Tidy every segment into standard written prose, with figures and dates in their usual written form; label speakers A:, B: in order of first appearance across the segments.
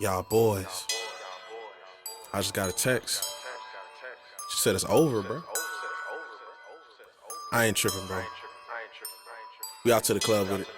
A: Y'all boys. I just got a text. She said it's over, bro. I ain't tripping, bro. We out to the club with it.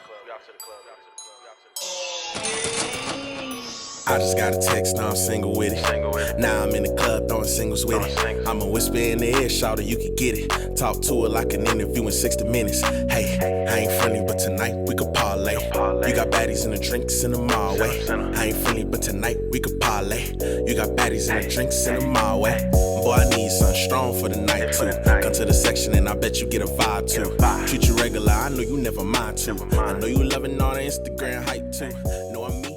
A: I just got a text, now I'm single with it. Now I'm in the club throwing singles with it. I'ma whisper in the ear, shout it, you can get it. Talk to her like an interview in 60 minutes. Hey, I ain't friendly, but tonight we could parlay. You got baddies and the drinks in the mall way. I ain't friendly, but tonight we could parlay. You got baddies and the drinks in the mall way. Boy, I need something strong for the night too. Come to the section and I bet you get a vibe too. Treat you regular, I know you never mind too. I know you loving all the Instagram hype too. Know I'm me.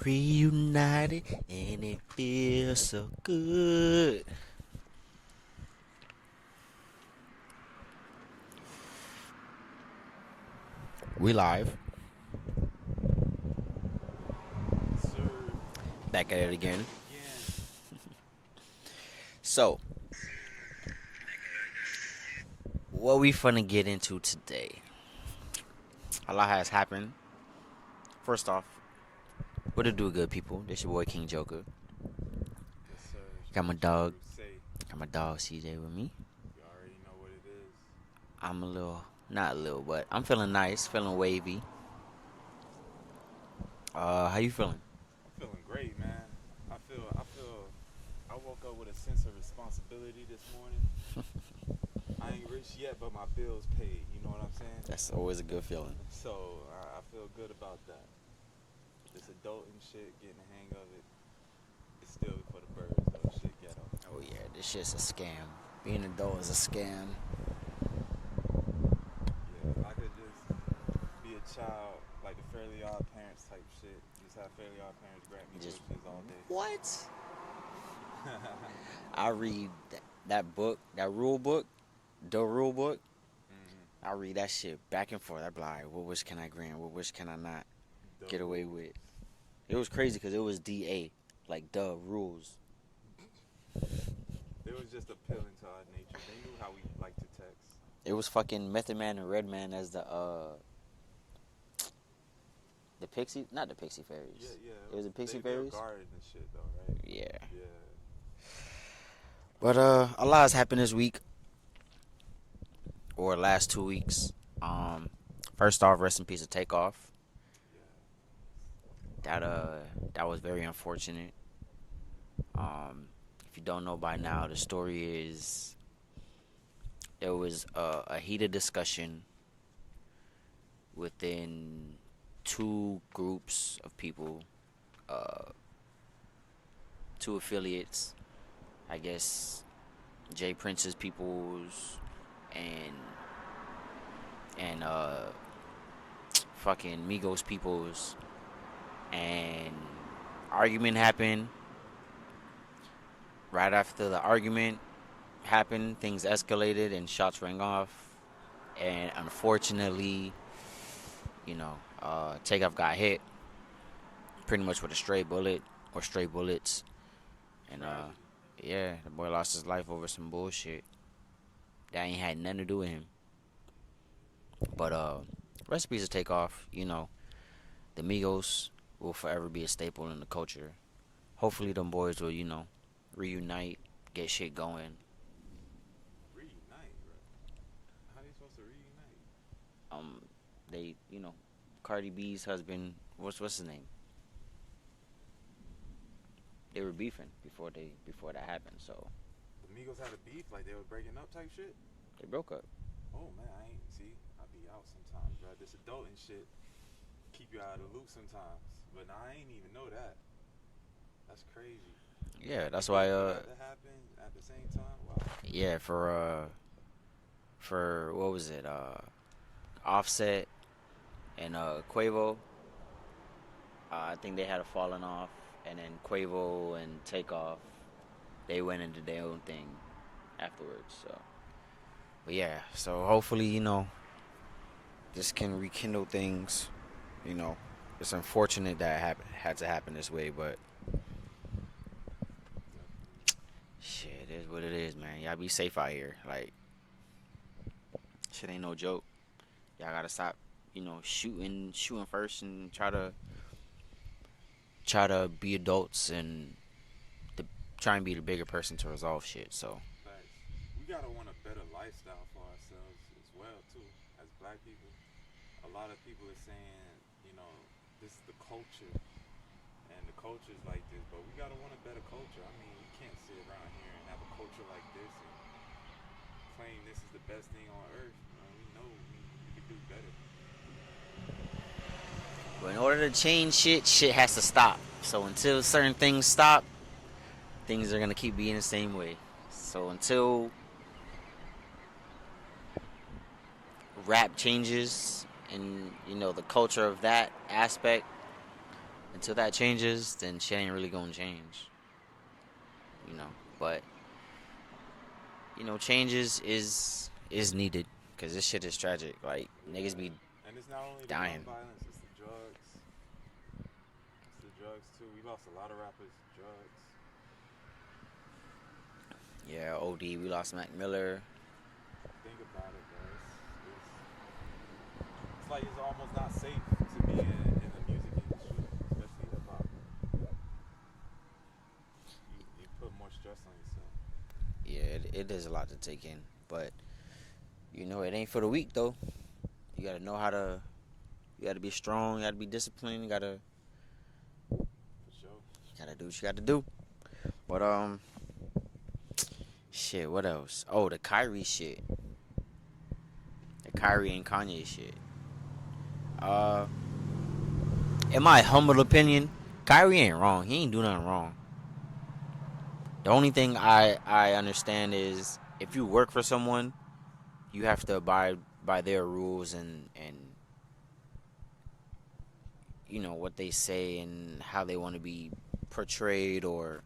B: Reunited and it feels so good. We live. Back at it again. So, what we finna get into today? A lot has happened. First off, what it do, good people? This your boy King Joker.
C: Yes, sir.
B: Got my dog.
C: Say,
B: Got my dog CJ with me.
C: you already know what it is.
B: I'm not a little, but I'm feeling nice, feeling wavy. How you feeling?
C: I'm feeling great, man. I woke up with a sense of responsibility this morning. I ain't rich yet, but my bills paid. You know what I'm saying?
B: That's always a good feeling.
C: So I feel good about that. This adulting shit, getting the hang of it, it's still for the birds though. Shit ghetto.
B: Oh yeah, this shit's a scam. Being an adult is a scam.
C: Yeah, if I could just be a child, like the Fairly Odd Parents type shit. Just have Fairly Odd Parents grant me
B: Just
C: wishes all day.
B: what? I read that book, that rule book, the rule book. I read that shit back and forth. I be like, what wish can I grant? What wish can I not get away with? It was crazy because it was DA, like the rules.
C: It was just appealing to our nature. They knew how we like to text.
B: It was fucking Method Man and Redman as the Pixie, not the Pixie Fairies.
C: Yeah.
B: It was the Pixie
C: they were
B: Fairies.
C: guarded and shit though, right?
B: Yeah.
C: Yeah.
B: But a lot has happened this week, or last 2 weeks. First off, rest in peace of Takeoff. That was very unfortunate. If you don't know by now, the story is there was a heated discussion within two groups of people, two affiliates, I guess, Jay Prince's peoples and fucking Migos peoples, and argument happened. Right after the argument happened, things escalated and shots rang off, and unfortunately, Takeoff got hit pretty much with a stray bullet or stray bullets, and yeah, the boy lost his life over some bullshit that ain't had nothing to do with him. But recipes to Takeoff, the Migos will forever be a staple in the culture. Hopefully them boys will, reunite, get shit going.
C: Reunite, bro. How they supposed to reunite?
B: They, Cardi B's husband, what's his name? They were beefing before that happened, so
C: The Migos had a beef, like they were breaking up type shit.
B: they broke up.
C: Oh man, I ain't see. I be out sometimes, bro. This adulting shit keep you out of the loop sometimes. But nah, I ain't even know that. That's crazy.
B: Yeah, that's why
C: That happened at the same time. Wow.
B: yeah, for what was it? Offset and Quavo. I think they had a falling off, and then Quavo and Takeoff, they went into their own thing afterwards. So, but yeah, so hopefully this can rekindle things. It's unfortunate that it had to happen this way, but shit, it is what it is, man. Y'all be safe out here. Like, shit ain't no joke. Y'all gotta stop shooting first and try to be adults and the try and be the bigger person to resolve shit. So
C: Facts. We gotta want a better lifestyle for ourselves as well too. As black people, a lot of people are saying, you know, this is the culture, and the culture is like this, but we gotta want a better culture. I mean, we can't sit around here and have a culture like this and claim this is the best thing on earth. We know we could do better.
B: but in order to change shit has to stop. So until certain things stop, things are gonna keep being the same way. So until rap changes and the culture of that aspect, until that changes, then shit ain't really gonna change. But changes is needed because this shit is tragic. Like niggas be
C: And it's not only the gun
B: dying.
C: violence, it's the drugs. It's the drugs too. We lost a lot of rappers to drugs.
B: Yeah, OD. We lost Mac Miller.
C: Think about it, bro. It's like it's almost not safe to be in the music industry, especially hip hop. You put more stress on yourself.
B: Yeah, it is a lot to take in, but it ain't for the weak though. You gotta know how to. You gotta be strong. You gotta be disciplined. You gotta
C: For sure.
B: do what you gotta do. But shit. What else? Oh, the Kyrie shit. The Kyrie and Kanye shit. In my humble opinion, Kyrie ain't wrong. He ain't do nothing wrong. The only thing I understand is if you work for someone, you have to abide by their rules and what they say and how they want to be portrayed or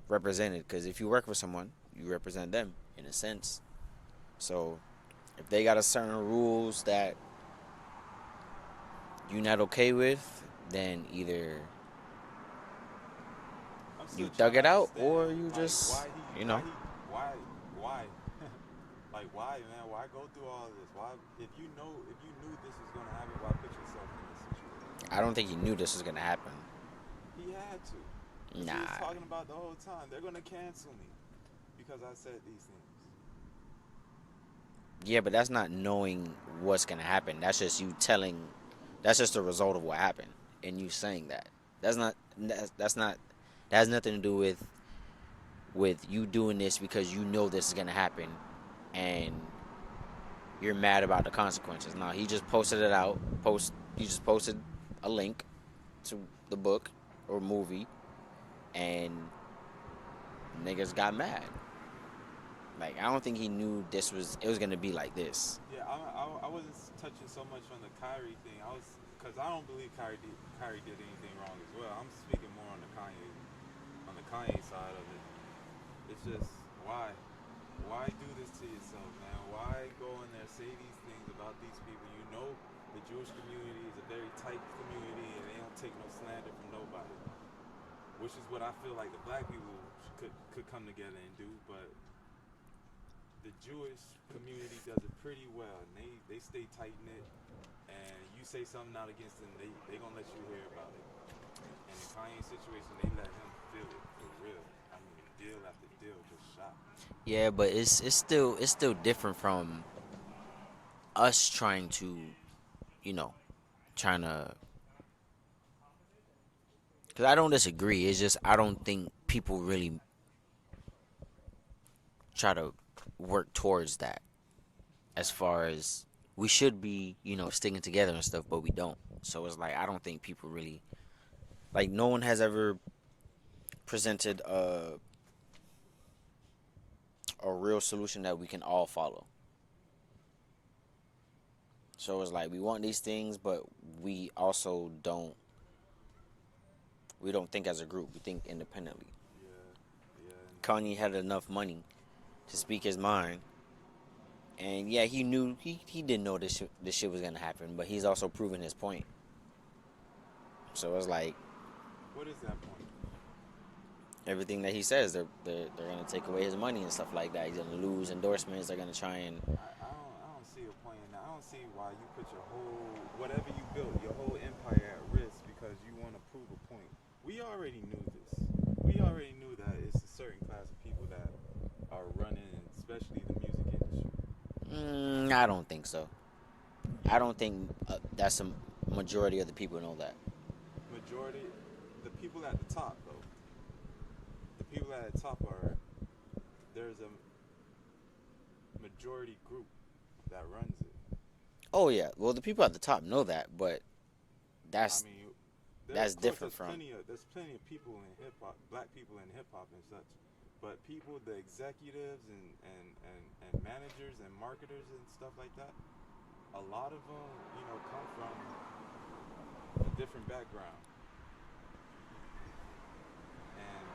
B: represented. Because if you work for someone, you represent them in a sense. So if they got a certain rules that you're not okay with, then either you thug it out or you just
C: Why? Like why, man? Why go through all this? Why, if you knew this was gonna happen, why put yourself in this situation?
B: I don't think he knew this was gonna happen.
C: He had to. He
B: Nah.
C: was talking about the whole time. They're gonna cancel me because I said these things.
B: Yeah, but that's not knowing what's gonna happen. That's just you telling. That's just the result of what happened, and you saying that. That's not. That's not. That has nothing to do with you doing this because you know this is gonna happen, and you're mad about the consequences. No, he just posted it out. He just posted a link to the book or movie, and niggas got mad. Like I don't think he knew it was gonna be like this.
C: Yeah, I wasn't touching so much on the Kyrie thing. Because I don't believe Kyrie did anything wrong as well. I'm speaking more on the Kanye side of it. It's just why do this to yourself, man? Why go in there say these things about these people? You know the Jewish community is a very tight community and they don't take no slander from nobody. Which is what I feel like the black people could come together and do, but the Jewish community does it pretty well, and they stay tight knit. And you say something not against them, they gonna let you hear about it. And in Kanye's situation, they let him feel it for real. I mean, deal after deal, just shot.
B: Yeah, but it's still different from us trying to, trying to. Because I don't disagree. It's just I don't think people really try to work towards that. As far as we should be, sticking together and stuff, but we don't. So it's like I don't think people really like. No one has ever presented a real solution that we can all follow. So it's like we want these things, but we also don't. We don't think as a group. We think independently.
C: Yeah.
B: Kanye had enough money to speak his mind, and yeah, he knew he didn't know this shit was gonna happen, but he's also proven his point. So it's like
C: What is that point?
B: everything that he says, they're gonna take away his money and stuff like that. He's gonna lose endorsements. They're gonna try and
C: I don't see see a point in that. I don't see why you put your whole whatever you built, your whole empire at risk because you want to prove a point. We already knew this. We already knew that it's a certain class of people that are running, especially the music industry.
B: I don't think so. I don't think that's a majority of the people know that.
C: Majority, the people at the top though. The people at the top are there's a majority group that runs it.
B: Oh yeah, well the people at the top know that, but that's
C: I mean,
B: that's different from.
C: There's plenty of people in hip hop, black people in hip hop and such, but people, the executives and managers and marketers and stuff like that, a lot of them, come from a different background, and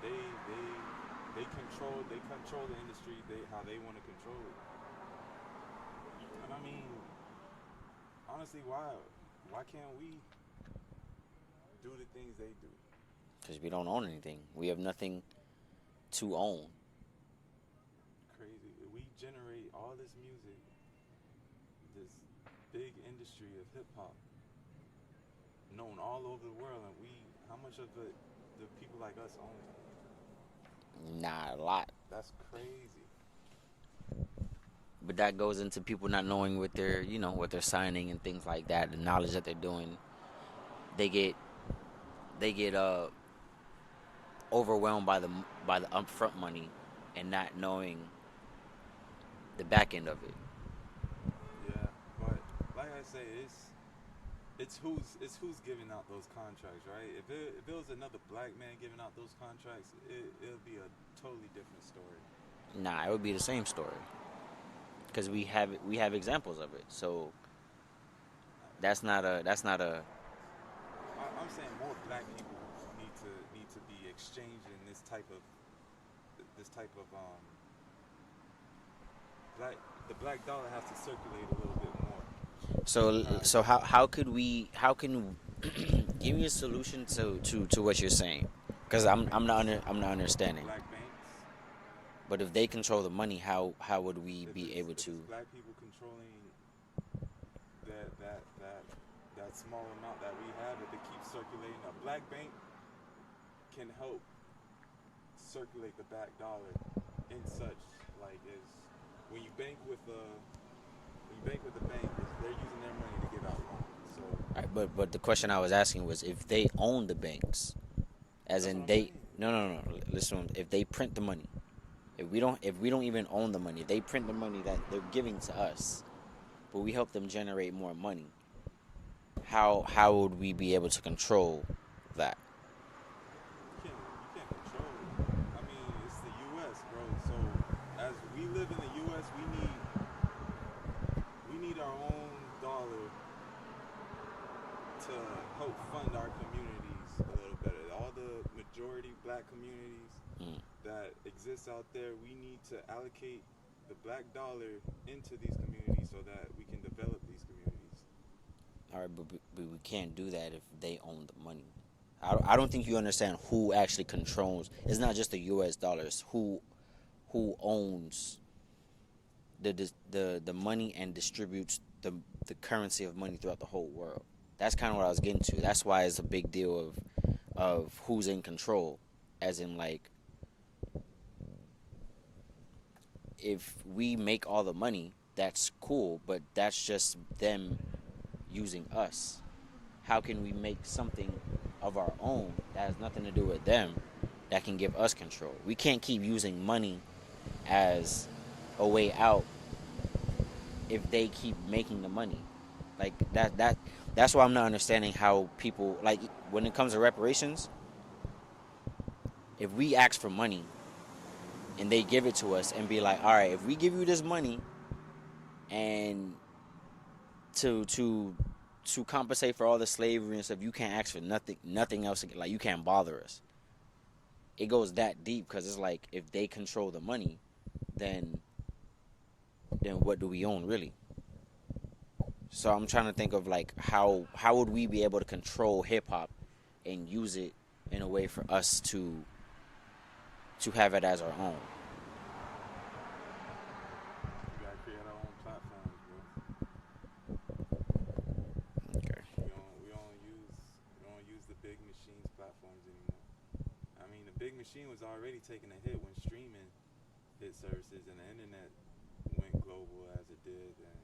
C: they control the industry how they want to control it. And I mean, honestly, why can't we do the things they do?
B: Because we don't own anything. We have nothing to own.
C: Crazy. We generate all this music, this big industry of hip hop, known all over the world, and how much of it do people like us own?
B: Not a lot.
C: That's crazy.
B: But that goes into people not knowing what they're signing and things like that. The knowledge that they're doing, they get overwhelmed by the upfront money and not knowing the back end of it.
C: Yeah, but like I say, it's who's giving out those contracts, right? If it was another black man giving out those contracts, it'll be a totally different story.
B: Nah, it would be the same story. Because we have examples of it. So that's not a.
C: I'm saying more black people need to be exchanging this type of the black dollar has to circulate a little bit more.
B: So how can give me a solution to what you're saying? Because I'm not understanding.
C: Black banks.
B: But if they control the money, how would we be able to?
C: Black people controlling that small amount that we have, that they keep circulating. A black bank can help circulate the back dollar in such like as when you bank with the bank, they're using their money to give out loans. So.
B: Right, but the question I was asking was if they own the banks, as in they no. Listen, if they print the money. If we don't even own the money, if they print the money that they're giving to us, but we help them generate more money, how would we be able to control that?
C: You can't control it. I mean, it's the U.S., bro. So as we live in the U.S., we need our own dollar to help fund our communities a little better. All the majority black communities that exists out there, we need to allocate the black dollar into these communities so that we can develop these communities.
B: All right, but we can't do that if they own the money. I don't think you understand who actually controls. It's not just the U.S. dollars. Who owns the money and distributes the currency of money throughout the whole world. That's kind of what I was getting to. That's why it's a big deal of who's in control, as in like if we make all the money, that's cool, but that's just them using us. How can we make something of our own that has nothing to do with them that can give us control? We can't keep using money as a way out if they keep making the money. Like that's why I'm not understanding how people, like when it comes to reparations, if we ask for money and they give it to us and be like, all right, if we give you this money and to compensate for all the slavery and stuff, you can't ask for nothing else. Like you can't bother us. It goes that deep because it's like if they control the money, then what do we own really? So I'm trying to think of like how would we be able to control hip hop and use it in a way for us to have it as our own.
C: We gotta create our own platforms, bro. machine was already taking a hit when streaming hit services and the internet went global as it did, and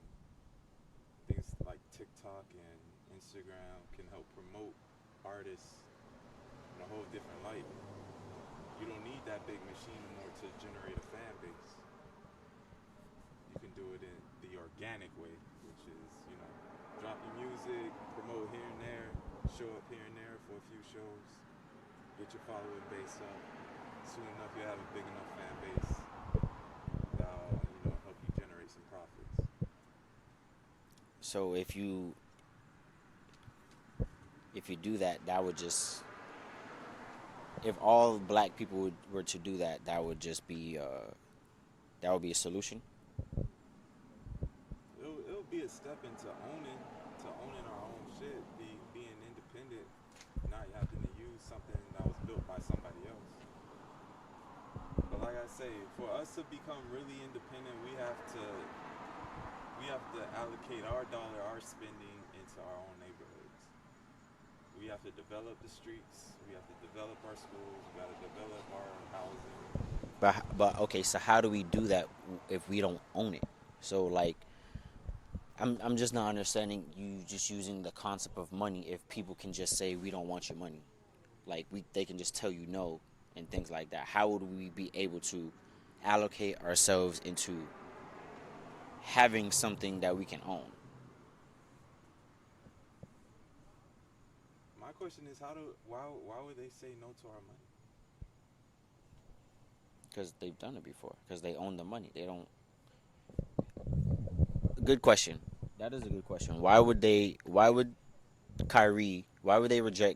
C: things like TikTok and Instagram can help promote artists in a whole different light. You don't need that big machine anymore to generate a fan base. You can do it in the organic way, which is, drop your music, promote here and there, show up here and there for a few shows, get your following base up. Soon enough, you have a big enough fan base that'll, help you generate some profits.
B: So if you do that, that would just, if all black people were to do that, that would just be that would be a solution.
C: It'll be a step into owning our own shit, being independent, not having to use something that was built by somebody else. But like I say, for us to become really independent, we have to allocate our dollar, our spending into our own neighborhoods. We have to develop the streets. We have to develop our schools. We got to develop our housing.
B: But okay, so how do we do that if we don't own it? So like, I'm just not understanding you just using the concept of money. If people can just say we don't want your money, like they can just tell you no and things like that. How would we be able to allocate ourselves into having something that we can own?
C: My question is, why would they say no to our money?
B: Because they've done it before. Because they own the money. They don't. Good question. That is a good question. Why would they reject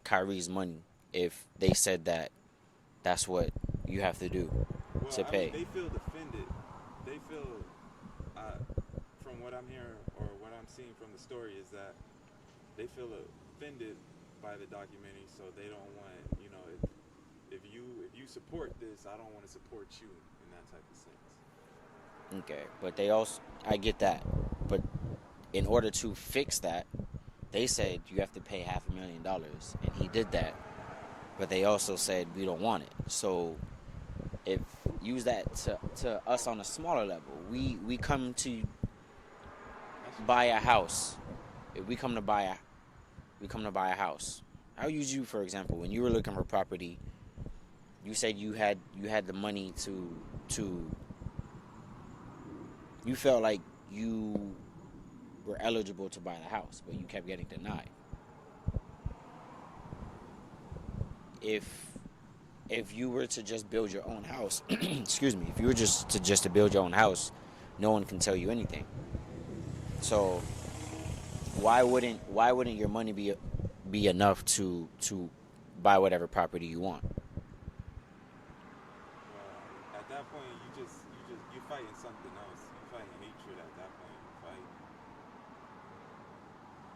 B: Kyrie's money if they said that that's what you have to do to pay?
C: They feel defended. They feel, from what I'm hearing or what I'm seeing from the story, is that they feel offended by the documentary, so they don't want, if you support this, I don't want to support you in that type of sense.
B: Okay, but they also, I get that, but in order to fix that, they said you have to pay $500,000, and he did that, but they also said we don't want it. So if use that to us on a smaller level, we come to buy a house. If we come to buy a house. I'll use you for example. When you were looking for property, you said you had the money to you felt like you were eligible to buy the house, but you kept getting denied. If you were to just build your own house, excuse me, if you were just to build your own house, no one can tell you anything. So why wouldn't your money be enough to buy whatever property you want?
C: Well, at that point, you're fighting something else. You're fighting hatred at that point.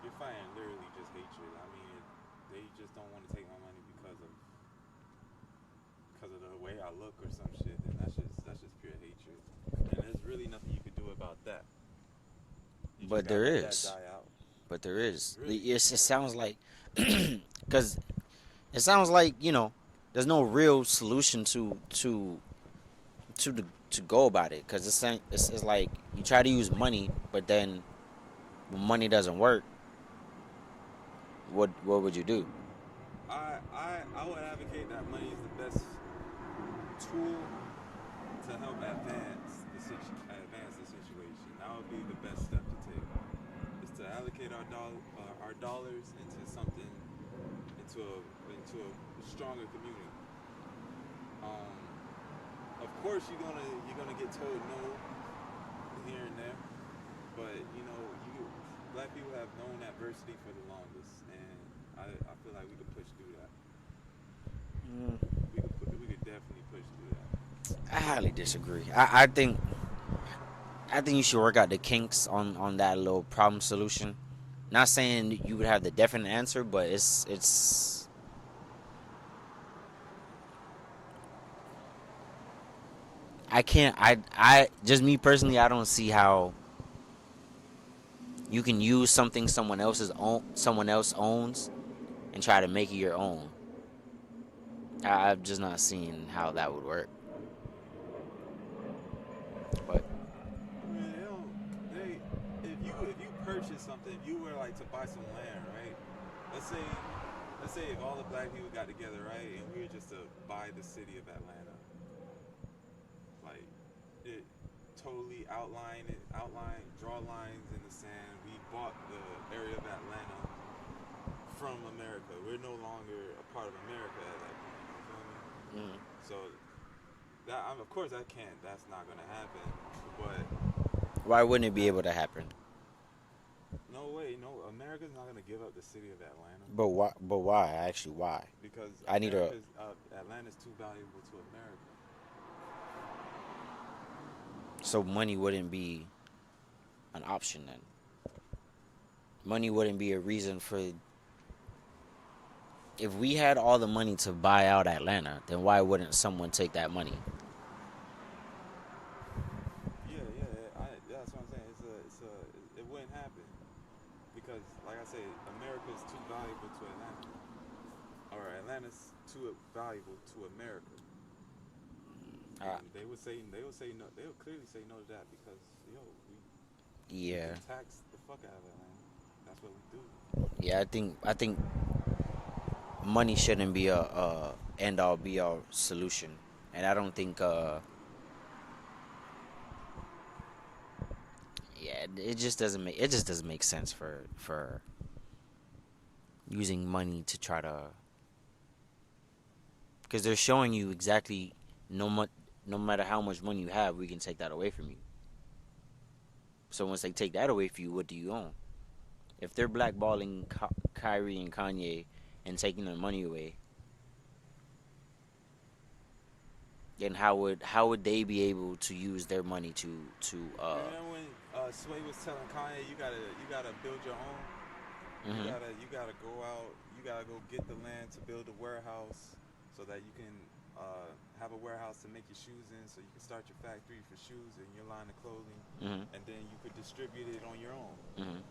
C: You're fighting literally just hatred. I mean, they just don't want to take my money because of the way I look or some shit, and that's just pure hatred. And there's really nothing you could do about that.
B: But there is. But there is. Really? It sounds like, because it sounds like there's no real solution to go about it. Because it's like you try to use money, but then when money doesn't work, what would you do?
C: I would advocate that money is the best tool to help advance the situation. That would be the best step to take. Is to allocate our dollars into something, into a stronger community. Of course, you're gonna get told no here and there, but black people have known adversity for the longest, and I feel like we could push through that. We could definitely push through that.
B: I highly disagree. I think you should work out the kinks on that little problem solution. Not saying you would have the definite answer, but it's I can't I just me personally, I don't see how you can use something someone else owns and try to make it your own. I've just not seen how that would work. But
C: I mean, they don't. They if you purchase something, if you were like to buy some land, right? Let's say let's say if all the black people got together, right, and we were just to buy the city of Atlanta, like it totally draw lines in the sand. We bought the area of Atlanta from America. We're no longer a part of America at that point. You feel me?
B: mm,
C: So that of course that can't. That's not gonna happen. But
B: why wouldn't it be
C: that
B: able to happen?
C: no way, no. America's not gonna give up the city of Atlanta
B: But why? But why? Actually, why?
C: because
B: I need a.
C: Atlanta's too valuable to America.
B: So money wouldn't be an option then. Money wouldn't be a reason for. If we had all the money to buy out Atlanta, then why wouldn't someone take that money?
C: That's what I'm saying. It wouldn't happen because, like I say, America's too valuable to Atlanta, or Atlanta's too valuable to America.
B: Uh,
C: And they would say no. They would clearly say no to that because we
B: yeah,
C: can tax the fuck out of Atlanta. That's what we do.
B: yeah. I think money shouldn't be a end all be all solution, and I don't think yeah, it just doesn't make sense for using money to try to, because they're showing you exactly no matter how much money you have, we can take that away from you. So once they take that away from you, what do you own? If they're blackballing Kyrie and Kanye and taking their money away, then how would they be able to use their money to
C: Remember when Sway was telling Kanye, you gotta build your own.
B: mhm.
C: You gotta go out. You gotta go get the land to build a warehouse so that you can have a warehouse to make your shoes in, so you can start your factory for shoes and your line of clothing,
B: Mhm.
C: and then you could distribute it on your own.
B: Mhm.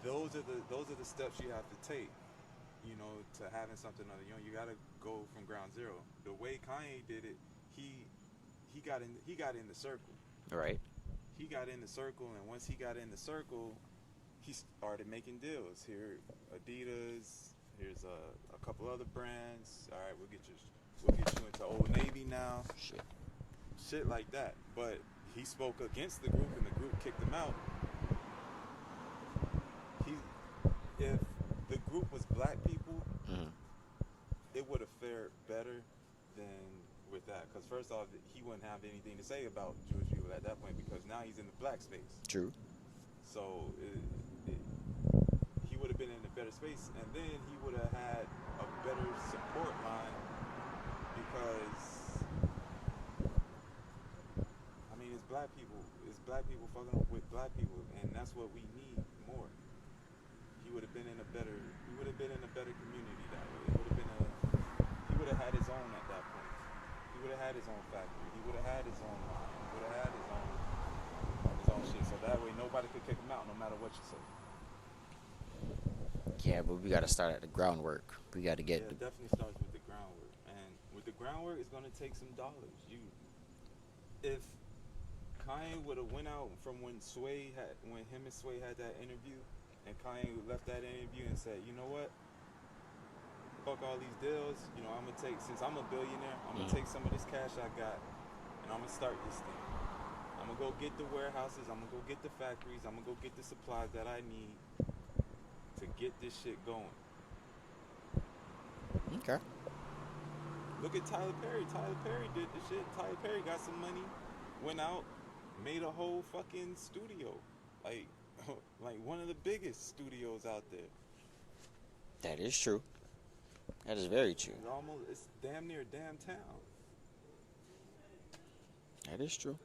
C: Those are the steps you have to take. To having something on your own, you gotta go from ground zero. The way Kanye did it, he got in the circle.
B: Right.
C: He got in the circle, and once he got in the circle, he started making deals. Here, Adidas. Here's a couple other brands. All right, we'll get you into Old Navy now. Shit like that. But he spoke against the group, and the group kicked him out. If the group was black people,
B: Mhm.
C: it would have fared better than with that. Because first off, he wouldn't have anything to say about Jewish people at that point because now he's in the black space.
B: True.
C: So he would have been in a better space, and then he would have had a better support line because I mean it's black people fucking up with black people, and that's what we need more. He would have been in a better community that way. He would have had his own at that point. He would have had his own factory. He would have had his own line. He would have had his own shit. So that way nobody could kick him out no matter what you say.
B: Yeah, but we got to start at the groundwork. We got to get.
C: Yeah, it definitely starts with the groundwork, and with the groundwork, it's gonna take some dollars. If Kanye would have went out from when him and Sway had that interview, and Kanye left that interview and said, you know what, fuck all these deals. I'm gonna take, since I'm a billionaire, I'm gonna take some of this cash I got, and I'm gonna start this thing. I'm gonna go get the warehouses. I'm gonna go get the factories. I'm gonna go get the supplies that I need to get this shit going.
B: Okay.
C: Look at Tyler Perry. Tyler Perry did the shit. Tyler Perry got some money, went out, made a whole fucking studio, like one of the biggest studios out there.
B: That is true. That is very true.
C: It's damn near downtown.
B: That is true.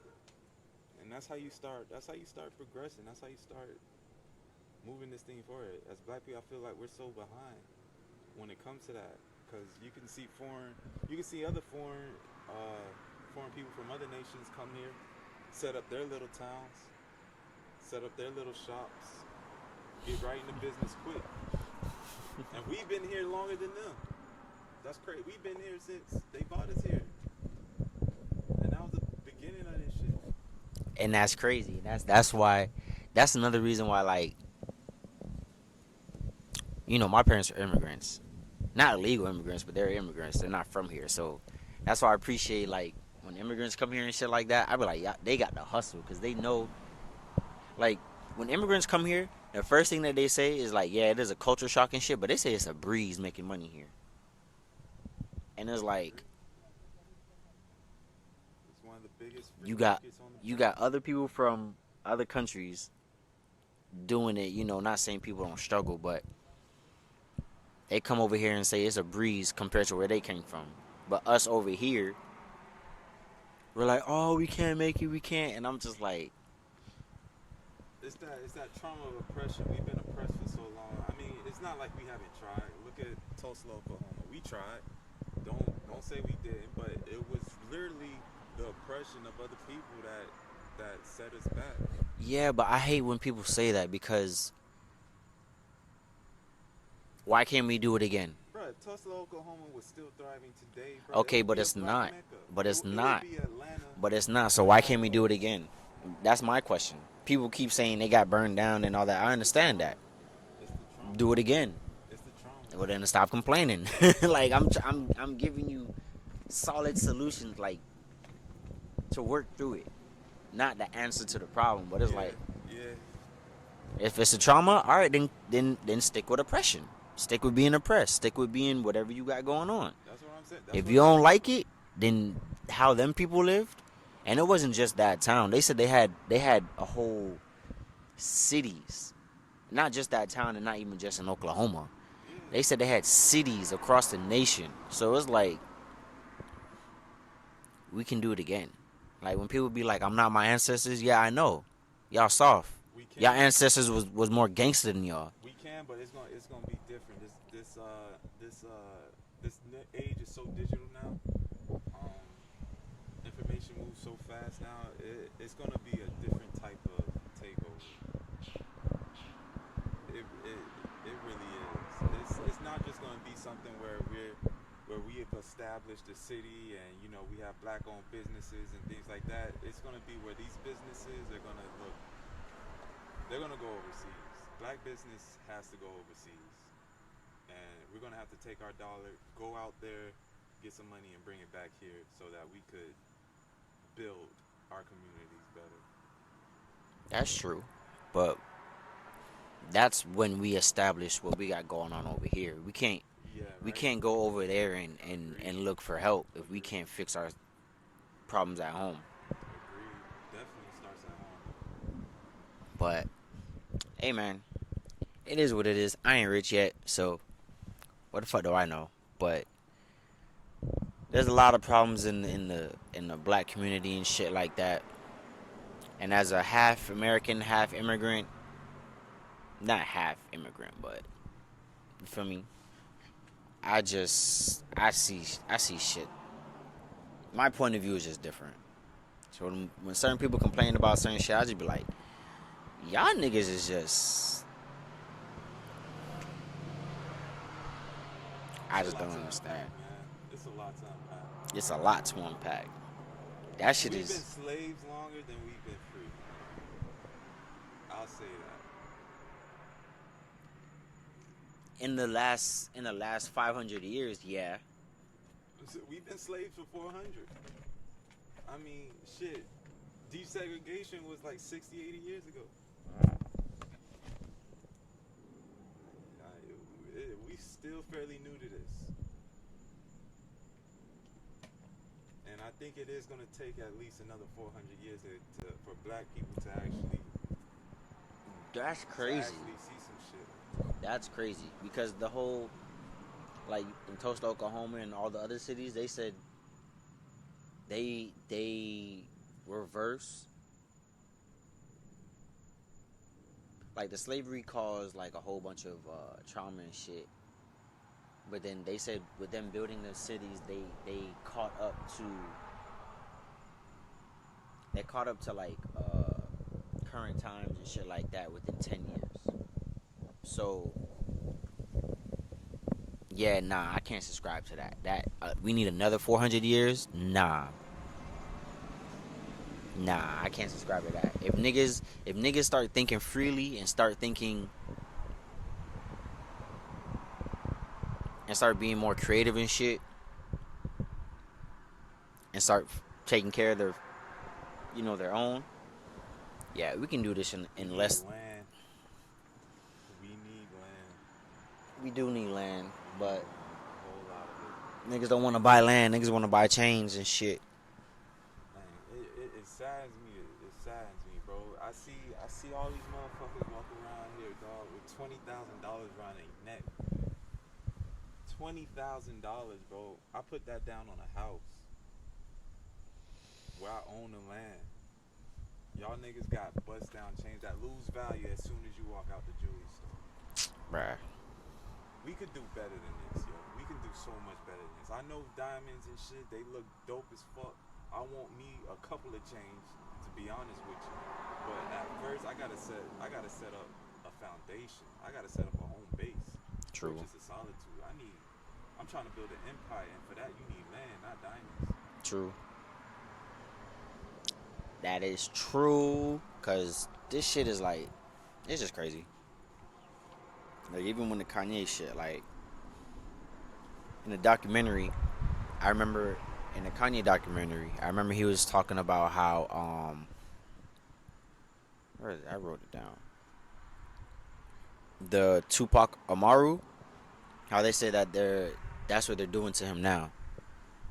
C: And that's how you start. That's how you start progressing. That's how you start moving this thing forward. As black people, I feel like we're so behind when it comes to that, because you can see other foreign people from other nations come here, set up their little towns, set up their little shops, get right into business quick. And we've been here longer than them. That's crazy. We've been here since they bought us here, and that was the beginning of this shit.
B: And that's crazy. That's why. That's another reason why, like, my parents are immigrants, not illegal immigrants, but they're immigrants. They're not from here, so that's why I appreciate, like, when immigrants come here and shit like that. I be like, yeah, they got the hustle because they know, like, when immigrants come here, the first thing that they say is like, yeah, it is a culture shock and shit, but they say it's a breeze making money here, and it's like
C: It's one of the biggest free
B: you got
C: markets on the
B: you
C: planet.
B: got other people from other countries doing it. Not saying people don't struggle, but they come over here and say it's a breeze compared to where they came from. But us over here, we're like, oh, we can't make it, we can't, and I'm just like,
C: It's that trauma of oppression. We've been oppressed for so long. I mean, it's not like we haven't tried. Look at Tulsa, Oklahoma. We tried. Don't say we didn't, but it was literally the oppression of other people that set us back.
B: yeah, but I hate when people say that because why can't we do it again?
C: Bruh, Tulsa, Oklahoma was still thriving today, bro.
B: Okay,
C: It would
B: but
C: be a
B: it's
C: black
B: not.
C: Mecca.
B: But it's
C: It would
B: not.
C: be Atlanta.
B: But it's not. So why can't we do it again? That's my question. People keep saying they got burned down and all that. I understand that.
C: It's the trauma.
B: Do it again.
C: It's the trauma.
B: Well, then stop complaining. Like I'm giving you solid solutions, like, to work through it. Not the answer to the problem, but it's like,
C: Yeah.
B: if it's a trauma, all right, then stick with oppression. Stick with being oppressed. Stick with being whatever you got going on.
C: That's what I'm saying.
B: If you don't like it, then how them people lived, and it wasn't just that town. They said they had a whole cities, not just that town, and not even just in Oklahoma. They said they had cities across the nation. So it's like, we can do it again. Like, when people be like, I'm not my ancestors, yeah, I know. Y'all soft.
C: We can.
B: Y'all ancestors was more gangster than y'all.
C: We can, but it's gonna be different. This age is so digital now. Information moves so fast now. It's gonna be a different type of takeover. It really is. It's not just gonna be something where we have established a city and we have black-owned businesses and things like that. It's gonna be where these businesses are gonna look. They're gonna go overseas. Black business has to go overseas, and we're gonna have to take our dollar, go out there, get some money, and bring it back here so that we could build our communities better.
B: That's true. But that's when we establish what we got going on over here. We can't
C: Yeah,
B: we
C: right?
B: can't go over there and look for help if we can't fix our problems at home.
C: Agreed. Definitely starts at home.
B: But hey, man, it is what it is. I ain't rich yet, so what the fuck do I know? But there's a lot of problems in the black community and shit like that. And as a half American, half immigrant, not half immigrant, but you feel me? I see shit. My point of view is just different. So when certain people complain about certain shit, I just be like, y'all niggas is just, I just
C: It's a lot
B: don't
C: to
B: understand.
C: unpack, man. It's a lot to unpack.
B: It's a lot to unpack. That shit
C: We've
B: is.
C: been slaves longer than we've been free. I'll say that.
B: In the last 500 years, yeah.
C: We've been slaves for 400. I mean, shit. Desegregation was like 60, 80 years ago. We still fairly new to this. And I think it is going to take at least another 400 years for black people to actually,
B: That's
C: to
B: crazy.
C: actually see some shit.
B: That's crazy because the whole, like, in Tulsa, Oklahoma, and all the other cities, they said they reverse, like, the slavery caused like a whole bunch of trauma and shit. But then they said with them building the cities, they caught up to like current times and shit like that within 10 years. So Yeah, nah, I can't subscribe to that. We need another 400 years. Nah, I can't subscribe to that. If niggas start thinking freely and start thinking and start being more creative and shit and start taking care of their own. Yeah, we can do this
C: We
B: in
C: need
B: less.
C: land. We need land.
B: We do need land,
C: We need
B: but
C: land. A whole lot of it.
B: niggas don't want to buy land. Niggas want to buy chains and shit.
C: Man, it saddens me. It saddens me, bro. I see all these motherfuckers walking around here, dog, with $20,000 around their neck. $20,000, bro. I put that down on a house where I own the land. Y'all niggas got bust down chains that lose value as soon as you walk out the jewelry store.
B: Bruh.
C: We could do better than this, yo. We can do so much better than this. I know diamonds and shit, they look dope as fuck. I want me a couple of chains, to be honest with you. But at first, I gotta set up a foundation. I gotta set up a home base.
B: True.
C: Purchase a solitude. I'm trying to build an empire, and for that, you need land, not diamonds.
B: True. That is true. Cause this shit is like, it's just crazy. Like even when the Kanye shit, like in the documentary, I remember in the Kanye documentary, I remember he was talking about how where is it? I wrote it down. The Tupac Amaru, how they say that's what they're doing to him now.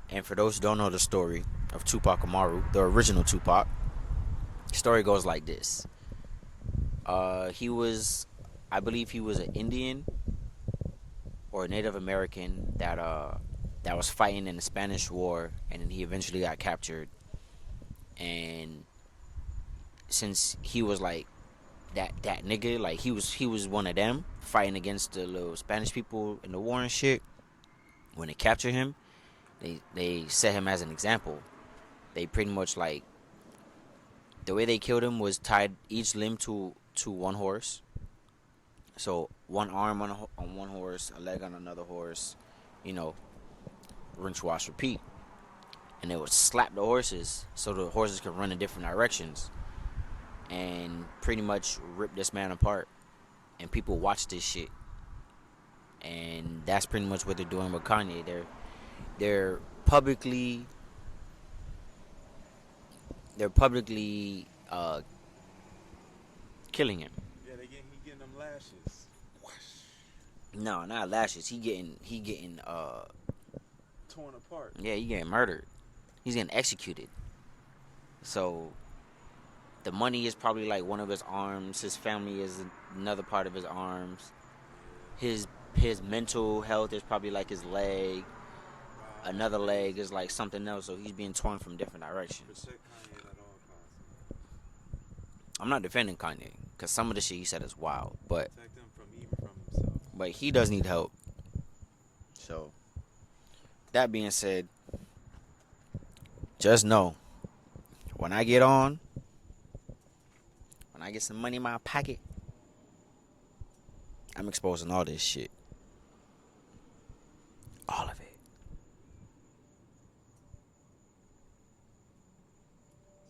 B: And for those who don't know the story of Tupac Amaru, the original Tupac, the story goes like this. I believe he was an Indian or a Native American that was fighting in the Spanish War, and then he eventually got captured. And since he was like that nigga, like he was one of them fighting against the little Spanish people in the war and shit. When they captured him, they set him as an example. They pretty much like the way they killed him was tied each limb to one horse. So one arm on one horse, a leg on another horse, rinse, wash, repeat. And they would slap the horses so the horses could run in different directions and pretty much rip this man apart. And people watch this shit. And that's pretty much what they're doing with Kanye. They're publicly killing him.
C: Yeah, he getting them lashes.
B: No, not lashes. He getting
C: Torn apart.
B: yeah, he getting murdered. He's getting executed. So the money is probably like one of his arms. His family is another part of his arms. His mental health is probably like his leg. Another leg is like something else. So he's being torn from different directions.
C: Protect Kanye at all costs.
B: I'm not defending Kanye because some of the shit he said is wild, but
C: Protect him from himself.
B: But he does need help. So that being said, just know when I get some money in my pocket, I'm exposing all this shit. All of it.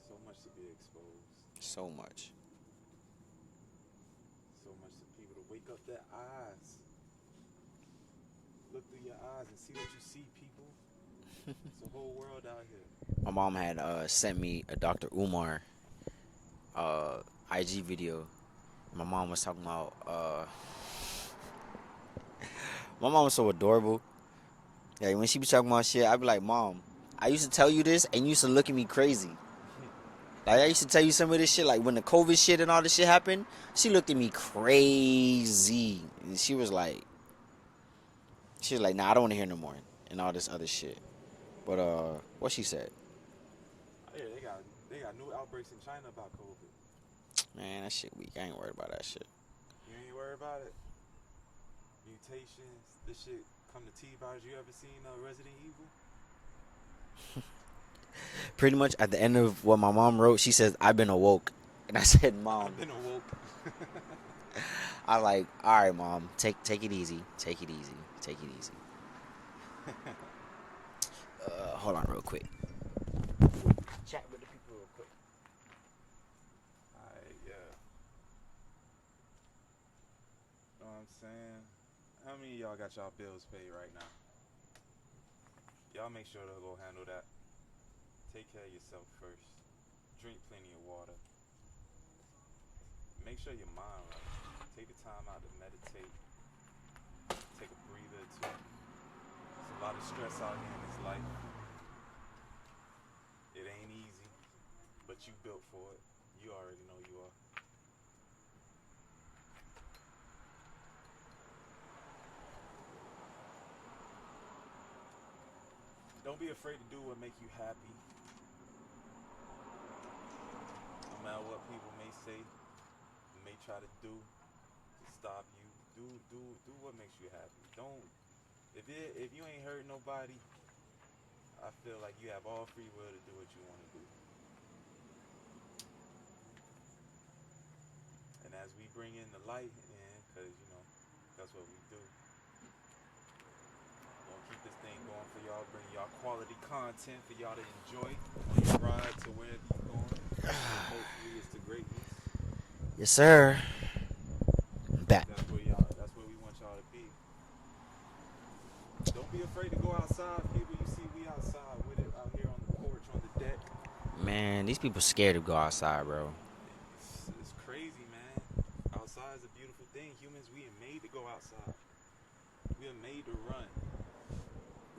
C: So much to be exposed.
B: So much.
C: So much to people to wake up their eyes. Look through your eyes and see what you see, people. It's a whole world out here.
B: My mom had sent me a Dr. Umar IG video. My mom was talking about my mom was so adorable. Like when she be talking about shit, I'd be like, Mom, I used to tell you this and you used to look at me crazy. Like I used to tell you some of this shit, like when the COVID shit and all this shit happened, she looked at me crazy. And she was like, nah, I don't want to hear no more and all this other shit. But what she said?
C: Yeah, they got new outbreaks in China about COVID.
B: Man, that shit weak. I ain't worried about that shit.
C: You ain't worried about it? Mutations, this shit come to T-virus. You ever seen Resident Evil?
B: Pretty much at the end of what my mom wrote, she says, I've been awoke. And I said, Mom.
C: I've been awoke.
B: I like, all right, Mom, take it easy. Take it easy. Take it easy. Hold on real quick. Chat with the people real quick.
C: Alright, yeah. Know what I'm saying? How many of y'all got y'all bills paid right now? Y'all make sure to go handle that. Take care of yourself first. Drink plenty of water. Make sure your mind right. Take the time out to meditate. Take a breather or two. There's a lot of stress out here in this life. It ain't easy, but you built for it. You already know you are. Don't be afraid to do what makes you happy. No matter what people may say, may try to do to stop you. Do what makes you happy. Don't if you ain't hurt nobody, I feel like you have all free will to do what you want to do. And as we bring in the light in, because you know that's what we do. Gonna keep this thing going for y'all, bring y'all quality content for y'all to enjoy on your ride to wherever you're going. Hopefully it's to greatness.
B: Yes, sir. I'm back.
C: That's where we want y'all to be. Don't be afraid to go outside, people. You see we outside with it out here on the porch, on the deck.
B: Man, these people scared to go outside, bro.
C: It's crazy, man. Outside is a beautiful thing. Humans, we are made to go outside. We are made to run.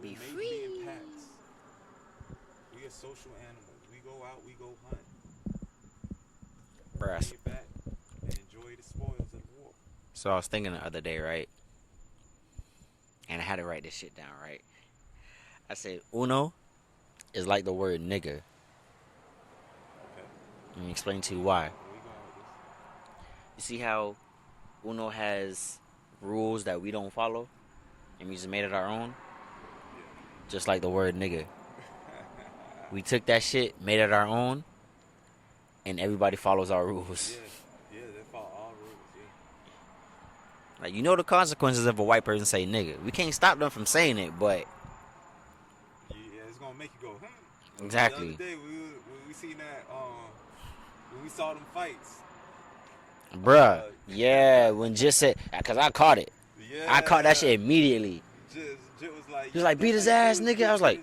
C: We are made to be in packs. We are social animals. We go out, we go hunt.
B: Bruh.
C: Bring it back and enjoy the spoils of war.
B: So I was thinking the other day, right? And I had to write this shit down, right? I said, uno is like the word nigga.
C: Okay.
B: Let me explain to you why.
C: Where we going with this?
B: You see how uno has rules that we don't follow? And we just made it our own? Just like the word nigga. We took that shit, made it our own, and everybody follows our rules.
C: Yeah, they follow all rules, yeah.
B: Like, you know the consequences of a white person say nigga. We can't stop them from saying it, but...
C: Yeah, it's gonna make you go,
B: Exactly.
C: The other day, we seen that, when we saw them fights.
B: Bruh, yeah, when just said... Because I caught it.
C: Yeah.
B: I caught that shit immediately.
C: Just was like...
B: He was like, beat his ass, nigga. I was like...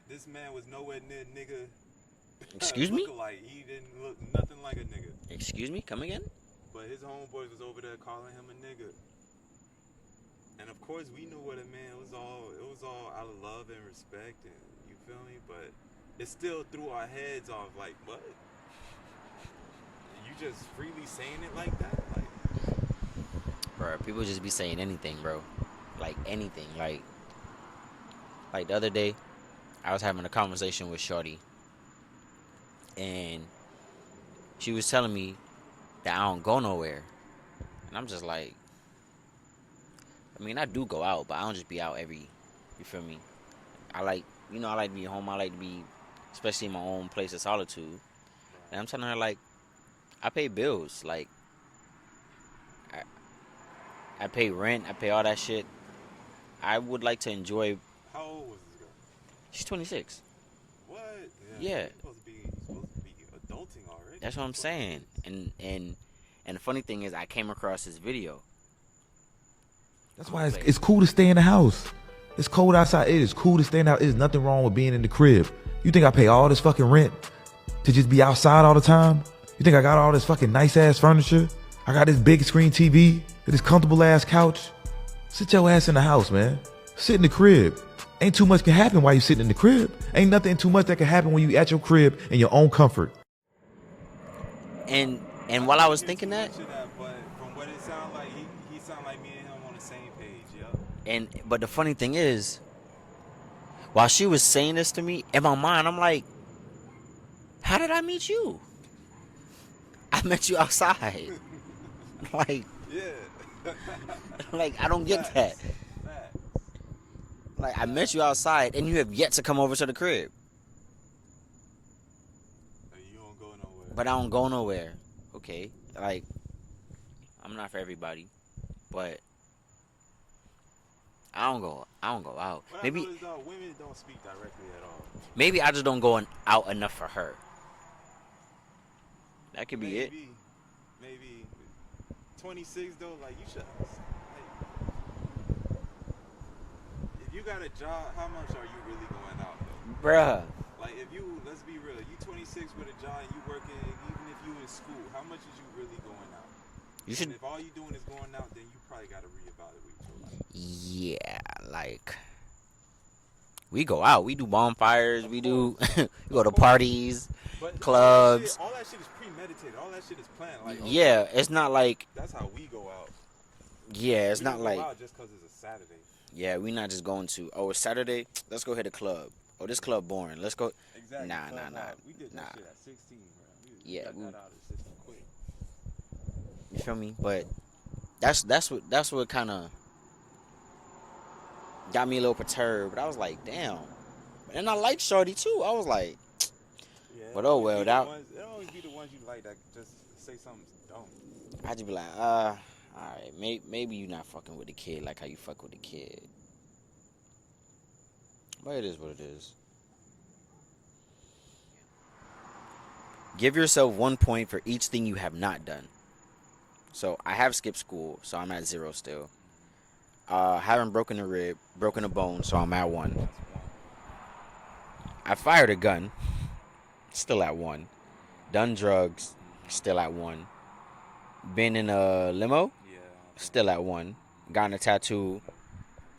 C: This man was nowhere near nigga.
B: Excuse me?
C: Like he didn't look nothing like a nigga.
B: Excuse me? Come again?
C: But his homeboys was over there calling him a nigga. And of course we knew what it meant. It was all out of love and respect, and you feel me? But it still threw our heads off like, what? You just freely saying it like that? Like,
B: Bro, people just be saying anything, bro. Like anything. Like the other day, I was having a conversation with Shorty, and she was telling me that I don't go nowhere. And I'm just like, I mean, I do go out, but I don't just be out you feel me? I like to be home. I like to be, especially in my own place of solitude. And I'm telling her, like, I pay bills. Like, I pay rent. I pay all that shit. I would like to enjoy.
C: how old was this girl?
B: She's 26.
C: What?
B: Yeah.
C: You're supposed to be adulting already.
B: That's what I'm saying. And the funny thing is, I came across this video.
D: That's why it's cool to stay in the house. It's cold outside. It is cool to stay in the house. There's nothing wrong with being in the crib. You think I pay all this fucking rent to just be outside all the time? You think I got all this fucking nice ass furniture? I got this big screen TV, this comfortable ass couch. Sit your ass in the house, man. Sit in the crib. Ain't too much can happen while you sitting in the crib. Ain't nothing too much that can happen when you at your crib in your own comfort.
B: And while I was thinking that,
C: But from what it sounded like, he sounded like me and him on the same page, yeah.
B: but the funny thing is, while she was saying this to me, in my mind, I'm like, how did I meet you? I met you outside. Like,
C: Yeah.
B: like, I don't get that.
C: Facts.
B: Like, I met you outside, and you have yet to come over to the crib.
C: You don't go nowhere.
B: But I don't go nowhere. Okay, like I'm not for everybody, but I don't go out.
C: What I
B: Maybe
C: noticed though, women don't speak directly at all.
B: maybe I just don't go out enough for her. That could be it.
C: Maybe 26 though. Like you should. Like, if you got a job, how much are you really going out though?
B: Bruh.
C: Like if you, let's be real, if you 26 with a job and you working, even if you in school, how much is you really going out?
B: You should.
C: And if all you doing is going out, then you probably got to reevaluate your life.
B: Yeah, like we go out, we do bonfires, we do we go to parties,
C: But
B: clubs.
C: All that shit is premeditated. All that shit is planned. Like okay,
B: Yeah, it's not like
C: that's how we go out.
B: yeah, it's
C: We
B: not
C: don't
B: like
C: go out just because it's a Saturday.
B: yeah, we not just going to it's Saturday, let's go hit a club. Oh, this club boring. Let's go.
C: Exactly.
B: Nah.
C: We did
B: Nah.
C: that shit at 16, bro. We
B: Yeah,
C: got that out of the system quick.
B: You feel me? But that's what kind of got me a little perturbed. But I was like, damn. And I like Shorty too. I was like,
C: Yeah.
B: but oh well, that
C: It always be the ones you like that just say something dumb.
B: I just be like, alright, maybe you not fucking with the kid like how you fuck with the kid. But it is what it is. Give yourself 1 point for each thing you have not done. So I have skipped school, so I'm at 0 still. Haven't broken a rib, broken a bone, so I'm at 1.
C: That's one.
B: I fired a gun, still at 1. Done drugs, still at 1. Been in a limo,
C: Yeah.
B: still at 1. Gotten a tattoo.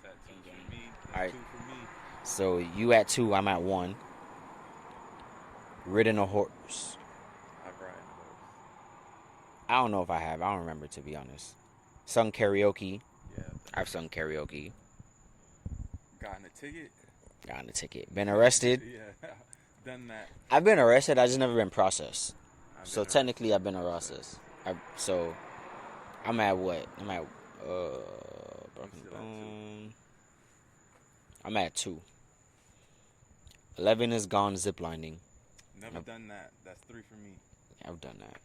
C: Tattoo for me.
B: Alright.
C: 2 for me.
B: So you at 2, I'm at 1. Ridden a horse.
C: I've ridden a horse.
B: I don't know if I have. I don't remember, to be honest. Sung karaoke.
C: Yeah.
B: I've sung karaoke.
C: Gotten a ticket.
B: Gotten a ticket. Been arrested.
C: Yeah. Done that.
B: I've been arrested. I just never been processed.
C: I've
B: So
C: been
B: technically, I've been arrested. So I'm at what? I'm at broken
C: still at 2.
B: bone. I'm at 2. 11 is gone ziplining.
C: Never done that. That's 3 for me.
B: I've done that.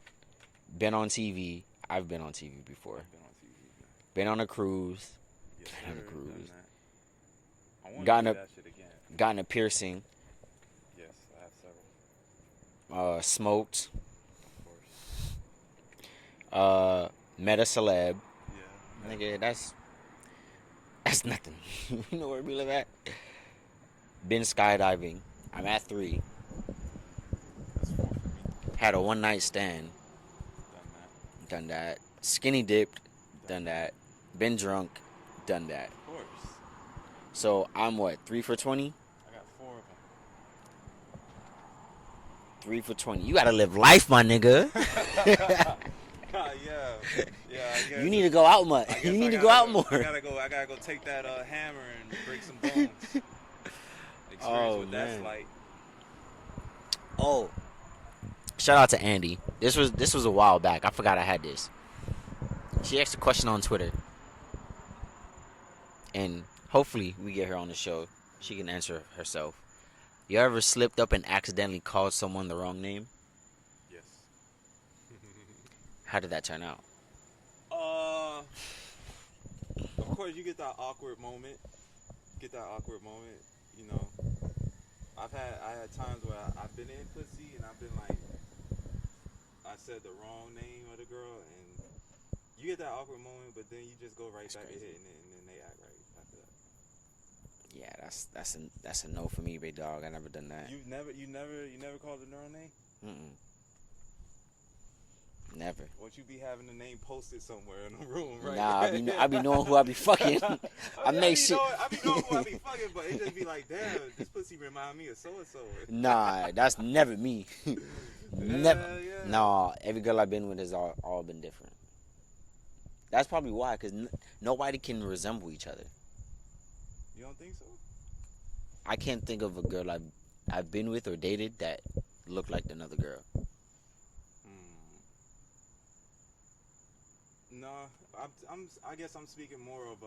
B: Been on TV. I've been on TV before.
C: I've been on TV.
B: Been on a cruise.
C: Yes,
B: Been on a
C: sir,
B: cruise.
C: done that. I want to
B: Gotten
C: do
B: a-
C: that shit again.
B: Gotten a piercing.
C: Yes, I have several.
B: Smoked.
C: Of course.
B: Met a celeb.
C: Yeah.
B: Nigga, that's nothing. You know where we live at? Been skydiving. I'm at 3.
C: That's 4 for me.
B: Had a one night stand.
C: Done that.
B: Done that. Skinny dipped. Done that. Been drunk. Done that.
C: Of course.
B: So I'm what? 3 for 20?
C: I got 4 of them.
B: 3 for 20. You gotta live life, my nigga.
C: Yeah. I guess.
B: You need to go out more.
C: I guess
B: You
C: I
B: need to
C: gotta
B: go out more.
C: I gotta go take that hammer and break some bones. Experience
B: Oh,
C: what
B: man.
C: that's like.
B: Oh. Shout out to Andy. This was a while back. I forgot I had this. She asked a question on Twitter. And hopefully we get her on the show. She can answer herself. You ever slipped up and accidentally called someone the wrong name?
C: Yes.
B: How did that turn out?
C: Of course you get that awkward moment. You know. I had times where I've been in pussy and I've been like, I said the wrong name of the girl, and you get that awkward moment, but then you just go right back to
B: crazy.
C: hitting it, and then they act right after that.
B: Yeah, that's a no for me, big dog. I never done that.
C: You never called the wrong name?
B: Mm-mm. Never.
C: What you be having the name posted somewhere in the room, right?
B: Nah, I be knowing who I be fucking. I make shit.
C: I be knowing who I be fucking, but it just be like, damn, this pussy remind me of so and so.
B: Nah, that's never me. Never.
C: Yeah.
B: Nah, every girl I've been with has all been different. That's probably why, because nobody can resemble each other.
C: You don't think so?
B: I can't think of a girl I've been with or dated that looked like another girl.
C: No, I guess I'm speaking more of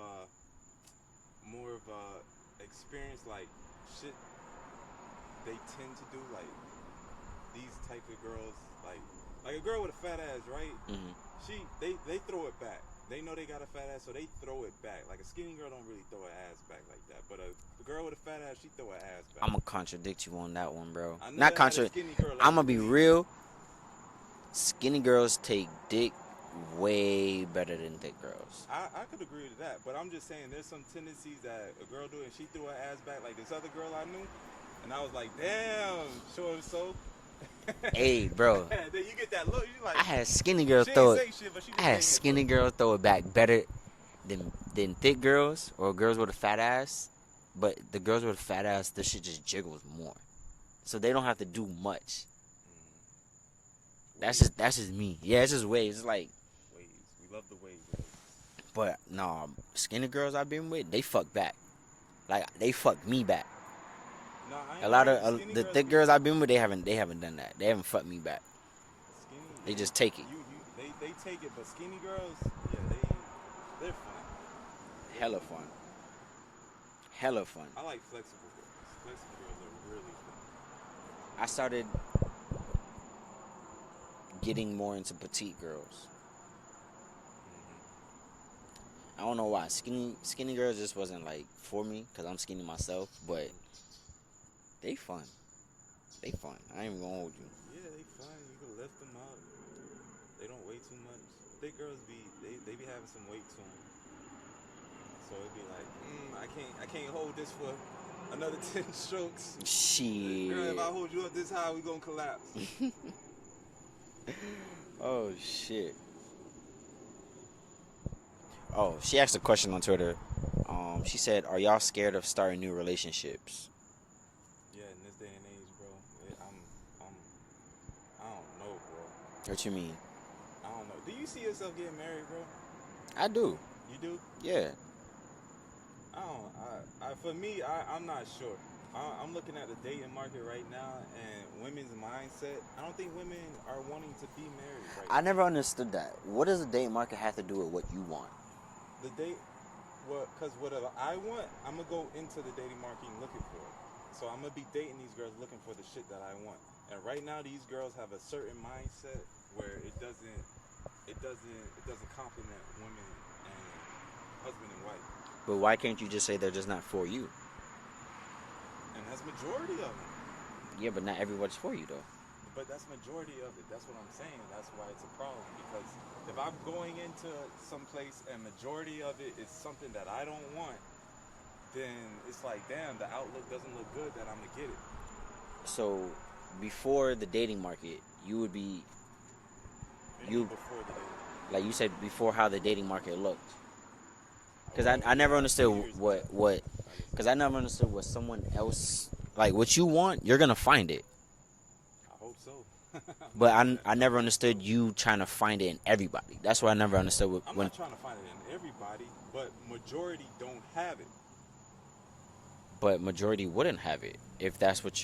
C: experience, like shit they tend to do, like these type of girls, like a girl with a fat ass, right? They throw it back. They know they got a fat ass, so they throw it back. Like a skinny girl don't really throw her ass back like that, but a girl with a fat ass, she throw her ass back.
B: I'm gonna contradict you on that one, bro.
C: I never
B: Not
C: had a
B: contra.
C: skinny girl
B: I'm gonna
C: actually
B: be
C: leave.
B: real. Skinny girls take dick way better than thick girls.
C: I could agree to that, but I'm just saying there's some tendencies that a girl do and she threw her ass back like this other girl I knew, and I was like, damn, sure so.
B: Hey, bro.
C: Then you get that look, you like.
B: I had skinny girls
C: she
B: throw
C: ain't
B: it.
C: say shit, but she just
B: I
C: gave me
B: had
C: a
B: skinny
C: look.
B: girls throw it back better than thick girls or girls with a fat ass. But the girls with a fat ass, the shit just jiggles more, so they don't have to do much. That's just me. Yeah, it's just waves. It's like,
C: Waves. We love the waves.
B: but nah, skinny girls I've been with, they fuck back. Like they fuck me back.
C: No, I ain't
B: A lot
C: lying.
B: of
C: Skinny
B: the
C: girls
B: thick
C: be-
B: girls I've been with, they haven't done that. They haven't fucked me back.
C: Skinny,
B: They just take it.
C: They take it, but skinny girls, yeah, they're fun.
B: Hella fun. Hella fun.
C: I like flexible girls. Flexible girls are really fun.
B: I started getting more into petite girls. I don't know why. Skinny girls just wasn't like for me because I'm skinny myself, but they fun. They fun. I ain't even gonna hold you.
C: Yeah, they fun. You can lift them up. They don't weigh too much. Thick girls they be having some weight to them. So it'd be like, I can't hold this for another 10 strokes.
B: Shit.
C: Girl, if I hold you up this high, we gonna collapse.
B: Oh shit. Oh, she asked a question on Twitter. She said, "Are y'all scared of starting new relationships?"
C: Yeah, in this day and age, bro, I don't know, bro.
B: What you mean?
C: I don't know. Do you see yourself getting married, bro?
B: I do.
C: You do?
B: Yeah.
C: For me, I'm not sure. I'm looking at the dating market right now and women's mindset. I don't think women are wanting to be married right
B: I never understood that. What does the dating market have to do with what you want?
C: now. Because whatever I want, I'm going to go into the dating market looking for it. So I'm going to be dating these girls looking for the shit that I want. And right now, these girls have a certain mindset where it doesn't complement women and husband and wife.
B: But why can't you just say they're just not for you?
C: And that's majority of them.
B: Yeah, but not everybody's for you though.
C: But that's majority of it. That's what I'm saying. That's why it's a problem. Because if I'm going into some place and majority of it is something that I don't want, then it's like, damn, the outlook doesn't look good that I'm going to get it.
B: So, before the dating market, you would be,
C: Before the dating.
B: like you said before, how the dating market looked. Because I never understood what because I never understood what someone else, like what you want, you're gonna find it.
C: I hope so.
B: But I never understood you trying to find it in everybody. That's why I never understood
C: I'm not trying to find it in everybody, but majority don't have it.
B: But majority wouldn't have it if that's what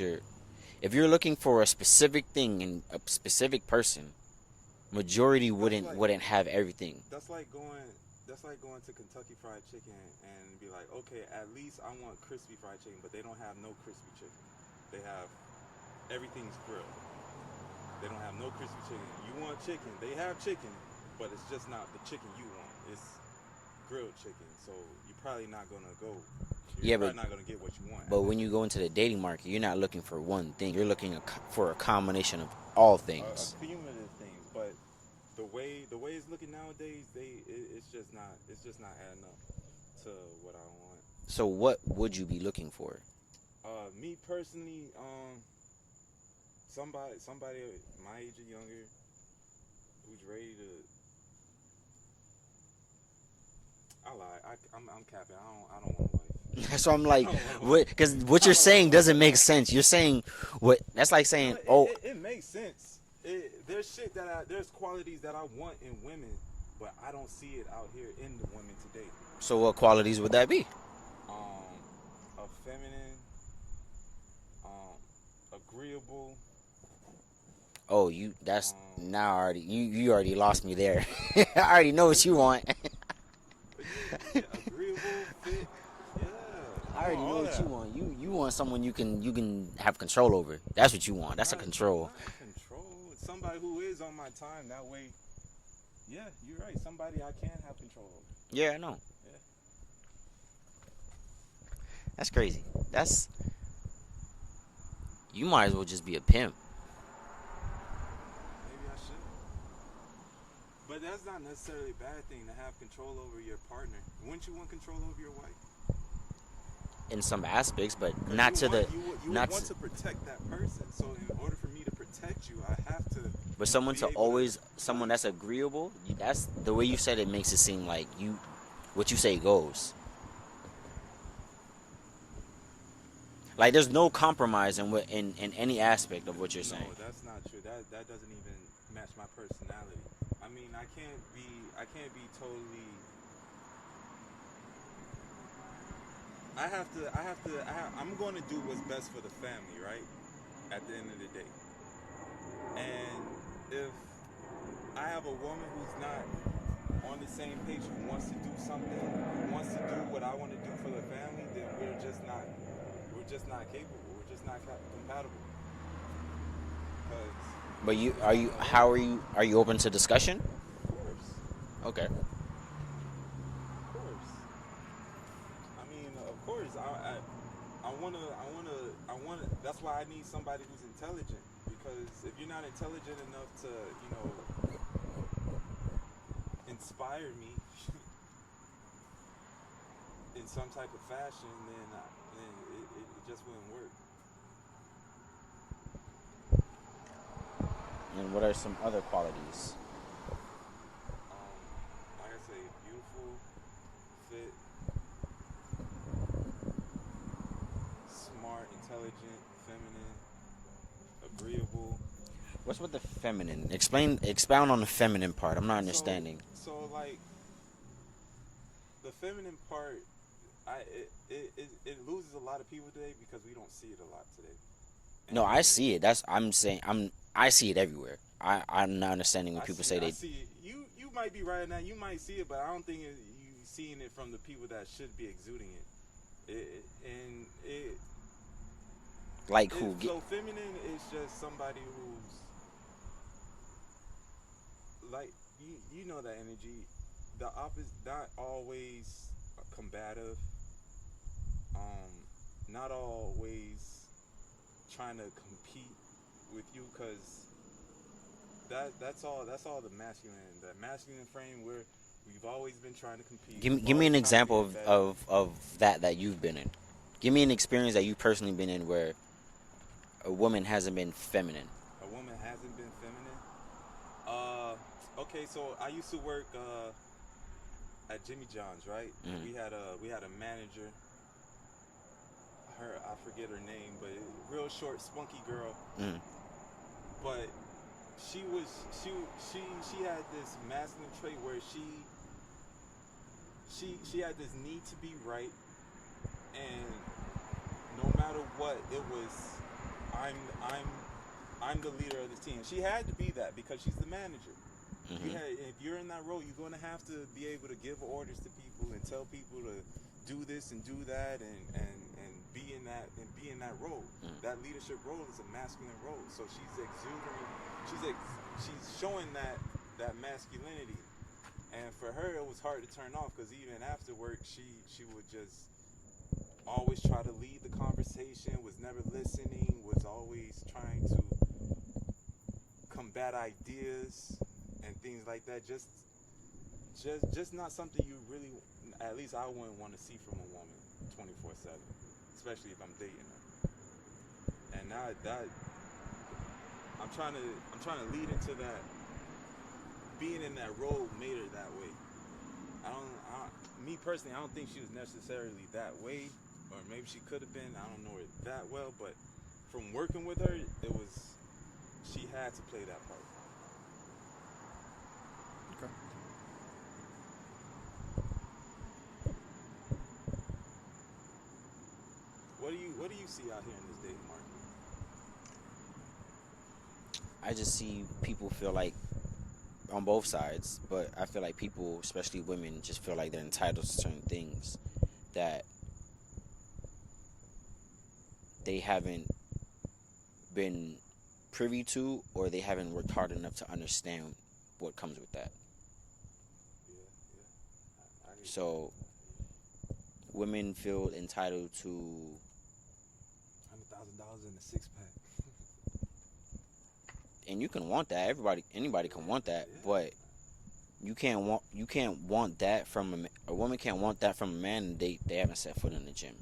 B: if you're looking for a specific thing in a specific person, majority wouldn't have everything.
C: That's like going to Kentucky Fried Chicken and be like, okay, at least I want crispy fried chicken, but they don't have no crispy chicken. They have everything's grilled. They don't have no crispy chicken. You want chicken, they have chicken, but it's just not the chicken you want. It's grilled chicken, so you're probably not gonna go. You're probably not gonna get what you want.
B: But when you go into the dating market, you're not looking for one thing. You're looking for a combination of all things.
C: A cumulative things, but the way it's looking nowadays, it's just not adding up to what I want.
B: So what would you be looking for?
C: Me personally, somebody my age or younger who's ready to. I lie. I'm capping. I don't want a wife.
B: So I'm like, because what you're saying doesn't make sense. You're saying what? That's like saying,
C: it makes sense. There's qualities that I want in women, but I don't see it out here in the women today.
B: So what qualities would that be?
C: A feminine, agreeable.
B: Oh, now already you already lost me there. I already know what you want.
C: Yeah, agreeable, fit. Yeah.
B: I already know what you want. You want someone you can have control over. That's what you want. That's a control.
C: Not somebody who is on my time. That way, yeah, you're right. Somebody I can have control over.
B: Yeah, I know.
C: Yeah.
B: That's crazy. You might as well just be a pimp.
C: Maybe I should. But that's not necessarily a bad thing to have control over your partner. Wouldn't you want control over your wife?
B: In some aspects, but
C: 'Cause
B: not
C: you
B: to
C: want,
B: the
C: you
B: not
C: want
B: to,
C: to protect that person. So in order for me to protect you, I have to.
B: but someone
C: be
B: to
C: able
B: always someone that's agreeable. That's the way you said it makes it seem like what you say goes. Like there's no compromise in any aspect of what you're saying.
C: No, that's not true. That doesn't even match my personality. I mean, I can't be totally. I'm going to do what's best for the family, right? At the end of the day. And if I have a woman who's not on the same page, who wants to do something, who wants to do what I want to do for the family, then we're just not capable. We're just not compatible.
B: But are you open to discussion?
C: Of course.
B: Okay.
C: Of course. I mean, of course. I wanna. That's why I need somebody who's intelligent. Because if you're not intelligent enough to, inspire me in some type of fashion, then it just wouldn't work.
B: And what are some other qualities?
C: Like I say, beautiful, fit, smart, intelligent, feminine, agreeable.
B: What's with the feminine? Expound on the feminine part. I'm not understanding.
C: So like the feminine part, it loses a lot of people today because we don't see it a lot today.
B: No, I see it. I see it everywhere. I'm not understanding when people say
C: I
B: they.
C: see it. You might be right now. You might see it, but I don't think you seeing it from the people that should be exuding it.
B: Like who?
C: So feminine is just somebody who's like you know that energy. The opposite, not always combative. Not always trying to compete with you, because that's all the masculine frame where we've always been trying to compete.
B: Give me an example of that you've been in. Give me an experience that you've personally been in where a woman hasn't been feminine.
C: A woman hasn't been feminine. Okay, so I used to work at Jimmy John's, right?
B: Mm.
C: We had a manager. I forget her name, but real short, spunky girl.
B: Mm.
C: But she had this masculine trait where she had this need to be right, and no matter what, it was I'm the leader of the team. She had to be that because she's the manager.
B: Mm-hmm.
C: If you're in that role, you're going to have to be able to give orders to people and tell people to do this and do that and be in that role.
B: Mm.
C: That leadership role is a masculine role. So she's exuding, she's showing that masculinity. And for her, it was hard to turn off because even after work, she would just always try to lead the conversation, was never listening, was always trying to combat ideas and things like that. Just not something you really, at least I wouldn't want to see from a woman 24/7, especially if I'm dating her. And now that I'm trying to lead into that. Being in that role made her that way. Me personally, I don't think she was necessarily that way, or maybe she could have been. I don't know her that well, but from working with her, she had to play that part.
B: Okay.
C: What do you see out here in this dating market?
B: I just see people feel like, on both sides, but I feel like people, especially women, just feel like they're entitled to certain things that they haven't been privy to, or they haven't worked hard enough to understand what comes with that.
C: I agree.
B: So women feel entitled to,
C: $100,000 in a 6-pack.
B: and you can want that. Anybody can want that, but you can't want that from a woman can't want that from a man and they haven't set foot in the gym.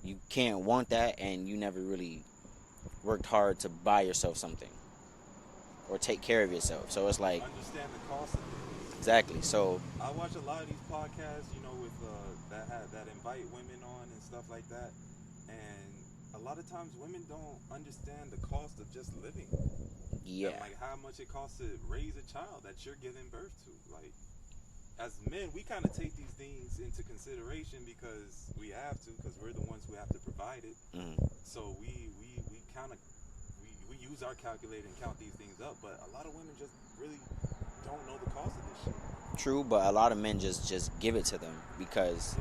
B: You can't want that and you never really worked hard to buy yourself something or take care of yourself. So it's like,
C: Understand the cost of things.
B: exactly. So
C: I watch a lot of these podcasts, with that invite women on and stuff like that, and a lot of times women don't understand the cost of just living.
B: yeah,
C: And like how much it costs to raise a child that you're giving birth to. Like, as men, we kind of take these things into consideration because we have to, because we're the ones who have to provide it. So we kind of we use our calculator and count these things up, but a lot of women just really don't know the cost of this shit.
B: true, but a lot of men just give it to them because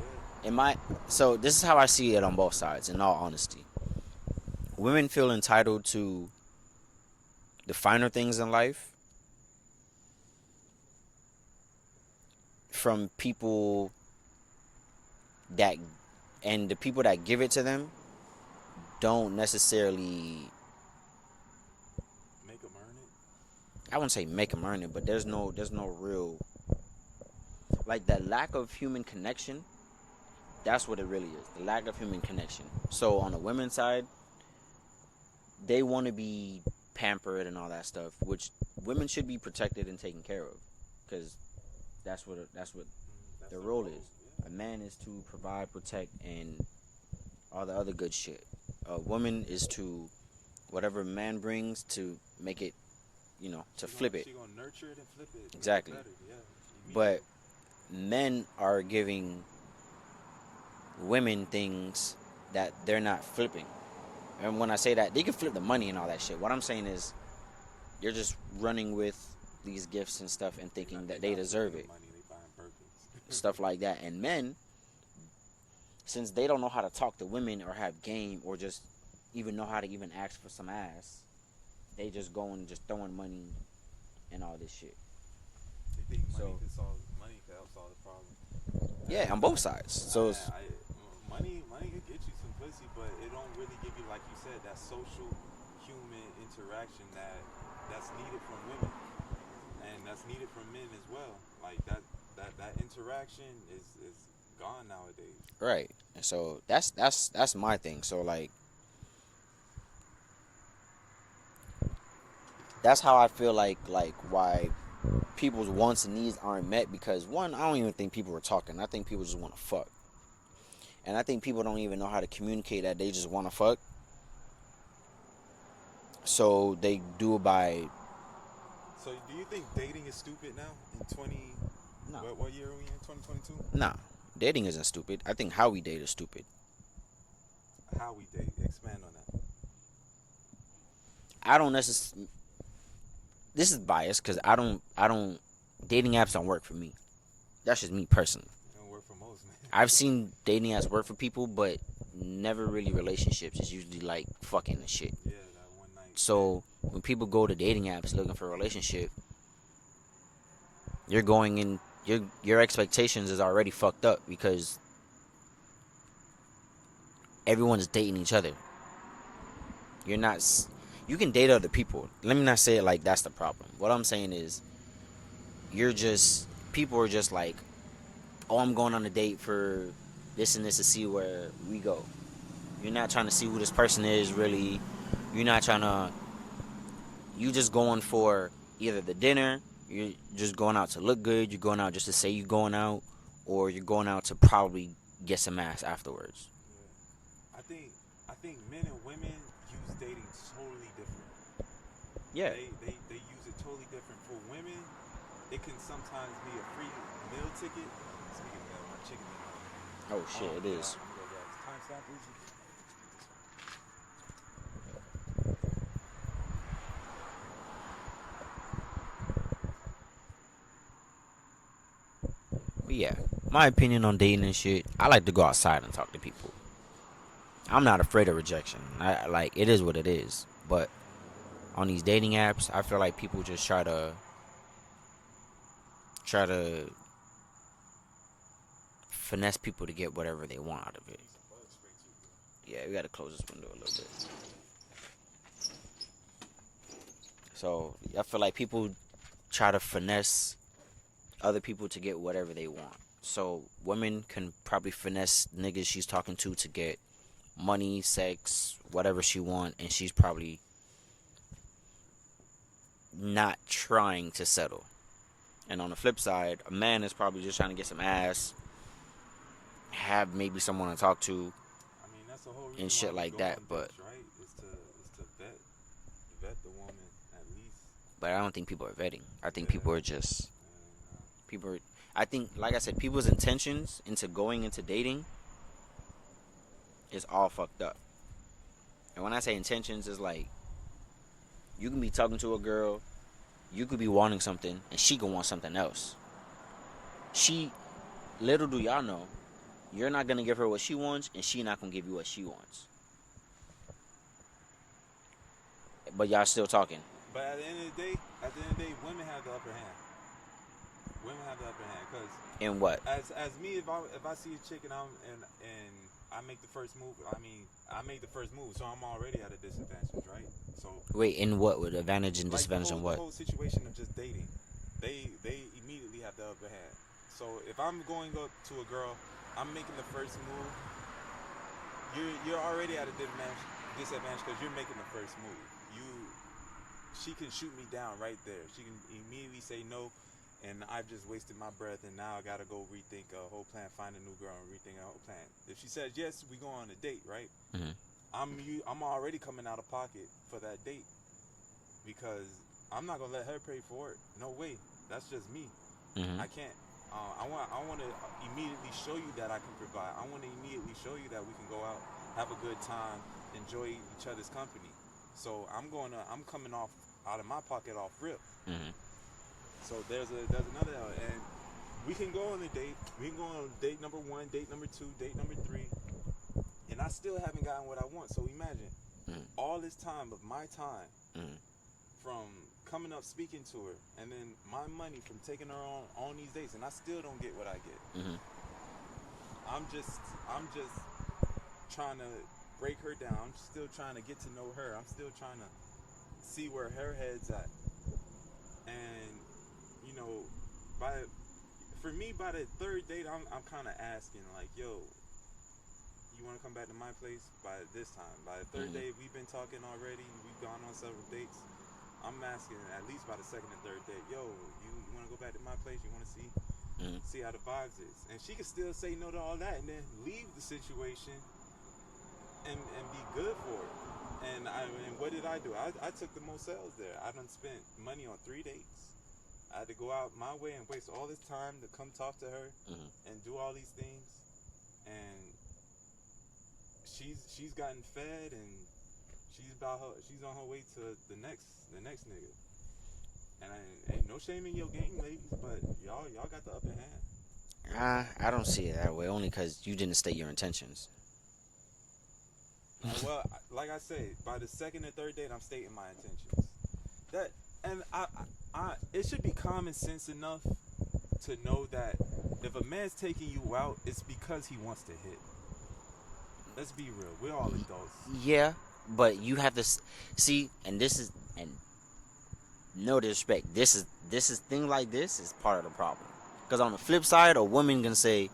B: so this is how I see it on both sides, in all honesty. Women feel entitled to the finer things in life from people and the people that give it to them don't necessarily,
C: Make them earn it.
B: I wouldn't say make them earn it, but there's no real, like, that lack of human connection. That's what it really is, the lack of human connection. So on the women's side, they want to be pampered and all that stuff, which women should be protected and taken care of, because that's what their role is. A man is to provide, protect, and all the other good shit. A woman is to, whatever a man brings, to make it, to flip it.
C: She's gonna nurture it and flip it.
B: Exactly.
C: Better, yeah.
B: But men are giving women things that they're not flipping. And when I say that, they can flip the money and all that shit. What I'm saying is, you're just running with these gifts and stuff and thinking that they deserve it.
C: Money, they buying Birkins.
B: Stuff like that. And men, since they don't know how to talk to women or have game or just even know how to even ask for some ass, they just go and just throwing money and all this shit.
C: They think money can help solve the problem.
B: Yeah, on both sides. So it's,
C: money can get you some pussy, but it don't really give you, like you said, that social human interaction that's needed from women, and that's needed from men as well. Like that interaction is gone nowadays.
B: right. And so that's my thing. So like, that's how I feel like why people's wants and needs aren't met, because one, I don't even think people are talking. I think people just want to fuck. And I think people don't even know how to communicate that they just want to fuck. So they do it by...
C: So do you think dating is stupid now in 20...
B: No.
C: What year are we in? 2022?
B: Nah, dating isn't stupid. I think how we date is stupid.
C: How we date? Expand on that.
B: I don't necessarily... This is biased because I don't... Dating apps don't work for me. That's just me personally.
C: It don't work for most, man.
B: I've seen dating apps work for people, but never really relationships. It's usually like fucking and shit.
C: Yeah, that one night.
B: So when people go to dating apps looking for a relationship, you're going in, your expectations is already fucked up because everyone's dating each other. You're not... You can date other people. Let me not say it like that's the problem. What I'm saying is, people are just like, oh, I'm going on a date for this and this to see where we go. You're not trying to see who this person is, really. You're not trying to... You just going for either the dinner, you're just going out to look good, you're going out just to say you're going out, or you're going out to probably get some ass afterwards.
C: Yeah. I think men and women use dating totally different.
B: Yeah.
C: They use it totally different. For women, it can sometimes be a free meal ticket. Speaking of that, my chicken.
B: Oh shit, it is.
C: Timestamp, Uzi.
B: But yeah, my opinion on dating and shit, I like to go outside and talk to people. I'm not afraid of rejection. It is what it is. But on these dating apps, I feel like people just try to finesse people to get whatever they want out of it. Yeah, we gotta close this window a little bit. So I feel like people try to finesse other people to get whatever they want. So women can probably finesse niggas she's talking to get money, sex, whatever she want, and she's probably not trying to settle. And on the flip side, a man is probably just trying to get some ass, have maybe someone to talk to,
C: I mean, that's the whole reason
B: and shit
C: why we
B: like
C: go
B: that.
C: on
B: But
C: dates, right? Is to vet the woman at least.
B: but I don't think people are vetting. I think
C: Yeah.
B: people are just
C: And,
B: people are, I think, like I said, people's intentions into going into dating is all fucked up. And when I say intentions, it's like you can be talking to a girl, you could be wanting something, and she could want something else. Little do y'all know, you're not gonna give her what she wants, and she not gonna give you what she wants. But y'all still talking.
C: but at the end of the day, women have the upper hand. Women have the upper hand because
B: In what?
C: as me, if I see a chick and I make the first move, I make the first move, so I'm already at a disadvantage, right? So
B: Wait, in what? With advantage and disadvantage
C: the
B: in what?
C: whole situation of just dating, they immediately have the upper hand. So if I'm going up to a girl, I'm making the first move. You're already at a disadvantage because you're making the first move. She can shoot me down right there. She can immediately say no, and I've just wasted my breath, and now I gotta go rethink a whole plan, find a new girl, and rethink a whole plan. If she says yes, we go on a date, right?
B: Mm-hmm.
C: I'm already coming out of pocket for that date because I'm not gonna let her pay for it. No way. That's just me.
B: Mm-hmm.
C: I can't. I want to immediately show you that I can provide. I want to immediately show you that we can go out, have a good time, enjoy each other's company. So I'm coming off out of my pocket off rip.
B: Mm-hmm.
C: So there's another, and we can go on a date. We can go on date number 1, date number 2, date number 3, and I still haven't gotten what I want. So imagine all this time of my time from coming up speaking to her, and then my money from taking her on these dates, and I still don't get what I get.
B: Mm-hmm.
C: I'm just trying to break her down. I'm still trying to get to know her. I'm still trying to see where her head's at. And for me, by the third date, I'm kind of asking like, yo, you want to come back to my place? By this time, by the third date, we've been talking already. We've gone on several dates. I'm asking at least by the second and third date, yo, you want to go back to my place? You want to see how the vibes is? And she can still say no to all that and then leave the situation and be good for it. And what did I do? I took the motels there. I done spent money on 3 dates. I had to go out my way and waste all this time to come talk to her and do all these things. And she's gotten fed, and she's on her way to the next nigga. And ain't no shame in your game, ladies, but y'all got the upper hand.
B: I don't see it that way, only because you didn't state your intentions.
C: Well, like I said, by the second and third date, I'm stating my intentions. It should be common sense enough to know that if a man's taking you out, it's because he wants to hit. Let's be real. We're all adults.
B: Yeah, but you have to see, and no disrespect, this is thing like this is part of the problem. Because on the flip side, a woman can say,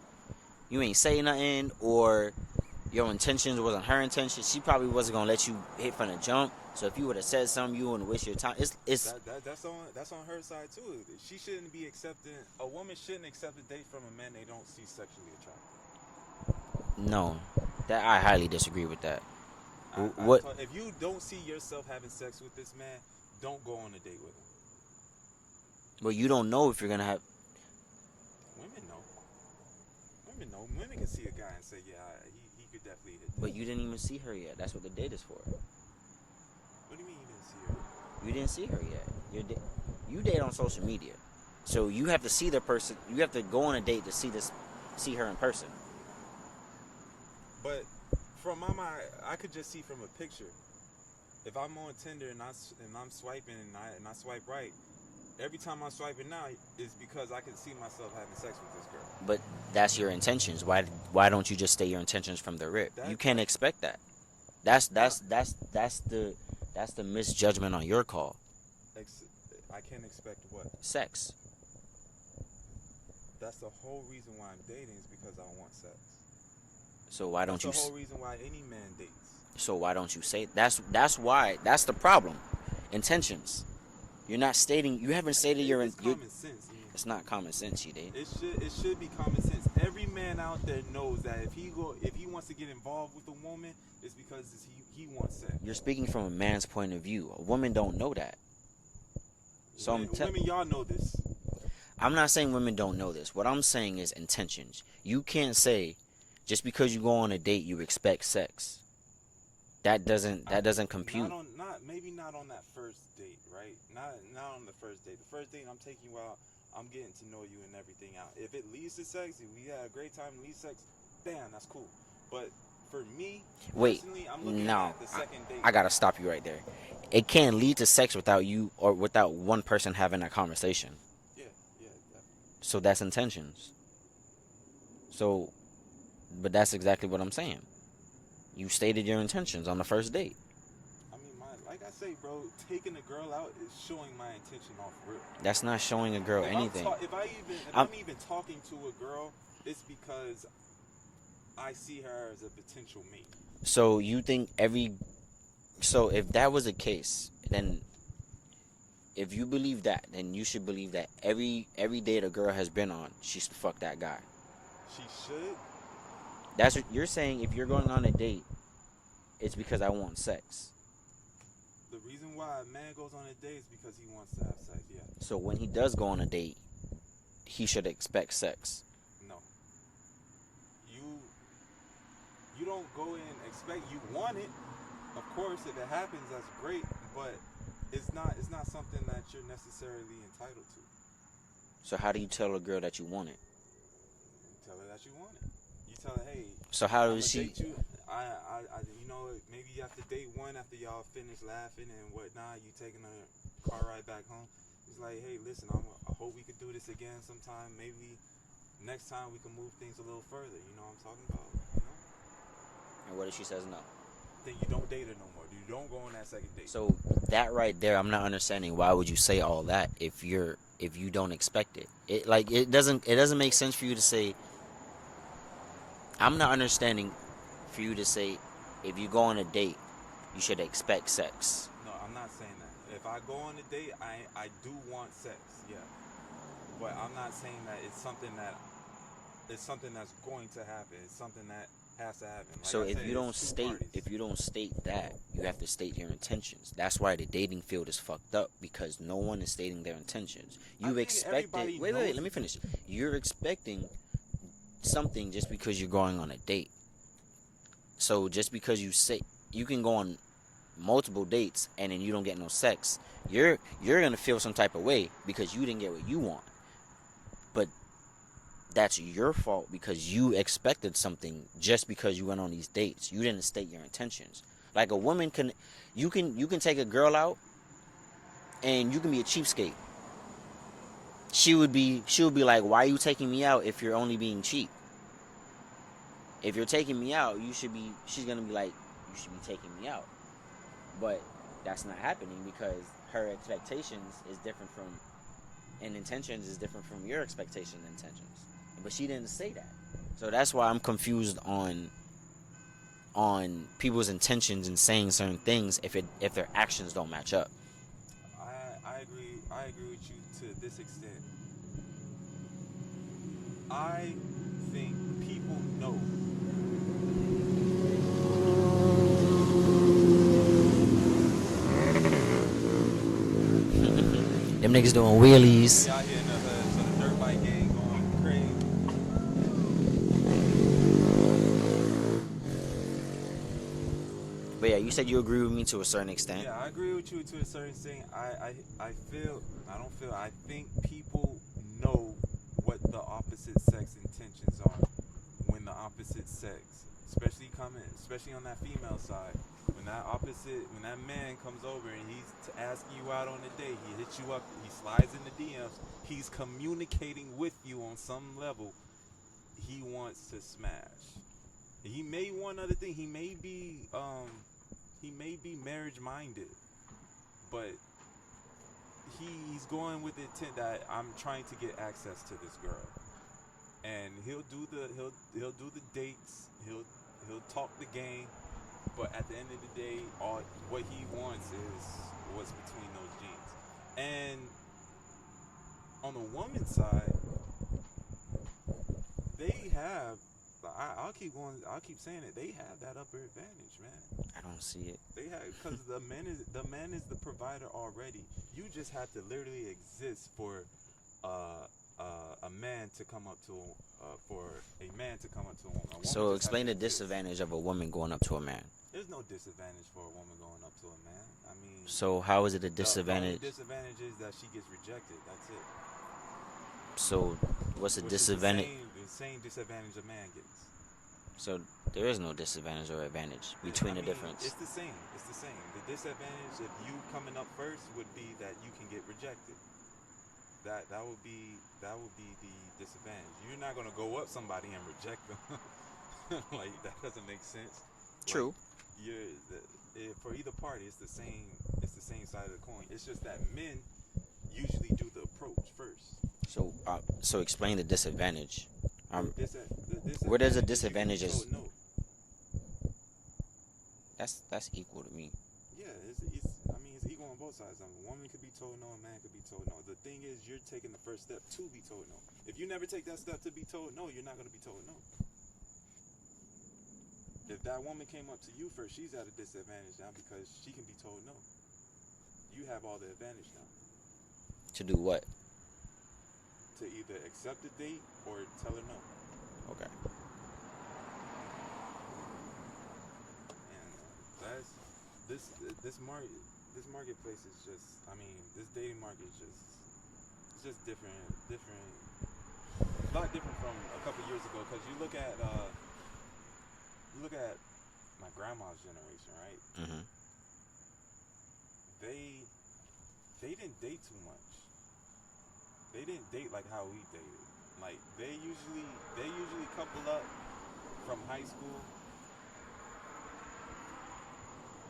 B: you ain't say nothing, or your intentions wasn't her intention. She probably wasn't gonna let you hit from the jump. So if you would have said something, you wouldn't waste your time. That's
C: on her side too. She shouldn't be accepting. A woman shouldn't accept a date from a man they don't see sexually attractive.
B: No, that I highly disagree with that.
C: If you don't see yourself having sex with this man, don't go on a date with him.
B: But you don't know if you're gonna have.
C: Women know. Women can see a guy and say, yeah, he could definitely hit that.
B: But you didn't even see her yet. That's what the date is for.
C: What do you mean you didn't see her?
B: You didn't see her yet. You date on social media, so you have to see the person. You have to go on a date to see her in person.
C: But from my mind, I could just see from a picture. if I'm on Tinder and I'm swiping and I swipe right, every time I'm swiping now is because I can see myself having sex with this girl.
B: But that's your intentions. Why don't you just state your intentions from the rip? You can't expect that. That's the misjudgment on your call.
C: I can't expect what?
B: Sex.
C: That's the whole reason why I'm dating is because I want sex.
B: So why don't you?
C: That's the whole reason why any man dates.
B: So why don't you say that's why that's the problem. Intentions. You're not stating. You haven't stated your.
C: It's common sense.
B: It's not common sense, you did.
C: It should be common sense. Every man out there knows that if he wants to get involved with a woman, it's because he wants sex.
B: You're speaking from a man's point of view. A woman don't know that. So
C: women, y'all know this.
B: I'm not saying women don't know this. What I'm saying is intentions. You can't say just because you go on a date you expect sex. That doesn't compute.
C: Maybe not on that first date, right? Not on the first date. The first date I'm taking you out, I'm getting to know you and everything out. If it leads to sex, if we had a great time and leads to sex, bam, that's cool. But for me, personally, I'm looking at the second date.
B: I gotta stop you right there. It can't lead to sex without you or without one person having that conversation.
C: Yeah, definitely.
B: So that's intentions. So, but that's exactly what I'm saying. You stated your intentions on the first date.
C: I mean, like I say, bro, taking a girl out is showing my intention off real.
B: That's not showing a girl anything.
C: If I'm even talking to a girl, it's because I see her as a potential mate.
B: So you think so if that was the case, then if you believe that, then you should believe that every date a girl has been on, she should fuck that guy.
C: She should?
B: That's what you're saying. If you're going on a date, it's because I want sex.
C: The reason why a man goes on a date is because he wants to have sex, yeah.
B: So when he does go on a date, he should expect sex.
C: No. You don't go in and expect, you want it. Of course, if it happens, that's great, but it's not something that you're necessarily entitled to.
B: So how do you tell a girl that you want it?
C: You tell her that you want it. You tell her, hey.
B: So how does
C: she?
B: she?
C: Maybe you have to date one after y'all finish laughing and whatnot. You taking a car ride back home. It's like, hey, listen, I hope we could do this again sometime. Maybe next time we can move things a little further. You know what I'm talking about? You know?
B: And what if she says no?
C: Then you don't date her no more. You don't go on that second date.
B: So that right there, I'm not understanding. Why would you say all that if you don't expect it? It doesn't make sense for you to say. I'm not understanding for you to say if you go on a date, you should expect sex.
C: No, I'm not saying that. If I go on a date, I do want sex, yeah. But I'm not saying that it's something that's going to happen. It's something that has to happen. Like
B: so
C: if you don't state
B: that, you have to state your intentions. That's why the dating field is fucked up, because no one is stating their intentions. You expected. Wait, let me finish. You're expecting something just because you're going on a date. So just because you say you can go on multiple dates and then you don't get no sex, you're gonna feel some type of way because you didn't get what you want. But that's your fault because you expected something just because you went on these dates. You didn't state your intentions. Like a woman can take a girl out and you can be a cheapskate. She would be like, why are you taking me out if you're only being cheap? If you're taking me out, she's gonna be like, you should be taking me out. But that's not happening because her expectations is different from, and intentions is different from your expectation and intentions. But she didn't say that. So that's why I'm confused on people's intentions and saying certain things if their actions don't match up.
C: I agree with you to this extent. I think people know.
B: Them niggas doing wheelies.
C: We out here in the hood, so the dirt bike gang going crazy.
B: But yeah, you said you agree with me to a certain extent.
C: Yeah, I agree with you to a certain extent. I think people know what the opposite sex intentions are when the opposite sex especially on that female side. When that man comes over and he's asking you out on a date, he hits you up, he slides in the DMs, he's communicating with you on some level. He wants to smash. He may want other thing. He may be marriage minded, but he's going with the intent that I'm trying to get access to this girl, and he'll do the dates. He'll talk the game, but at the end of the day, what he wants is what's between those jeans. And on the woman's side, they have. I'll keep saying it. They have that upper advantage, man.
B: I don't see it.
C: They have, because the man is the provider already. You just have to literally exist for a man to come up to a woman.
B: So explain the disadvantage of a woman going up to a man.
C: There's no disadvantage for a woman going up to a man. I mean,
B: So how is it a disadvantage?
C: The disadvantage is that she gets rejected. That's it.
B: So what's the
C: Which
B: disadvantage?
C: Is the same disadvantage a man gets.
B: So there is no disadvantage or advantage between the difference.
C: It's the same. The disadvantage of you coming up first would be that you can get rejected. That would be the disadvantage. You're not gonna go up somebody and reject them. Like, that doesn't make sense.
B: True.
C: For either party, it's the same side of the coin. It's just that men usually do the approach first.
B: So explain the disadvantage.
C: The
B: Where does the
C: disadvantage
B: disadvantage is?
C: No.
B: That's equal to me.
C: Yeah, it's equal on both sides. A woman could be told no, a man could be told no. The thing is, you're taking the first step to be told no. If you never take that step to be told no, you're not going to be told no. If that woman came up to you first, she's at a disadvantage now because she can be told no. You have all the advantage now.
B: To do what?
C: To either accept the date or tell her no.
B: Okay.
C: And this marketplace is just, this dating market is just different, a lot different from a couple years ago. Because you look at my grandma's generation, right?
B: Mm-hmm.
C: They didn't date too much. They didn't date like how we dated. Like, they usually couple up from high school.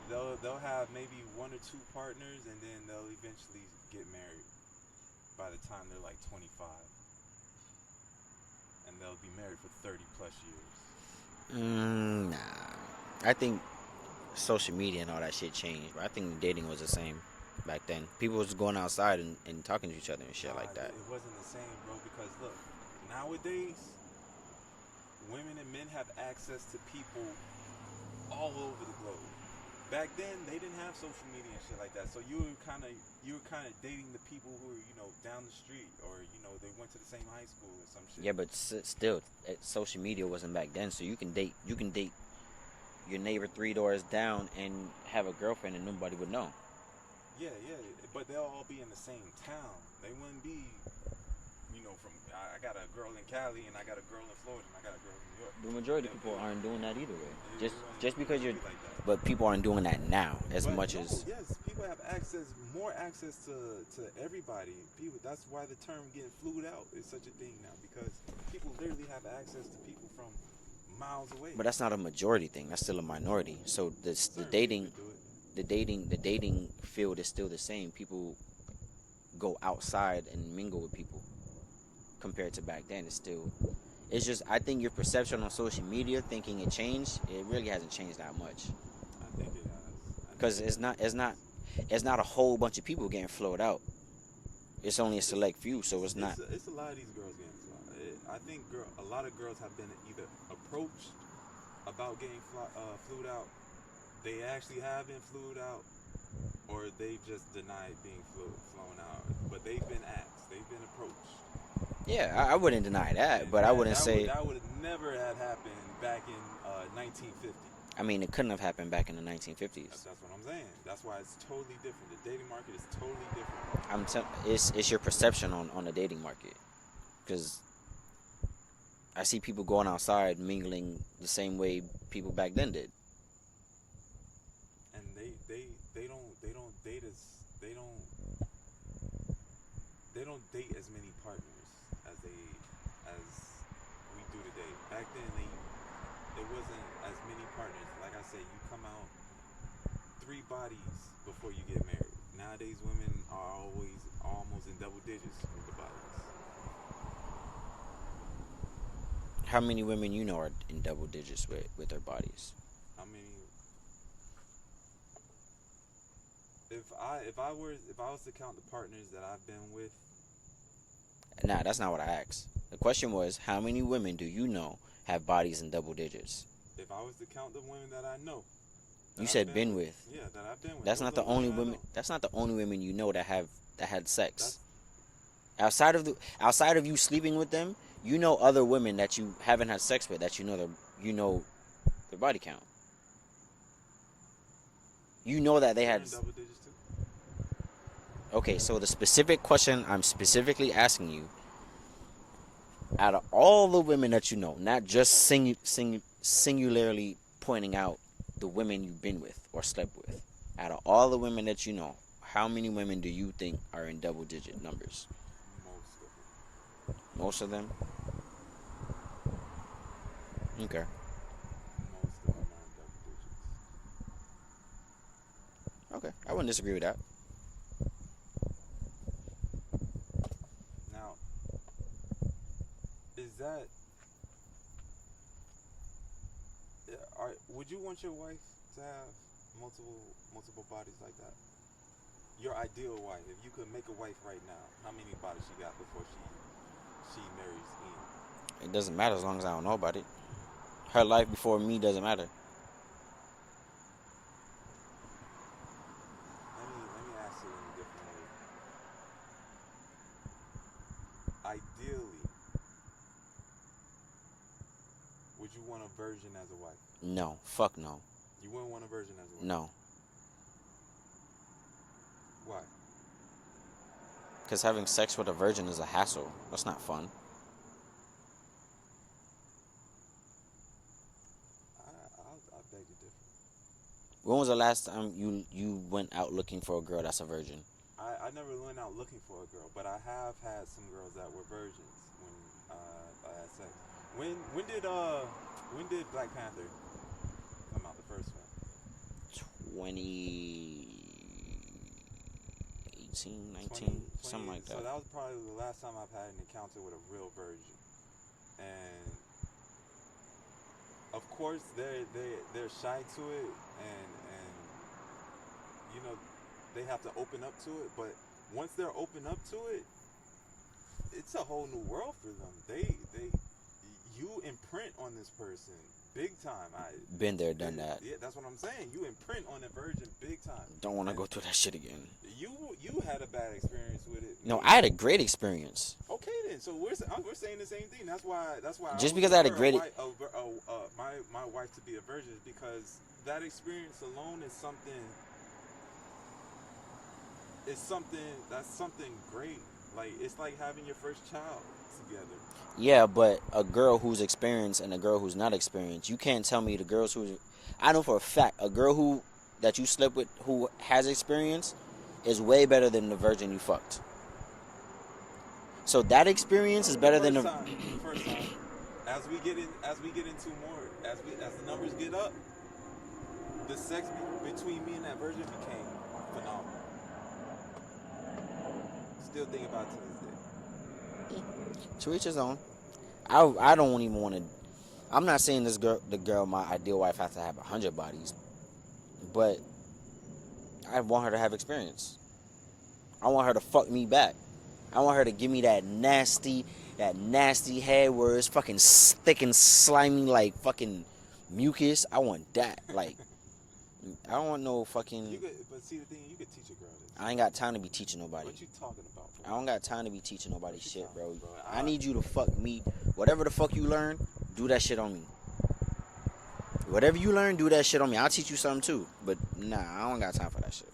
C: They'll have maybe one or two partners, and then they'll eventually get married by the time they're like 25. And they'll be married for 30 plus years.
B: Nah. I think social media and all that shit changed, but I think dating was the same back then. People was going outside and talking to each other and shit like that.
C: It wasn't the same, bro, because look, nowadays, women and men have access to people all over the globe. Back then, they didn't have social media and shit like that, so you were kind of dating the people who were, down the street, or, they went to the same high school or some shit.
B: Yeah, but still, social media wasn't back then, so you can date your neighbor 3 doors down and have a girlfriend and nobody would know.
C: Yeah, but they'll all be in the same town. They wouldn't be, I got a girl in Cali and I got a girl in Florida and I got a girl in New York.
B: The majority of people aren't doing that either way. Just because you're,
C: like that.
B: But people aren't doing that now as much as.
C: Yes, people have more access to everybody. People. That's why the term getting flued out is such a thing now, because people literally have access to people from miles away.
B: But that's not a majority thing. That's still a minority. So the dating field is still the same. People go outside and mingle with people. Compared to back then, it's just, I think your perception on social media, thinking it changed, it really hasn't changed that much.
C: I think it has.
B: Because it's not a whole bunch of people getting flowed out. It's only a select few, so it's not.
C: It's a lot of these girls getting flowed. I think a lot of girls have been either approached about getting flued out, they actually have been flued out, or they just denied being flown out. But they've been asked, they've been approached.
B: Yeah, I wouldn't deny that, but I wouldn't say
C: that would never have happened back in 1950.
B: I mean, it couldn't have happened back in the 1950s.
C: That's what I'm saying. That's why it's totally different. The dating market is totally different.
B: It's your perception on the dating market, because I see people going outside mingling the same way people back then did.
C: And they don't date as many partners as we do today. Back then it wasn't as many partners. Like I said, you come out 3 bodies before you get married. Nowadays women are always almost in double digits with the bodies.
B: How many women you know are in double digits with their bodies?
C: I mean, if I was to count the partners that I've been with,
B: Nah, that's not what I asked. The question was, how many women do you know have bodies in double digits?
C: if I was to count the women that I know, that
B: You
C: I've
B: said been with.
C: yeah, that I've been with.
B: That's
C: those
B: not the
C: are
B: only
C: I
B: women.
C: know.
B: That's not the only women you know that had sex.
C: That's,
B: Outside of you sleeping with them, you know other women that you haven't had sex with that you know their body count. You know that they
C: they're
B: had.
C: in double digits too.
B: Okay, so the specific question I'm specifically asking you, out of all the women that you know, not just singularly pointing out the women you've been with or slept with, out of all the women that you know, how many women do you think are in double digit numbers?
C: Most of them.
B: Most of them? Okay.
C: Most of them are in double digits.
B: Okay, I wouldn't disagree with that.
C: Now, is that? Would you want your wife to have multiple bodies like that? Your ideal wife, if you could make a wife right now, how many bodies she got before she marries Ian?
B: It doesn't matter as long as I don't know about it. Her life before me doesn't matter.
C: Let me ask it in a different way. Ideally, would you want a virgin as a wife?
B: No. Fuck no.
C: You wouldn't want a virgin as a wife?
B: No.
C: Why?
B: Because having sex with a virgin is a hassle. That's not fun.
C: I beg to differ.
B: When was the last time you went out looking for a girl that's a virgin?
C: I never went out looking for a girl, but I have had some girls that were virgins when I had sex. When did Black Panther come out, the first one?
B: 2018, 19, something like that.
C: So that was probably the last time I've had an encounter with a real virgin. And of course they're shy to it, and you know they have to open up to it, but once they're open up to it, it's a whole new world for them. You imprint on this person big time.
B: Been there, done that.
C: Yeah, that's what I'm saying. You imprint on a virgin big time.
B: Don't want to go through that shit again.
C: You had a bad experience with it.
B: No, I had a great experience.
C: Okay then, so we're saying the same thing. That's why.
B: Just because I had a great
C: my wife to be a virgin is because that experience alone is something. That's something great. Like it's like having your first child together.
B: Yeah, but a girl who's experienced and a girl who's not experienced, you can't tell me the girls who. I know for a fact a girl that you slept with who has experience is way better than the virgin you fucked. So that experience is better than the
C: first time. As we get into more, as the numbers get up, the sex between me and that virgin became phenomenal. Still think about it to this day.
B: To each his own. I don't even want to. I'm not saying the girl, my ideal wife, has to have 100 bodies, but I want her to have experience. I want her to fuck me back. I want her to give me that nasty head where it's fucking thick and slimy like fucking mucus. I want that. Like, I don't want no fucking.
C: But see the thing, you could teach a girl this.
B: I ain't got time to be teaching nobody.
C: What you talking about, bro?
B: I don't got time to be teaching nobody shit, bro.
C: Bro?
B: I need you to fuck me. Whatever the fuck you learn, do that shit on me. Whatever you learn, do that shit on me. I'll teach you something too. But nah, I don't got time for that shit.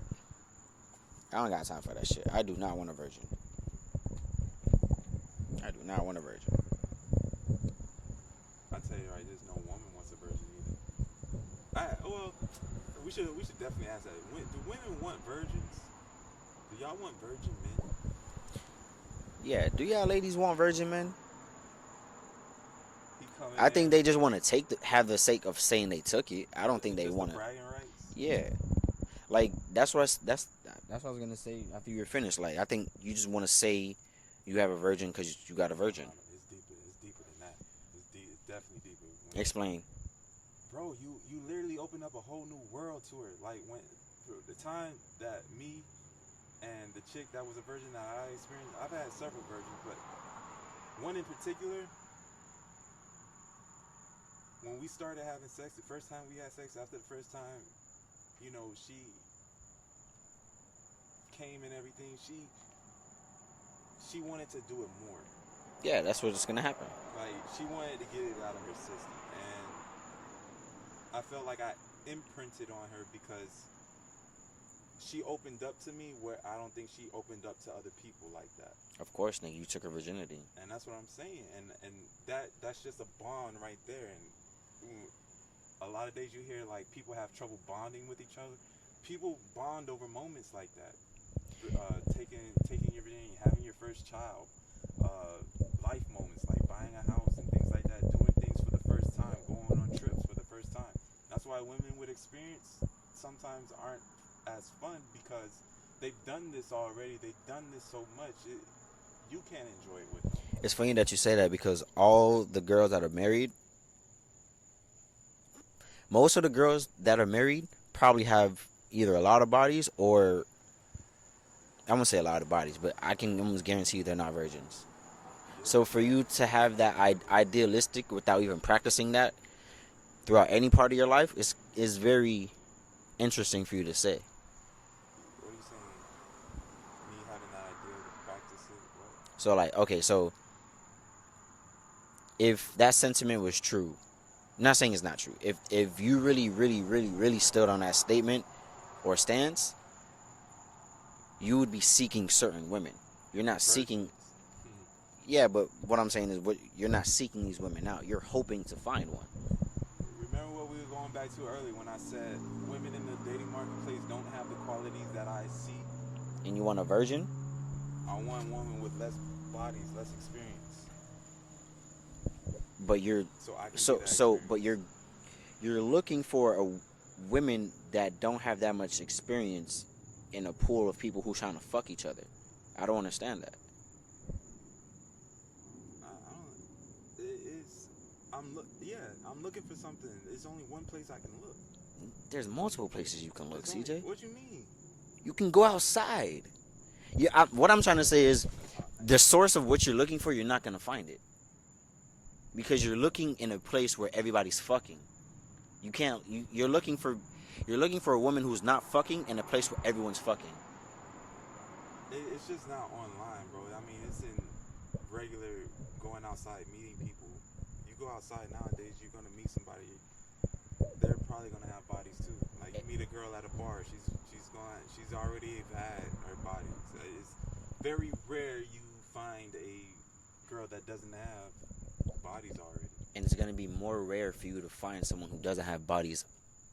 B: I don't got time for that shit. I do not want a virgin. I do not want a virgin.
C: I tell you right, there's no woman wants a virgin either. should definitely ask that. Do women want virgins? Do y'all want virgin men?
B: Yeah, do y'all ladies want virgin men?
C: He come in
B: I think
C: there,
B: they just want to have the sake of saying they took it. I don't think they
C: just
B: want
C: the
B: to.
C: bragging rights.
B: Yeah, like that's what I was gonna say after you were finished. Like I think you just want to say you have a virgin because you got a virgin.
C: It's deeper than that. It's definitely deeper.
B: Explain.
C: Bro, you literally open up a whole new world to her. Like when the time that me and the chick that was a virgin that I experienced, I've had several virgins, but one in particular, when we started having sex, the first time we had sex, after the first time, you know, she came and everything, she wanted to do it more.
B: Yeah, that's what's gonna happen.
C: Like she wanted to get it out of her system, and I felt like I imprinted on her because she opened up to me where I don't think she opened up to other people like that.
B: Of course, nigga, you took her virginity.
C: And that's what I'm saying. And that's just a bond right there. And a lot of days you hear like people have trouble bonding with each other. People bond over moments like that. Taking your virginity, having your first child, life moments like buying a house and things like that, doing things for the first time, going on trips for the first time. That's why women with experience sometimes aren't as fun because they've done this already. They've done this so much. You can't enjoy it with them.
B: It's funny that you say that because all the girls that are married, most of the girls that are married probably have either a lot of bodies or I won't say a lot of bodies, but I can almost guarantee you they're not virgins. So for you to have that idealistic without even practicing that throughout any part of your life is very interesting for you to say.
C: What are you saying? Me having that idea to practice it? What?
B: So like, okay, so if that sentiment was true, I'm not saying it's not true. If you really stood on that statement or stance, you would be seeking certain women. You're not seeking. Yeah, but what I'm saying is, you're not seeking these women out. You're hoping to find one.
C: Remember what we were going back to earlier when I said women in the dating marketplace don't have the qualities that I see.
B: And you want a virgin?
C: I want a woman with less bodies, less experience.
B: But you're but you're looking for women that don't have that much experience in a pool of people who trying to fuck each other. I don't understand that.
C: I'm looking for something. There's only one place I can look.
B: There's multiple places you can look, CJ.
C: What you mean?
B: You can go outside. What I'm trying to say is, the source of what you're looking for, you're not gonna find it because you're looking in a place where everybody's fucking. You can't. You're looking for a woman who's not fucking in a place where everyone's fucking.
C: It's just not online, bro. I mean, it's in regular going outside, meeting people. You go outside nowadays, you're gonna meet somebody. They're probably gonna have bodies too. Like you meet a girl at a bar, she's already had her body. So it's very rare you find a girl that doesn't have bodies already.
B: And it's gonna be more rare for you to find someone who doesn't have bodies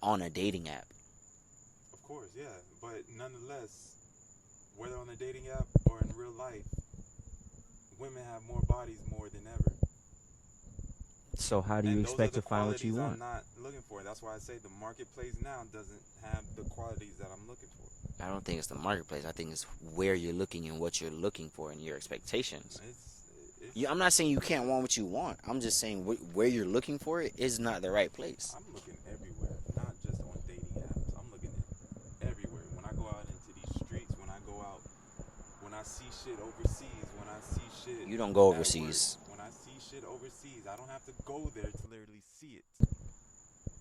B: on a dating app.
C: Of course, yeah, but nonetheless, whether on a dating app or in real life, women have more bodies more than ever.
E: So how do you expect to find what you want?
C: I'm not looking for. That's why I say the marketplace now doesn't have the qualities that I'm looking for.
B: I don't think it's the marketplace. I think it's where you're looking and what you're looking for and your expectations. I'm not saying you can't want what you want. I'm just saying where you're looking for it is not the right place.
C: I'm looking everywhere, not just on dating apps. I'm looking everywhere. When I go out into these streets, when I go out, when I see shit overseas, when I see shit.
B: You don't go overseas.
C: When I see shit overseas, I don't have to go there to literally see it.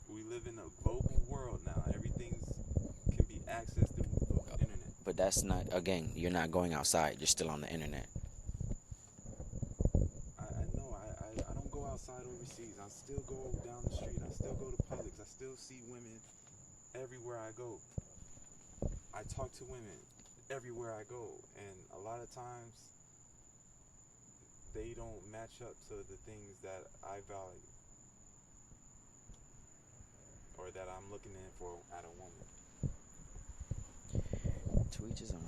C: We live in a global world now. Everything can be accessed through the internet.
B: But that's not, again, you're not going outside. You're still on the internet.
C: I don't go outside overseas. I still go down the street. I still go to Publix. I still see women everywhere I go. I talk to women everywhere I go. And a lot of times, they don't match up to the things that I value. or that I'm looking in for at a woman.
B: To each his own.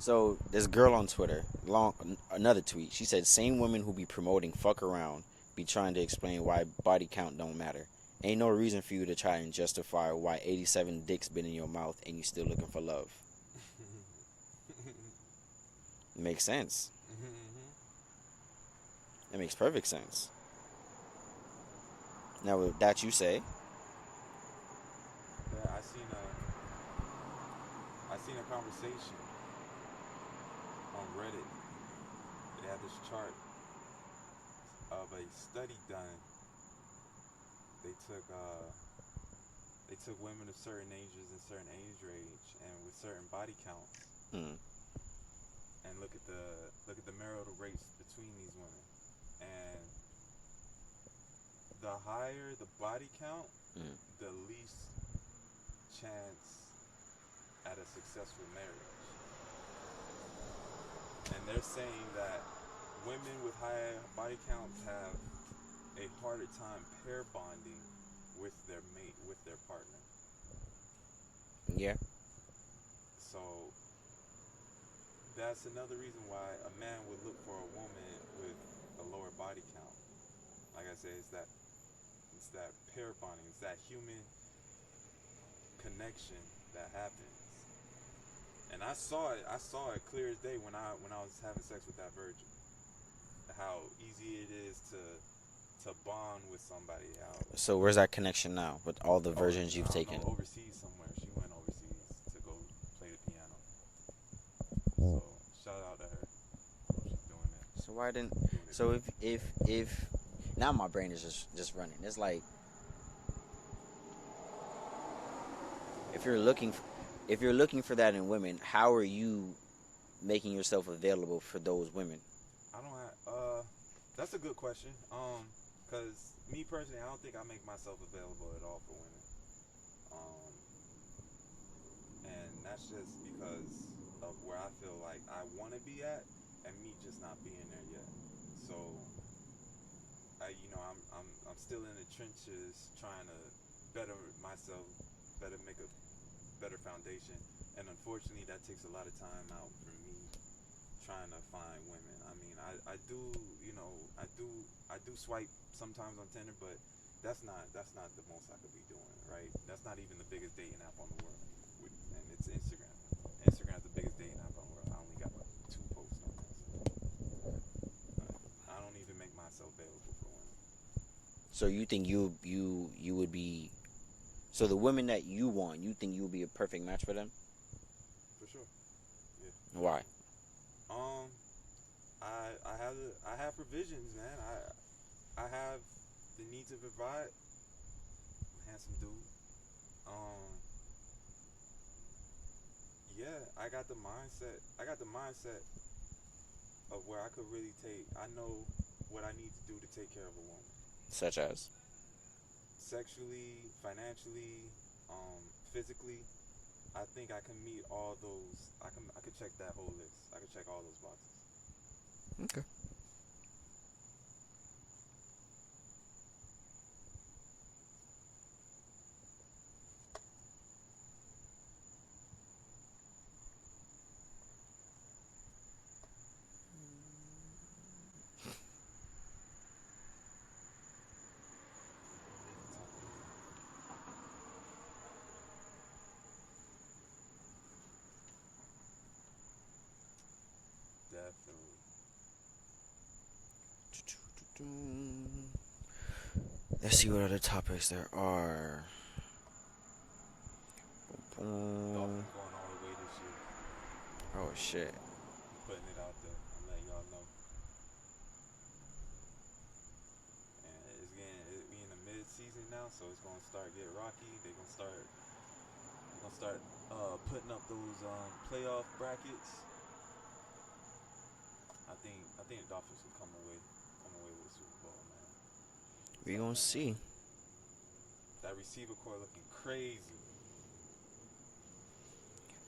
B: So this girl on Twitter, another tweet. She said, "Same women who be promoting fuck around be trying to explain why body count don't matter. Ain't no reason for you to try and justify why 87 dicks been in your mouth and you still looking for love." Makes sense. It makes perfect sense. Now with that you say,
C: Yeah, I seen a conversation on Reddit. They had this chart of a study done. They took women of certain ages and certain age range and with certain body counts, and look at the marital rates between these women. And the higher the body count, the least chance at a successful marriage. And they're saying that women with high body counts have a harder time pair bonding with their mate, with their partner.
B: yeah,
C: So that's another reason why a man would look for a woman with a lower body count. Like I said, it's that pair bonding, it's that human connection that happens. And I saw it clear as day when I was having sex with that virgin. How easy it is to bond with somebody.
B: so where's that connection now with all the versions you've taken?
C: Overseas somewhere. She went overseas to go play the piano. So shout out to her. She's doing it.
B: So why didn't? So if now my brain is just running. It's like if you're looking for that in women, how are you making yourself available for those women?
C: I don't have. That's a good question. Cause me personally, I don't think I make myself available at all for women. And that's just because of where I feel like I want to be at, and me just not being there yet. So, I'm still in the trenches trying to better myself, make a better foundation, and unfortunately, that takes a lot of time out for me trying to find women. I mean, I do swipe sometimes on Tinder, but that's not the most I could be doing, right? That's not even the biggest dating app on the world, and it's Instagram. Instagram's the biggest dating app on the world. I only got like 2 posts on this. I don't even make myself available for women.
B: So you think you would be? So the women that you want, you think you would be a perfect match for them?
C: For sure. Yeah.
B: Why?
C: I have provisions, man. I have the need to provide. Handsome dude. Yeah, I got the mindset. Of where I could really I know what I need to do to take care of a woman.
B: Such as?
C: Sexually, financially, physically. I think I can meet all those. I could check that whole list. I could check all those boxes.
B: Okay.
C: Definitely.
B: Let's see what other topics there are.
C: Dolphins going all the way this year.
B: Oh shit.
C: I'm putting it out there. I'm letting y'all know. And we in the mid-season now, so it's gonna start get rocky. They're gonna start putting up those playoff brackets. I think the Dolphins will come away with the Super Bowl, man.
B: We gonna see.
C: That receiver core looking crazy.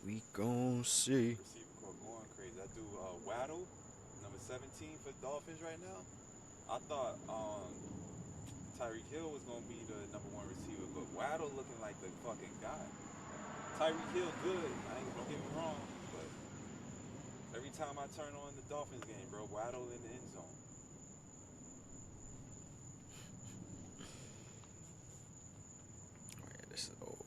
B: We gon' see.
C: Receiver core going crazy. That dude Waddle, number 17 for the Dolphins right now. I thought Tyreek Hill was gonna be the #1 receiver, but Waddle looking like the fucking guy. Tyreek Hill good. Don't get me wrong, but every time I turn on the Dolphins game, bro, Waddle in the end zone.
B: Wait, this is old.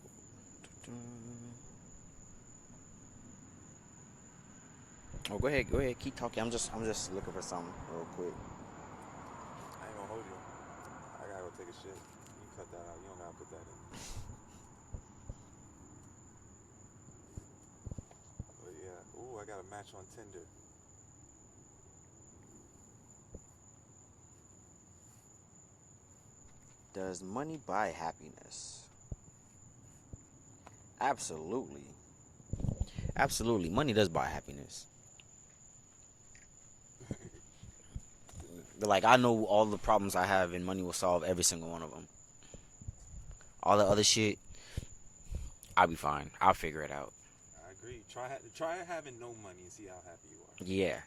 B: Oh, go ahead, keep talking. I'm just looking for something real quick.
C: I ain't gonna hold you. I gotta go take a shit. You can cut that out. You don't gotta put that in. But yeah. Ooh, I got a match on Tinder.
B: Does money buy happiness? Absolutely. Absolutely. Money does buy happiness. Like, I know all the problems I have, and money will solve every single one of them. All the other shit, I'll be fine. I'll figure it out.
C: I agree. Try having no money and see how happy you are.
B: Yeah.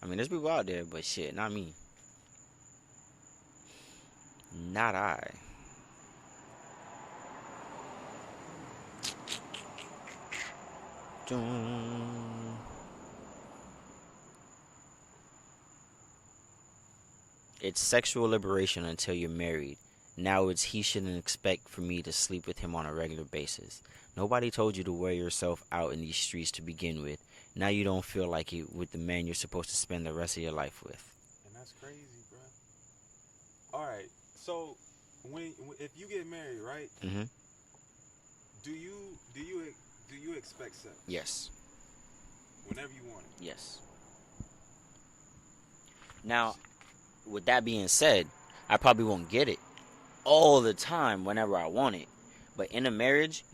B: I mean, there's people out there, but shit, not me. Not I. It's sexual liberation until you're married. Now it's he shouldn't expect for me to sleep with him on a regular basis. Nobody told you to wear yourself out in these streets to begin with. Now you don't feel like it with the man you're supposed to spend the rest of your life with.
C: And that's crazy, bro. All right, so if you get married, right?
B: Mm-hmm.
C: Do you expect sex?
B: Yes.
C: Whenever you want it.
B: Yes. Now, with that being said, I probably won't get it all the time whenever I want it. But in a marriage,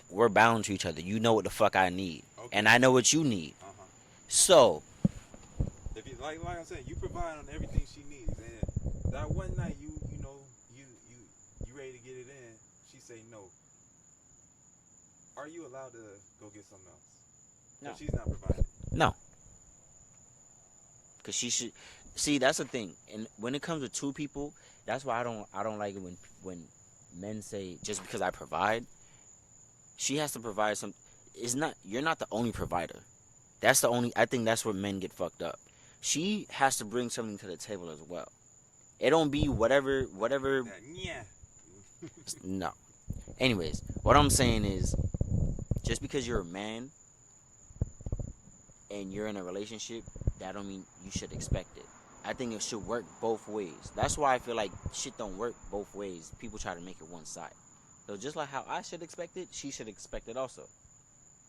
B: we're bound to each other. You know what the fuck I need, okay, and I know what you need.
C: Uh-huh.
B: So,
C: if you, like I said, you provide on everything she needs, and that one night you ready to get it in, she say no. Are you allowed to go get something else?
B: No.
C: She's not providing.
B: No. Cause she should. See, that's the thing, and when it comes to two people, that's why I don't like it when men say just because I provide, she has to provide some. You're not the only provider. That's the only. I think that's where men get fucked up. She has to bring something to the table as well. It don't be whatever.
C: Yeah.
B: No. Anyways, what I'm saying is, just because you're a man and you're in a relationship, that don't mean you should expect it. I think it should work both ways. That's why I feel like shit don't work both ways. People try to make it one side. So just like how I should expect it, she should expect it also.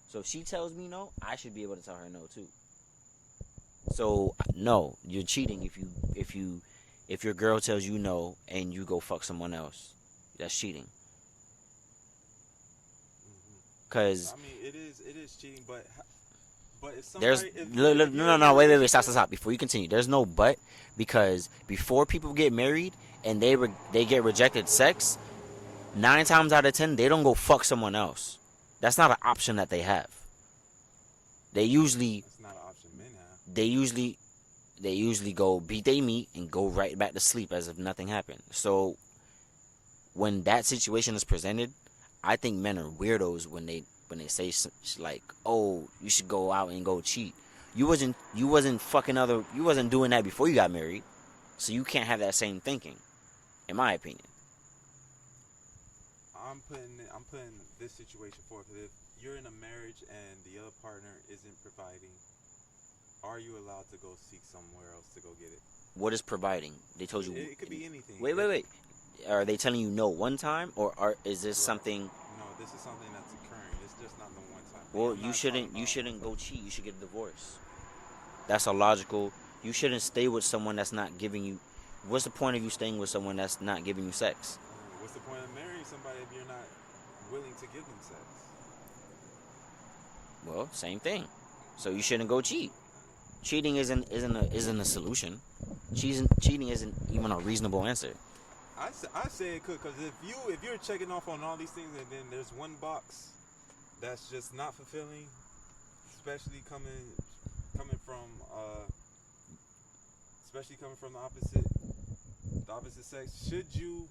B: So if she tells me no, I should be able to tell her no too. So no, you're cheating if your girl tells you no and you go fuck someone else. That's cheating. Cause
C: I mean, it is cheating, but if
B: there's
C: somebody,
B: no wait stop before you continue. There's no but, because before people get married and they get rejected sex, 9 times out of 10 they don't go fuck someone else. That's not an option that they have. That's
C: not an option men have.
B: They usually go beat their meat and go right back to sleep as if nothing happened. So when that situation is presented, I think men are weirdos when they say like, "Oh, you should go out and go cheat." You wasn't doing that before you got married, so you can't have that same thinking, in my opinion.
C: I'm putting this situation forward. If you're in a marriage and the other partner isn't providing, are you allowed to go seek somewhere else to go get it?
B: What is providing? They told you.
C: It could be anything.
B: Wait. Are they telling you no one time, or is this something?
C: No, this is something that's occurring. It's just not no one time.
B: Well, you shouldn't go cheat. You should get a divorce. That's a logical. You shouldn't stay with someone that's not giving you. What's the point of you staying with someone that's not giving you sex?
C: What's the point of marrying somebody if you're not willing to give them sex?
B: Well, same thing. So you shouldn't go cheat. Cheating isn't a solution. Cheating isn't even a reasonable answer.
C: I say it could, because if you're checking off on all these things and then there's one box that's just not fulfilling, especially coming from the opposite, the opposite sex, should you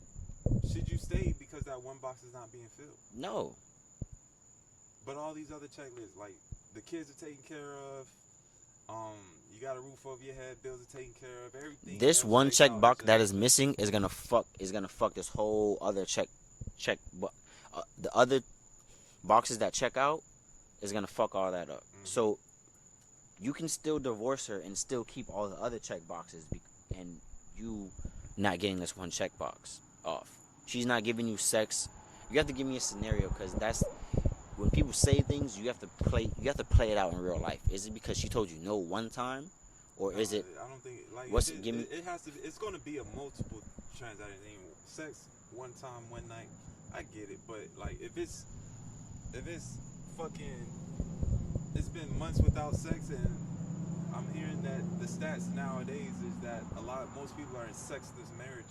C: stay because that one box is not being filled?
B: No.
C: But all these other checklists, like the kids are taken care of, you got a roof over your head, bills are taken care of, everything.
B: This
C: else
B: one
C: checks
B: check
C: out.
B: box
C: It's
B: that
C: just-
B: is missing is gonna fuck this whole other the other boxes that check out is gonna fuck all that up. So you can still divorce her and still keep all the other check boxes, and you not getting this one check box off. She's not giving you sex. You have to give me a scenario, because that's when people say things. You have to play it out in real life. Is it because she told you no one time, or is it?
C: I don't think like
B: What's
C: it,
B: give me?
C: it has to. It's going to be a multiple transaction. Sex one time, one night. I get it, but like if it's fucking, it's been months without sex, and I'm hearing that the stats nowadays is that most people are in sexless marriages.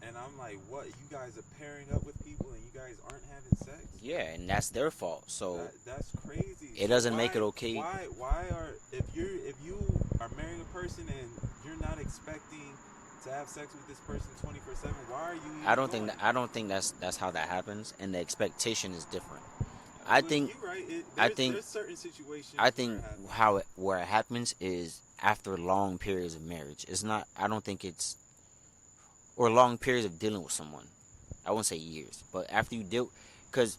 C: And I'm like, what? You guys are pairing up with people and you guys aren't having sex?
B: Yeah, and that's their fault. So
C: that's crazy.
B: It doesn't make it okay.
C: Why are if you are marrying a person and you're not expecting to have sex with this person 24/7, why are you?
B: I don't think that's how that happens, and the expectation is different. I
C: Well,
B: think
C: you're right.
B: there's
C: certain situations.
B: I think where it happens is after long periods of marriage. It's not. I don't think it's or long periods of dealing with someone. I won't say years, but after you deal, because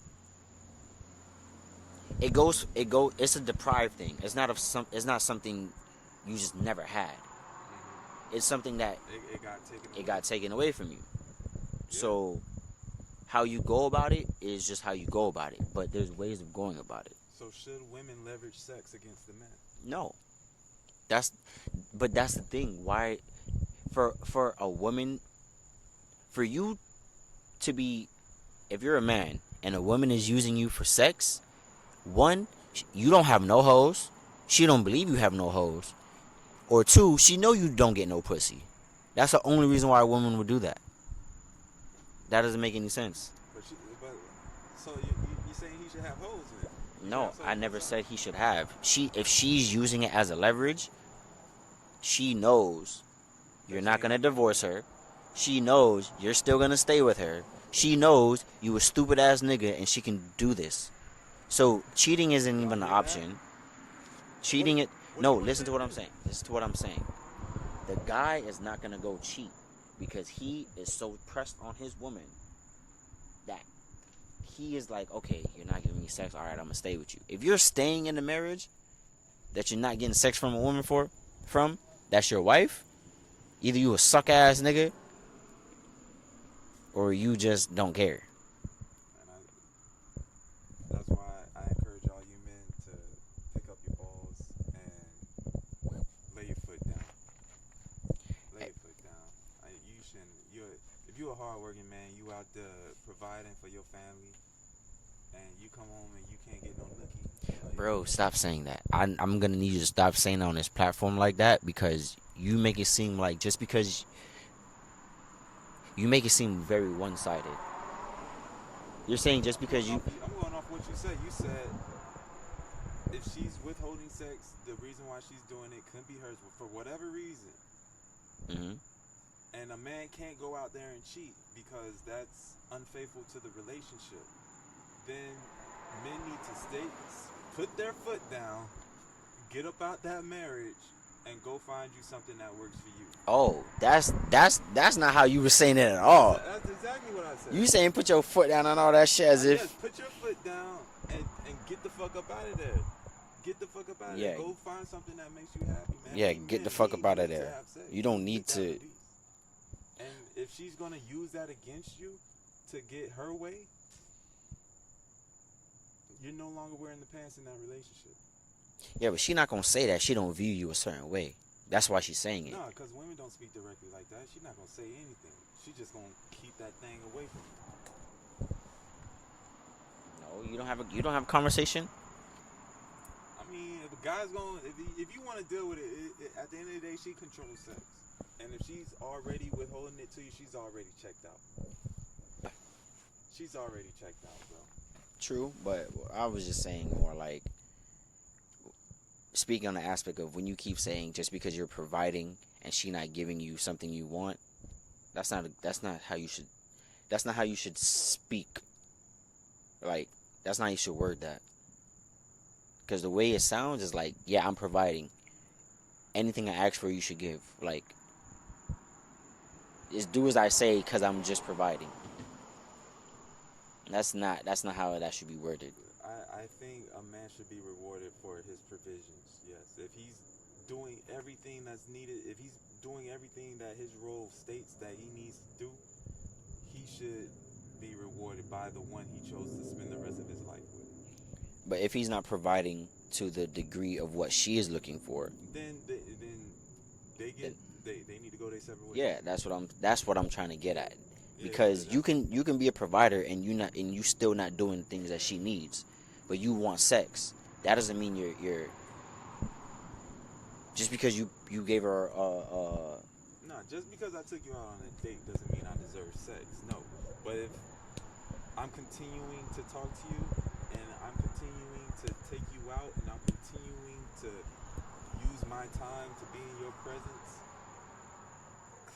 B: it's a deprived thing. It's not something you just never had. It's something that it got taken away from you. Yeah. So how you go about it is just how you go about it, but there's ways of going about it.
C: So should women leverage sex against the men?
B: No. That's the thing. Why for a woman, for you to be, if you're a man and a woman is using you for sex, one, you don't have no hoes. She don't believe you have no hoes. Or two, she know you don't get no pussy. That's the only reason why a woman would do that. That doesn't make any sense.
C: So you're saying he should have hoes then?
B: No, I never said he should have. If she's using it as a leverage, she knows you're not gonna divorce her. She knows you're still gonna stay with her. She knows you a stupid ass nigga and she can do this. So cheating isn't even an option. Cheating it. No, listen to what I'm saying. Listen to what I'm saying. The guy is not gonna go cheat because he is so pressed on his woman that he is like, okay, you're not giving me sex. All right, I'm gonna stay with you. If you're staying in the marriage that you're not getting sex from a woman from, that's your wife. Either you a suck ass nigga or you just don't care.
C: And that's why I encourage all you men to pick up your balls and lay your foot down. Lay your foot down. You shouldn't. If you're a hardworking man, you out there providing for your family, and you come home and you can't get no nookie.
B: Bro, stop saying that. I'm gonna need you to stop saying that on this platform like that, because you make it seem like just because you make it seem very one-sided. You're saying just because you...
C: I'm going off what you said. You said if she's withholding sex, the reason why she's doing it could be hers for whatever reason.
B: Mm-hmm.
C: And a man can't go out there and cheat because that's unfaithful to the relationship. Then men need to put their foot down, get up out that marriage, and go find you something that works for you.
B: Oh, that's not how you were saying it at all.
C: That's exactly what I said.
B: You saying put your foot down on all that shit as if...
C: Yes, put your foot down and get the fuck up out of there. Get the fuck up out of there. Go find something that makes you happy, man.
B: Yeah, get the fuck up out of there. You don't need to...
C: And if she's gonna use that against you to get her way, you're no longer wearing the pants in that relationship.
B: Yeah, but she's not gonna say that she don't view you a certain way. That's why she's saying it.
C: No, because women don't speak directly like that. She's not gonna say anything. She's just gonna keep that thing away from you.
B: No, you don't have a conversation.
C: I mean, if a guy's gonna, if you want to deal with it, at the end of the day, she controls sex. And if she's already withholding it to you, she's already checked out. She's already checked out, bro.
B: True, but I was just saying more like, speaking on the aspect of when you keep saying just because you're providing and she not giving you something you want, That's not how you should. That's not how you should speak. Like, that's not how you should word that. Because the way it sounds is like, yeah, I'm providing. Anything I ask for, you should give. Like, just do as I say, because I'm just providing. That's not how that should be worded.
C: I think a man should be rewarded for his provisions. Yes, if he's doing everything that's needed, if he's doing everything that his role states that he needs to do, he should be rewarded by the one he chose to spend the rest of his life with.
B: But if he's not providing to the degree of what she is looking for,
C: then they need to go their separate ways.
B: yeah, that's what I'm trying to get at.
C: Yeah,
B: Because
C: yeah,
B: you can be a provider and you still not doing things that she needs, but you want sex. That doesn't mean you're just because you gave her
C: No, just because I took you out on a date doesn't mean I deserve sex. No. But if I'm continuing to talk to you and I'm continuing to take you out and I'm continuing to use my time to be in your presence,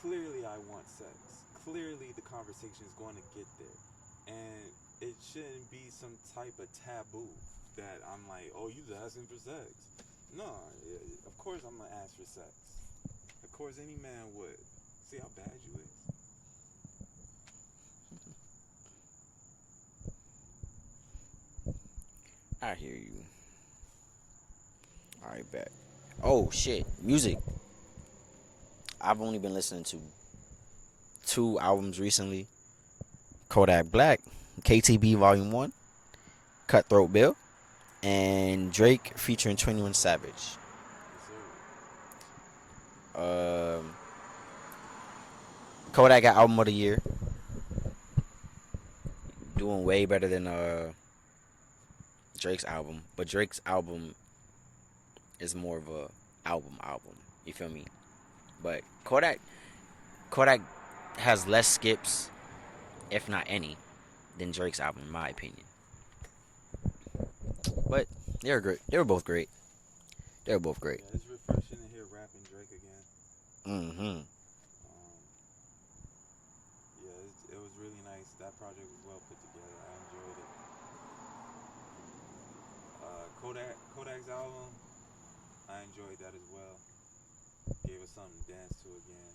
C: clearly I want sex. Clearly the conversation is going to get there. And it shouldn't be some type of taboo that I'm like, oh, you asking for sex. No, of course I'm going to ask for sex. Of course any man would. See how bad you is.
B: I hear you. All right, bet. Oh shit, music. I've only been listening to 2 albums recently. Kodak Black, KTB Volume 1, Cutthroat Bill, and Drake featuring 21 Savage.
C: Yes, sir.
B: Kodak got Album of the Year. Doing way better than Drake's album. But Drake's album is more of a album. You feel me? But Kodak has less skips, if not any, than Drake's album, in my opinion. But they were great. They were both great.
C: Yeah, it's refreshing to hear rapping Drake again.
B: Mm-hmm.
C: Yeah, it was really nice. That project was well put together. I enjoyed it. Kodak's album, I enjoyed that as well. Gave us something to dance to again.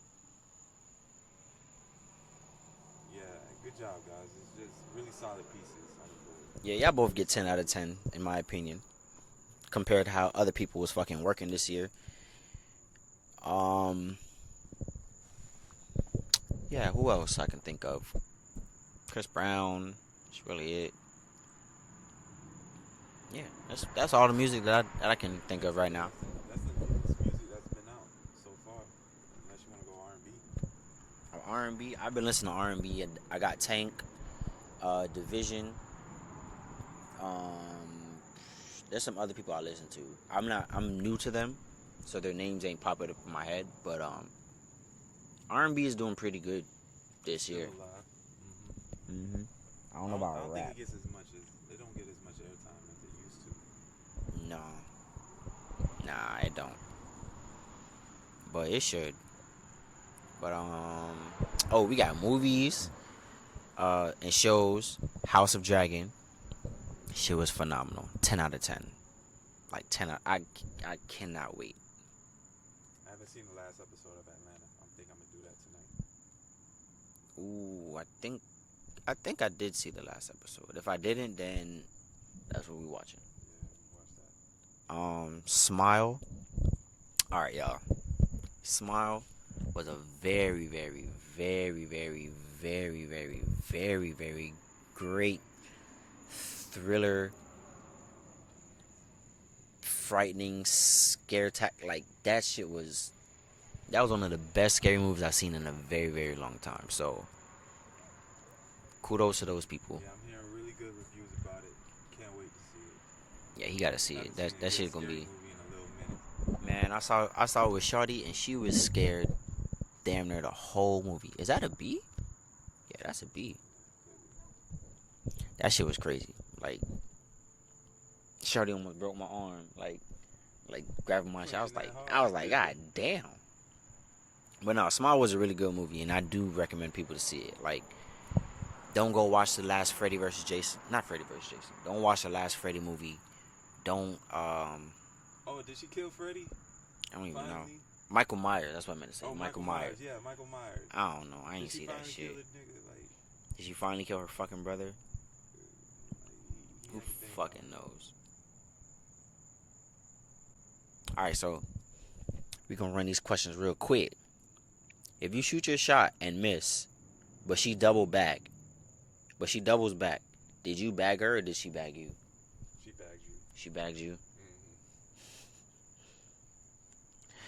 C: Yeah, good job, guys. It's just really solid pieces on the board.
B: Yeah, y'all both get 10 out of 10, in my opinion, compared to how other people was fucking working this year. Yeah, who else I can think of? Chris Brown. That's really it. Yeah, that's all the music that I can think of right now.
C: That's the newest music that's been out so far. Unless you want to go R&B.
B: R&B. I've been listening to R&B. I got Tank, Division. There's some other people I listen to. I'm new to them, so their names ain't popping up in my head. But R&B is doing pretty good this year.
C: Still alive.
E: Mm-hmm. I don't know about
C: I don't
E: rap.
C: think it don't get as much airtime as it used to.
B: No. Nah, it don't. But it should. But oh, we got movies and shows. House of Dragon. Shit was phenomenal. 10 out of 10. Like 10 out, I cannot wait.
C: I haven't seen the last episode of Atlanta. I think I'm gonna do that tonight.
B: Ooh, I think I did see the last episode. If I didn't, then that's what we watching.
C: Yeah, watch that.
B: Smile. All right, y'all. Smile was a very, very, very, very, very, very, very, very great thriller, frightening scare like that shit was. That was one of the best scary movies I've seen in a very, very long time. So kudos to those people.
C: Yeah, I'm hearing really good reviews about it. Can't wait to see it.
B: Yeah, he gotta see it. That shit's gonna be.
C: Movie in a little minute.
B: Man, I saw it with Shawty and she was scared damn near the whole movie. Is that a B? Yeah, that's a B. That shit was crazy. Like Shawty almost broke my arm. Like grabbing my shit. I was like, God damn. But no, Smile was a really good movie, and I do recommend people to see it. Like, don't go watch the last Freddy versus Jason. Not Freddy versus Jason. Don't watch the last Freddy movie. Don't
C: Oh, did she kill Freddy?
B: I don't even know.
C: Finally?
B: Michael Myers. That's what I meant to say.
C: Oh,
B: Michael Myers.
C: Yeah, Michael Myers.
B: I don't know. I
C: Did
B: ain't
C: she
B: see that
C: finally
B: shit.
C: kill the nigga? Like,
B: Did she finally kill her fucking brother?
C: he
B: Who
C: had to think
B: fucking knows? Alright, so we gonna run these questions real quick. If you shoot your shot and miss, but she doubles back, did you bag her or did she bag you?
C: She bagged you.
B: She bagged you.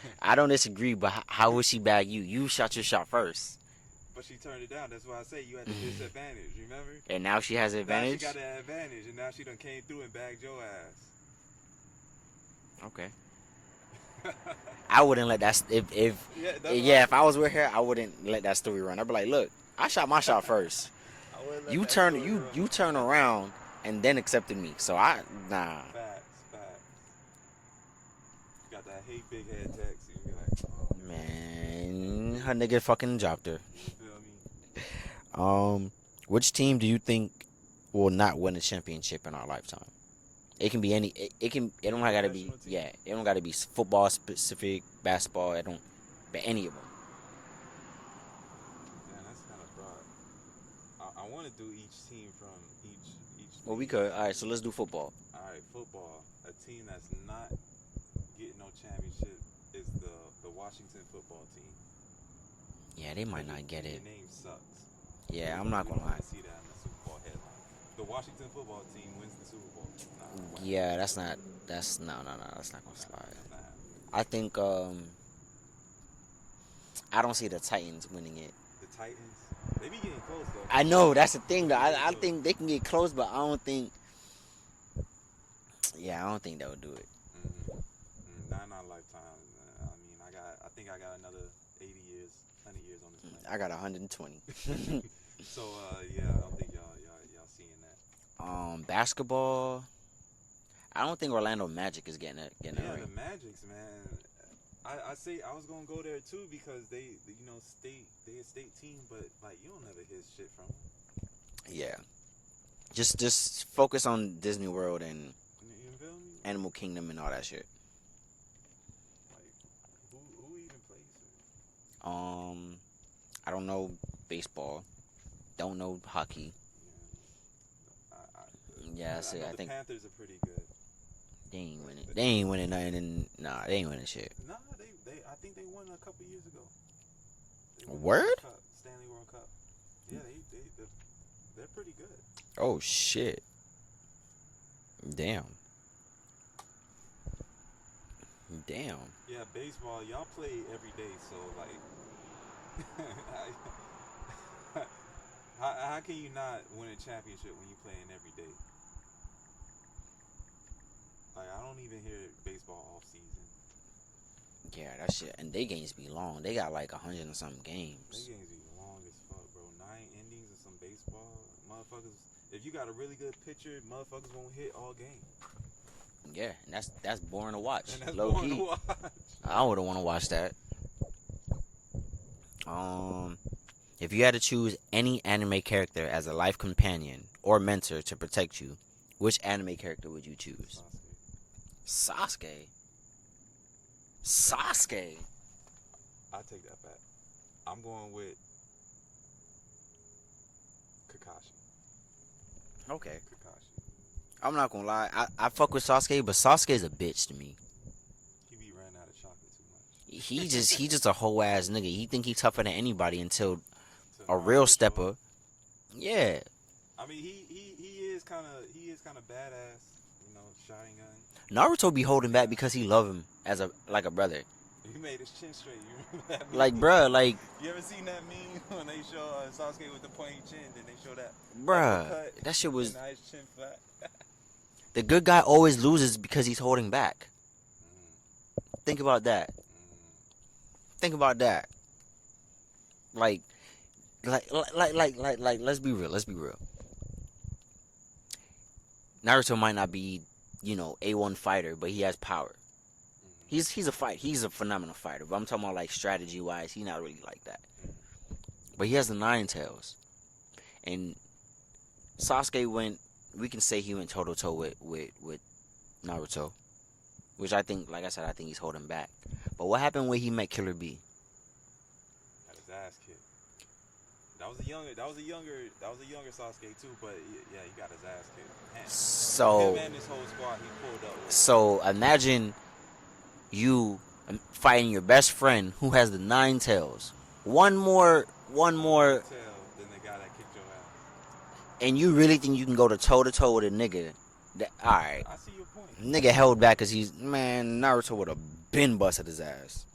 C: Mm-hmm.
B: I don't disagree, but how would she bag you? You shot your shot first,
C: But she turned it down. That's why I say you had the disadvantage. Remember?
B: and now she has an advantage.
C: Now she got an advantage, and now she done came through and bagged your ass.
B: Okay. I wouldn't let that. If I was with her, I wouldn't let that story run. I'd be like, look, I shot my shot first. You turn around and then accepted me. So nah.
C: Facts. You got that hate big head text. You be like, oh,
B: Man, her nigga fucking dropped her.
C: you feel me?
B: Which team do you think will not win a championship in our lifetime? It can be any. It don't gotta be.
C: Professional team?
B: Yeah, it don't gotta be football specific, basketball. It don't. But any of them.
C: Man, that's kind of broad. I want to do each team from each.
B: Well, we
C: league.
B: could. All right, so let's do football.
C: All right, football. A team that's not getting no championship is the Washington football team.
B: Yeah, they might not get it.
C: Their name sucks.
B: Yeah, I'm not
C: We
B: gonna
C: don't
B: lie.
C: even see that in the Super Bowl headline. The Washington football team wins the Super Bowl. Nah,
B: Yeah, that's not. That's no. That's not gonna slide.
C: that's not happening.
B: I think. I don't see the Titans winning it.
C: The Titans, they be getting close though.
B: I know that's the thing though. I think they can get close, but I don't think. Yeah, I don't think they would do it.
C: Not in our lifetime. I mean, I think I got another 80 years, 100 years on this planet.
B: I got 120.
C: So yeah, I don't think y'all seeing that.
B: Basketball. I don't think Orlando Magic is getting it.
C: Yeah,
B: Getting it right.
C: the Magics, man. I say I was gonna go there too because they a state team, but like you don't never hear shit from them.
B: Yeah. Just focus on Disney World and
C: You feel me?
B: Animal Kingdom and all that shit.
C: Like who even plays it?
B: I don't know baseball. Don't know hockey. Yeah, that's it.
C: know
B: I
C: the
B: think
C: Panthers are pretty good.
B: they ain't winning. They ain't winning nothing. Nah, they ain't winning shit.
C: Nah, I think they won a couple years ago. They won the
B: Word?
C: World Cup, Stanley World Cup. Yeah, they're pretty good.
B: Oh shit. Damn.
C: Yeah, baseball, y'all play every day, so like, how can you not win a championship when you playing every day? Like, I don't even hear baseball off season.
B: Yeah, that shit. And they games be long. They got like 100 and something
C: They
B: games.
C: games be long as fuck, bro. 9 innings of some baseball, motherfuckers. If you got a really good pitcher, motherfuckers won't hit all game.
B: Yeah, and that's boring to watch.
C: And that's
B: Low
C: boring
B: key.
C: to watch.
B: I wouldn't want to watch that. If you had to choose any anime character as a life companion or mentor to protect you, which anime character would you choose? Sasuke.
C: I take that back. I'm going with Kakashi.
B: Okay.
C: Kakashi.
B: I'm not gonna lie. I fuck with Sasuke, but Sasuke is a bitch to me.
C: He be running out of chocolate too much.
B: He just a whole ass nigga. He think he tougher than anybody until
C: So
B: a real stepper. Yeah.
C: I mean, he is kind of badass. You know, Sharingan.
B: Naruto be holding back because he love him as a brother.
C: He made his chin straight. You remember that?
B: Like,
C: meme?
B: bruh, like,
C: You ever seen that meme when they show Sasuke with the pointy chin? Then they show that.
B: bruh,
C: uppercut,
B: that shit was.
C: and now his chin flat.
B: The good guy always loses because he's holding back. Think about that. Think about that. Like, let's be real. Naruto might not be, A1 fighter, but he has power. He's a fight. He's a phenomenal fighter. But I'm talking about like strategy wise, he's not really like that. But he has the nine tails, and Sasuke went. We can say he went toe to toe with Naruto, which I think, like I said, I think he's holding back. But what happened when he met Killer B?
C: Got his ass kicked. That was a younger Sasuke too. But yeah, he got his ass kicked. Man.
B: So
C: Him and his whole squad he pulled up with.
B: So imagine you fighting your best friend who has the nine tails. One more,
C: Tell than the guy that kicked your ass.
B: and you really think you can go to toe with a nigga? All right,
C: I see your point.
B: nigga held back because Naruto would have been busted his ass.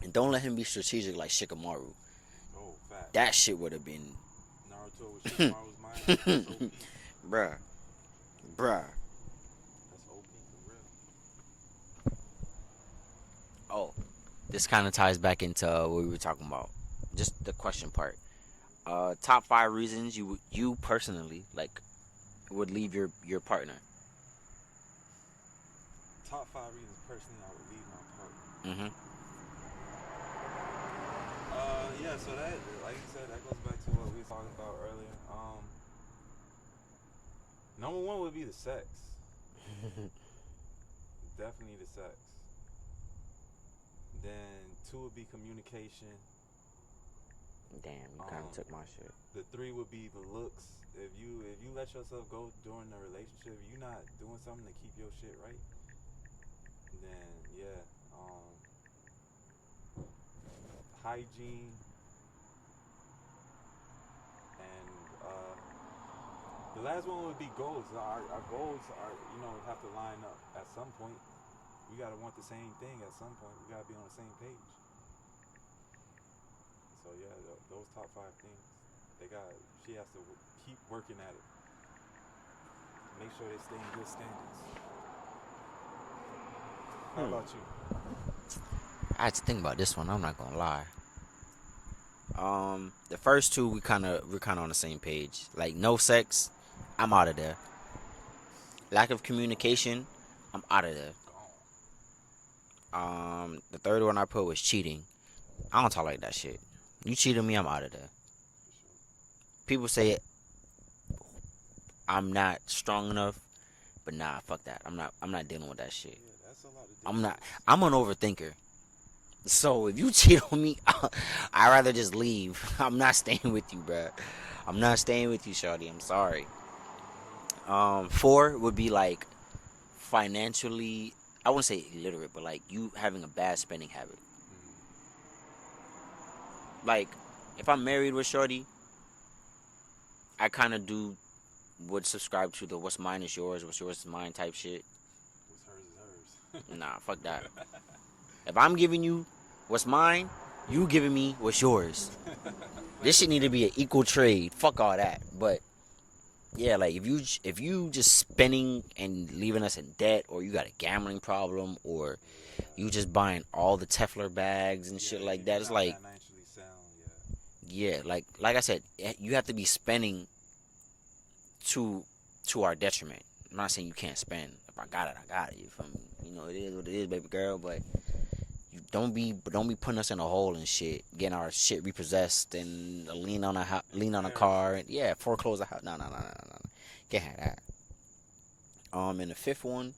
B: And don't let him be strategic like Shikamaru.
C: Oh, fact.
B: That shit would have been,
C: Naruto with Shikamaru's mind. That's OP.
B: bruh.
C: That's OP for real.
B: Oh, this kind of ties back into what we were talking about. Just the question part. Top 5 reasons you personally like would leave your partner.
C: Top 5 reasons personally I would leave my partner.
B: Mm-hmm.
C: Yeah, so that, like you said, that goes back to what we were talking about earlier. Number 1 would be the sex. Definitely the sex. Then 2 would be communication.
B: Damn, you kind of took my shit.
C: The 3 would be the looks. If you let yourself go during the relationship, you're not doing something to keep your shit right. Then yeah, hygiene, and the last one would be goals. Our goals are, have to line up at some point. We gotta want the same thing at some point. We gotta be on the same page. So yeah, those top 5 things, she has to keep working at it. Make sure they stay in good standards. How about you?
B: I had to think about this one. I'm not gonna lie. The first 2 we're kind of on the same page. Like no sex, I'm out of there. Lack of communication, I'm out of there. The third one I put was cheating. I don't tolerate that shit. You cheated me, I'm out of there. People say I'm not strong enough, but nah, fuck that. I'm not dealing with that shit.
C: Yeah, that's a lot of difference.
B: I'm an overthinker. So if you cheat on me, I'd rather just leave. I'm not staying with you, bruh. I'm not staying with you, shawty. I'm sorry. 4 would be like financially, I wouldn't say illiterate, but like you having a bad spending habit. Like, if I'm married with shorty, I kind of would subscribe to the what's mine is yours, what's yours is mine type shit.
C: What's hers is hers.
B: Nah, fuck that. If I'm giving you what's mine, you giving me what's yours. This shit need to be an equal trade. Fuck all that. But yeah, like if you just spending and leaving us in debt, or you got a gambling problem, or you just buying all the Teflon bags and shit like that, it's like,
C: financially sound,
B: yeah, like I said, you have to be spending to our detriment. I'm not saying you can't spend. If I got it, I got it. You feel me? It is what it is, baby girl. But you don't be putting us in a hole and shit, getting our shit repossessed and lean on a car, and yeah, foreclose a house. No. Can't have that. And the 5th one,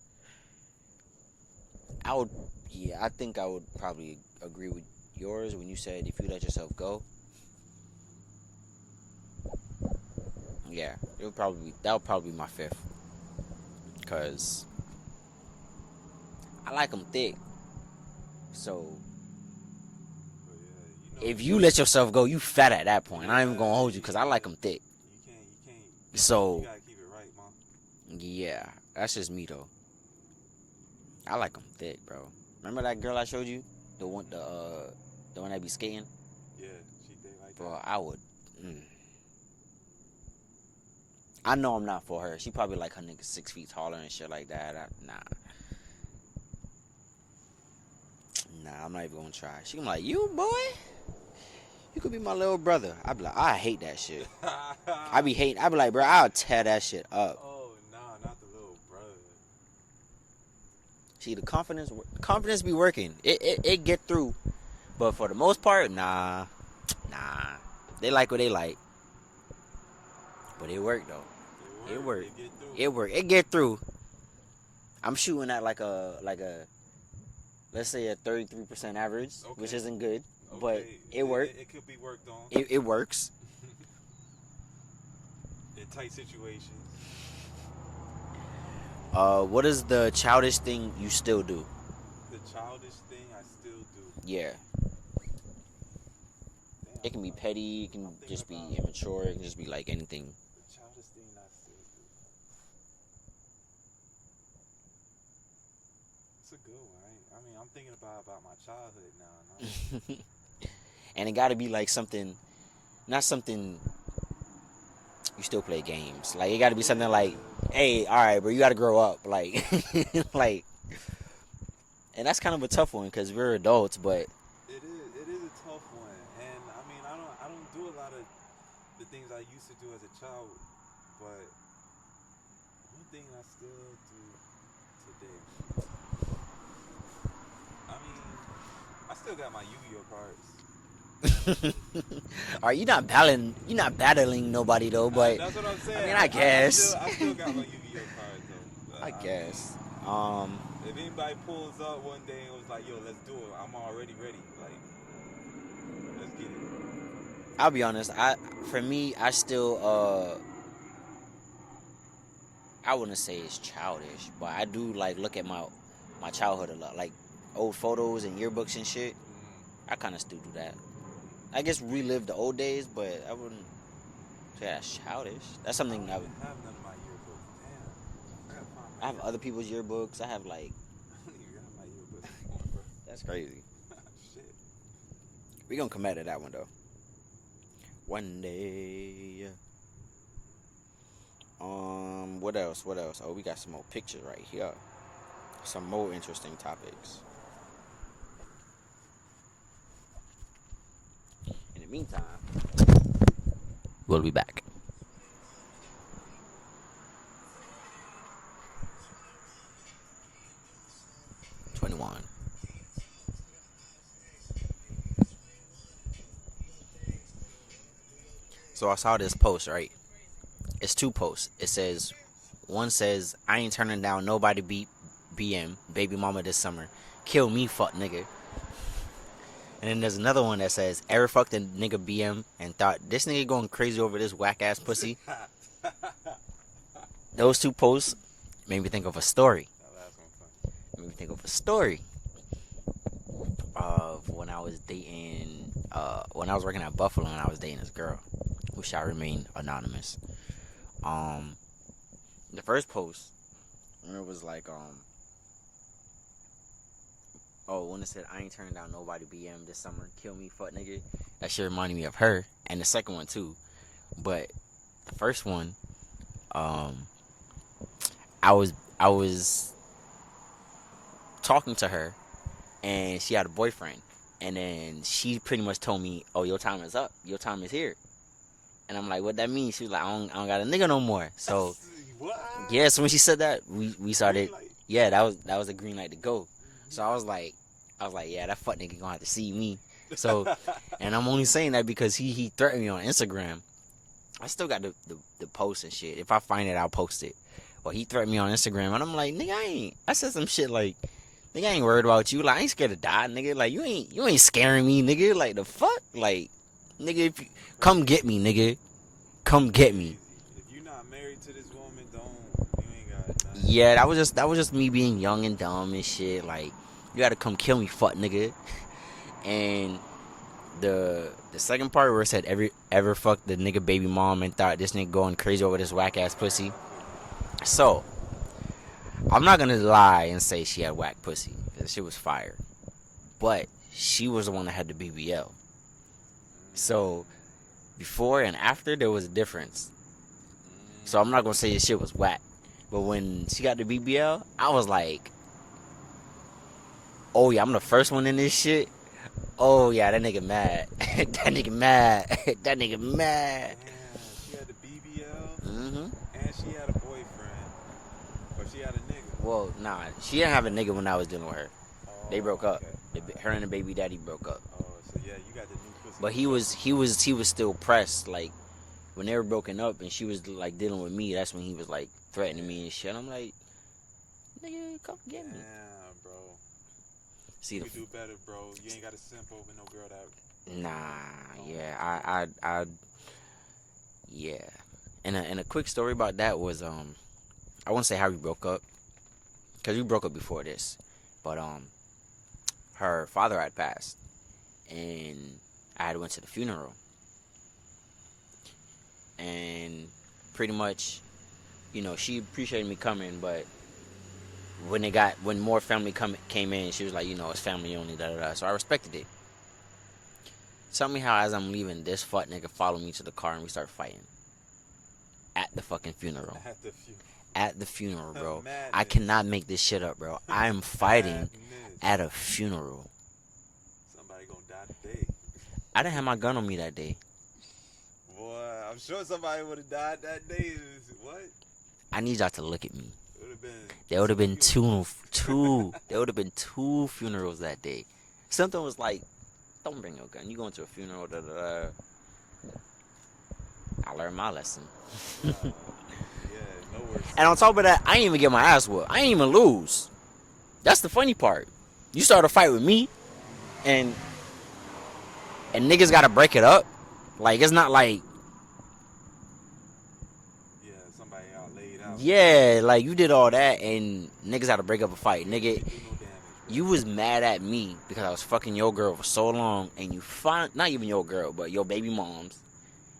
B: I think I would probably agree with yours when you said if you let yourself go. Yeah, that would probably be my 5th, cause I like them thick. So if you let yourself go, you fat at that point. I ain't even gonna hold you, cause I like them thick.
C: You can't.
B: So
C: You gotta keep it right, mom.
B: yeah, that's just me though. I like them thick, bro. Remember that girl I showed you, the one that be skating,
C: Yeah, she think like
B: bro?
C: that.
B: I would. I know I'm not for her. She probably like her nigga 6 feet taller and shit like that. Nah, I'm not even gonna try. She gonna be like, you boy, you could be my little brother. I be like, I hate that shit. I be like, bro, I'll tear that shit up.
C: Oh, nah, not the little brother.
B: See, the confidence be working. It get through, but for the most part, nah. They like what they like, but it worked though. It worked. It get through. I'm shooting at like a let's say a 33% average, which isn't good, but it worked.
C: It could be worked on.
B: It works.
C: In tight situations.
B: What is the childish thing you still do?
C: The childish thing I still do.
B: Yeah. It can be petty. It can just be immature. It can just be like anything.
C: The childish thing I still do. It's a good one. I mean, I'm thinking about my childhood now.
B: And it got to be like something, not something. You still play games. Like it got to be something like, hey, all right, bro, you got to grow up. Like, like, and that's kind of a tough one because we're adults, but.
C: It is a tough one, and I mean, I don't do a lot of the things I used to do as a child, but one thing I still do today. I mean, I still got my Yu-Gi-Oh cards.
B: All right, you're not battling nobody though, but
C: that's what I'm saying.
B: I mean, I guess.
C: I still got my Yu-Gi-Oh cards though.
B: I guess.
C: If anybody pulls up one day and was like, "Yo, let's do it," I'm already ready. Like, let's get it.
B: I'll be honest. For me, I still I wouldn't say it's childish, but I do like look at my childhood a lot, like old photos and yearbooks and shit. I kind of still do that. I guess relive the old days, but I wouldn't say that's childish. That's something I would.
C: I have none of my yearbooks. Damn. I gotta find
B: I have other people's yearbooks. I have like.
C: I don't even have my yearbooks anymore, bro.
B: That's crazy.
C: Shit.
B: We gonna come out of that one though. One day. What else? Oh, we got some more pictures right here. Some more interesting topics. In the meantime, we'll be back. So I saw this post, right? It's two posts. It says, one says, I ain't turning down nobody beat BM, baby mama this summer. Kill me, fuck nigga. And then there's another one that says, ever fucked a nigga BM and thought, this nigga going crazy over this whack ass pussy? Those two posts made me think of a story. Made me think of a story of when I was dating, when I was working at Buffalo and I was dating this girl who shall remain anonymous. The first post, when it was like, when it said, I ain't turning down nobody BM this summer, kill me, fuck nigga, that shit reminded me of her, and the second one too. But the first one, I was talking to her, and she had a boyfriend, and then she pretty much told me, oh, your time is up, your time is here. And I'm like, what that mean? She was like, I don't got a nigga no more. So
C: What?
B: yeah, so when she said that, we started. Yeah, that was a green light to go. So I was like, yeah, that fuck nigga gonna have to see me. So, and I'm only saying that because he threatened me on Instagram. I still got the post and shit. If I find it, I'll post it. Well, he threatened me on Instagram, and I'm like, nigga, I said some shit like, nigga, I ain't worried about you. Like, I ain't scared to die, nigga. Like, you ain't scaring me, nigga. Like, the fuck, like, nigga, if you come get me, nigga, come get me.
C: If you're not married to this woman, you ain't got nothing.
B: Yeah, that was just me being young and dumb and shit. Like, you gotta come kill me, fuck nigga. And the second part where it said ever fucked the nigga baby mom and thought this nigga going crazy over this whack ass pussy. So I'm not gonna lie and say she had whack pussy, because she was fire. But she was the one that had the BBL. So before and after there was a difference. So I'm not gonna say this shit was whack. But when she got the BBL, I was like, oh yeah, I'm the first one in this shit. Oh yeah, that nigga mad. That nigga mad. That nigga mad.
C: Damn, she had the BBL,
B: Mm-hmm.
C: and she had a boyfriend, or she had a nigga.
B: Well, nah, she didn't have a nigga when I was dealing with her. They broke up.
C: Okay.
B: Her and the baby daddy broke up.
C: Oh, so yeah, you got the new pussy.
B: But he was still pressed. Like when they were broken up and she was like dealing with me, that's when he was like threatening me and shit. I'm like, nigga, come get me.
C: Damn, bro.
B: See,
C: You could do better, bro. You ain't got to simp over no girl that.
B: nah, yeah, yeah. And a quick story about that was I won't say how we broke up, cause we broke up before this, but her father had passed, and I had went to the funeral, and pretty much, you know, she appreciated me coming, but when more family came in, she was like, you know, it's family only, da da da. So I respected it. Tell me how as I'm leaving, this fuck nigga followed me to the car and we start fighting at the fucking funeral. At the funeral, bro.
C: Madness.
B: I cannot make this shit up, bro. I am fighting at a funeral.
C: Somebody gonna die today.
B: I didn't have my gun on me that day.
C: Boy, I'm sure somebody would have died that day. What?
B: I need y'all to look at me.
C: It would have been.
B: There would have been two. There would have been 2 funerals that day. Something was like, don't bring your gun. You going to a funeral? Da, da, da. I learned my lesson.
C: Yeah, no words.
B: And on top of that, I ain't even get my ass whooped. I ain't even lose. That's the funny part. You start a fight with me, and niggas gotta break it up. Like, it's not like,
C: Yeah, somebody out laid out.
B: yeah, like you did all that, and niggas had to break up a fight. Nigga,
C: Do no damage, bro.
B: you was mad at me because I was fucking your girl for so long, and you not even your girl, but your baby mom's,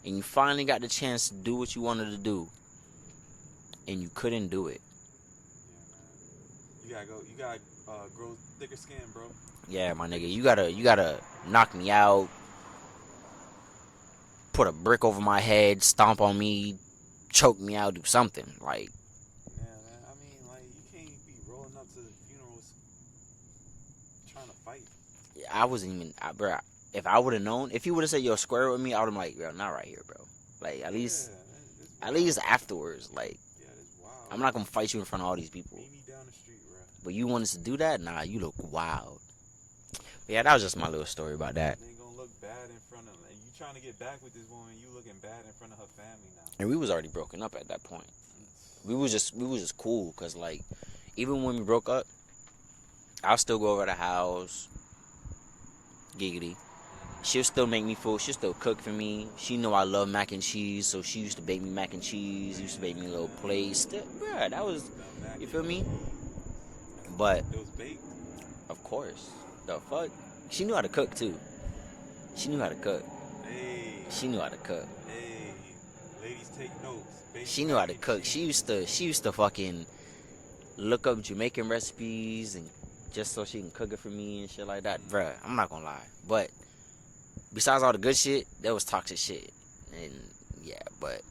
B: and you finally got the chance to do what you wanted to do, and you couldn't do it.
C: Yeah, man. You gotta grow thicker skin, bro.
B: Yeah, my nigga, you gotta knock me out, put a brick over my head, stomp on me, choke me out, do something. Like,
C: Yeah, man. I mean, like, you can't be rolling up to the funerals trying to fight.
B: I wasn't even, bro. If I would have known, if he would have said yo square with me, I would have been like, bro, not right here, bro. Like, at least afterwards. Like,
C: Yeah, it's wild.
B: I'm not gonna fight you in front of all these people.
C: Meet me down the street, bro.
B: But you want us to do that? Nah, you look wild. But yeah, that was just my little story about that.
C: They ain't gonna look bad in front of. And you trying to get back with this woman, you looking bad in front of her family now.
B: And we was already broken up at that point. We was just cool, cause like, even when we broke up, I'll still go over to the house, giggity. She'll still make me food. She'll still cook for me. She know I love mac and cheese, so she used to bake me mac and cheese. Used to bake me little plates. Still, bruh, that was, you feel me? But
C: It was baked.
B: of course, the fuck, she knew how to cook too. She knew how to cook.
C: Hey,
B: She knew how to cook.
C: hey, ladies take notes. Baked
B: She knew how
C: mac
B: to
C: and
B: cook.
C: cheese.
B: She used to fucking look up Jamaican recipes and just so she can cook it for me and shit like that. Bruh, I'm not gonna lie. But besides all the good shit, there was toxic shit. And yeah, but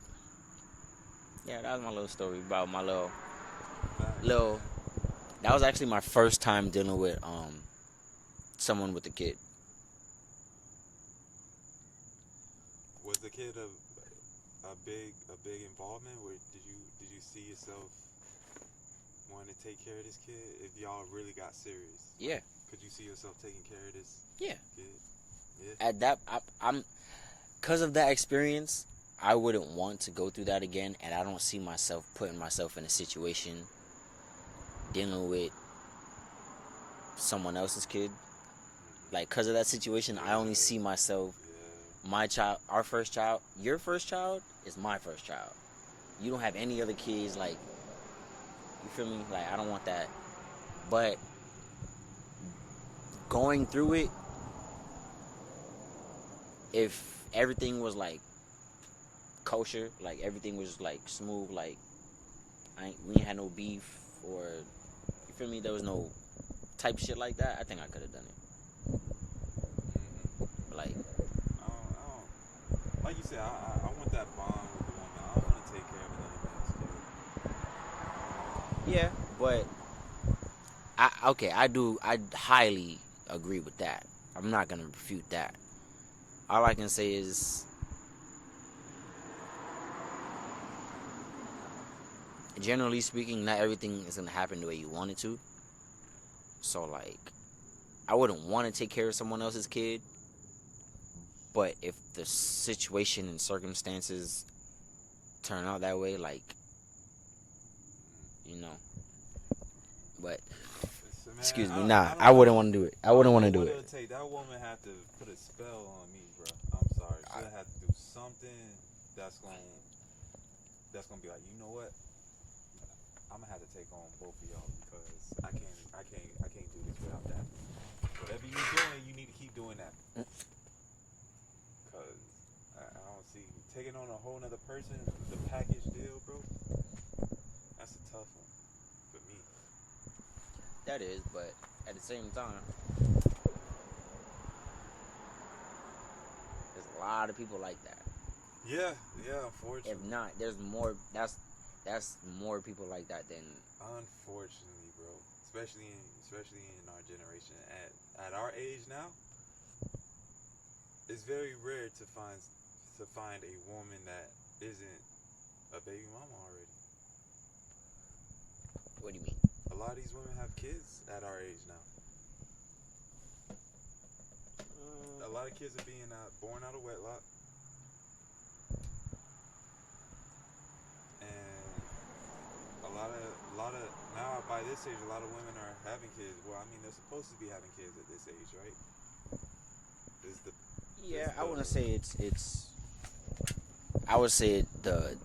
B: yeah, that was my little story about my little that was actually my first time dealing with someone with a kid.
C: Was the kid a big involvement? Where did you see yourself wanting to take care of this kid if y'all really got serious?
B: Yeah.
C: Could you see yourself taking care of this
B: Yeah.
C: kid? Yeah.
B: At that, I'm because of that experience, I wouldn't want to go through that again, and I don't see myself putting myself in a situation dealing with someone else's kid. Like, because of that situation, I only see myself, my child, our first child, your first child is my first child. You don't have any other kids, like, you feel me? Like, I don't want that. But going through it, if everything was like kosher, like everything was like smooth, like we ain't had no beef or, you feel me, there was no type shit like that, I think I could have done it. But like,
C: I don't, like you said, I want that bond with the woman. I don't want to take care of another man's kid.
B: yeah, but I highly agree with that. I'm not gonna refute that. All I can say is generally speaking, not everything is gonna happen the way you want it to. So like, I wouldn't want to take care of someone else's kid, but if the situation and circumstances turn out that way, like, you know. But
C: Man,
B: excuse me,
C: don't
B: nah, I wouldn't want to do it. I wouldn't want to do
C: what
B: it.
C: it'll take. That woman had to put a spell on me, bro. I'm sorry. She'll have to do something that's gonna be like, you know what? I'm gonna have to take on both of y'all because I can't do this without that. Whatever you're doing, you need to keep doing that. Cause I don't see taking on a whole nother person, the package deal, bro. That's a tough one for me.
B: That is, but at the same time, there's a lot of people like that.
C: Yeah, unfortunately.
B: If not, there's more. That's more people like that than.
C: Unfortunately, bro. Especially in our generation. At our age now, it's very rare to find a woman that isn't a baby mama already.
B: What do you mean?
C: A lot of these women have kids at our age now. A lot of kids are being born out of wedlock. And a lot of now by this age, a lot of women are having kids. Well, I mean, they're supposed to be having kids at this age, right?
B: I wouldn't say it's. I would say the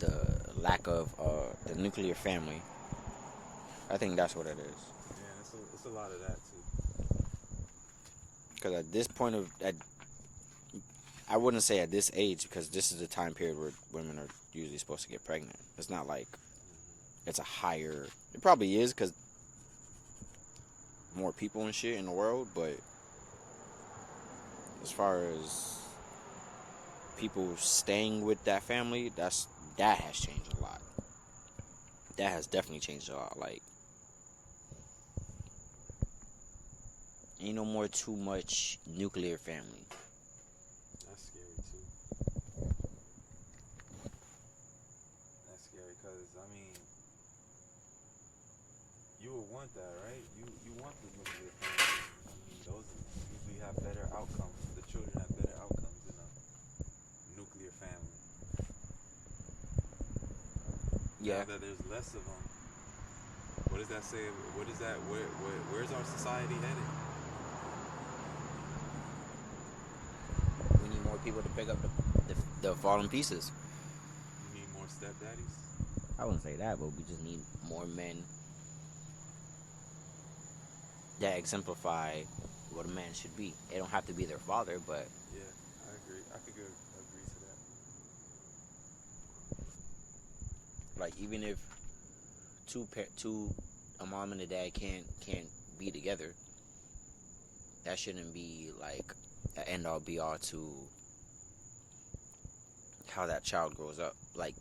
B: lack of the nuclear family. I think that's what it is.
C: Yeah, it's a lot of that too.
B: Because at this point I wouldn't say at this age, because this is the time period where women are usually supposed to get pregnant. It's not like it's a higher. It probably is because more people and shit in the world, but as far as people staying with that family, that has changed a lot. That has definitely changed a lot. Like, ain't no more too much nuclear family.
C: That's scary too. That's scary because I mean, you would want that, right? You want the nuclear family. I mean, those usually have better outcomes. The children have better outcomes in a nuclear family.
B: Yeah.
C: Now that there's less of them, what does that say? What is that? Where's our society headed?
B: We need more people to pick up the fallen pieces.
C: You need more stepdaddies.
B: I wouldn't say that, but we just need more men that exemplify what a man should be. It don't have to be their father, but
C: Yeah, I agree. I could agree to that.
B: like, even if a mom and a dad can't be together, that shouldn't be like an end all be all to how that child grows up. Like,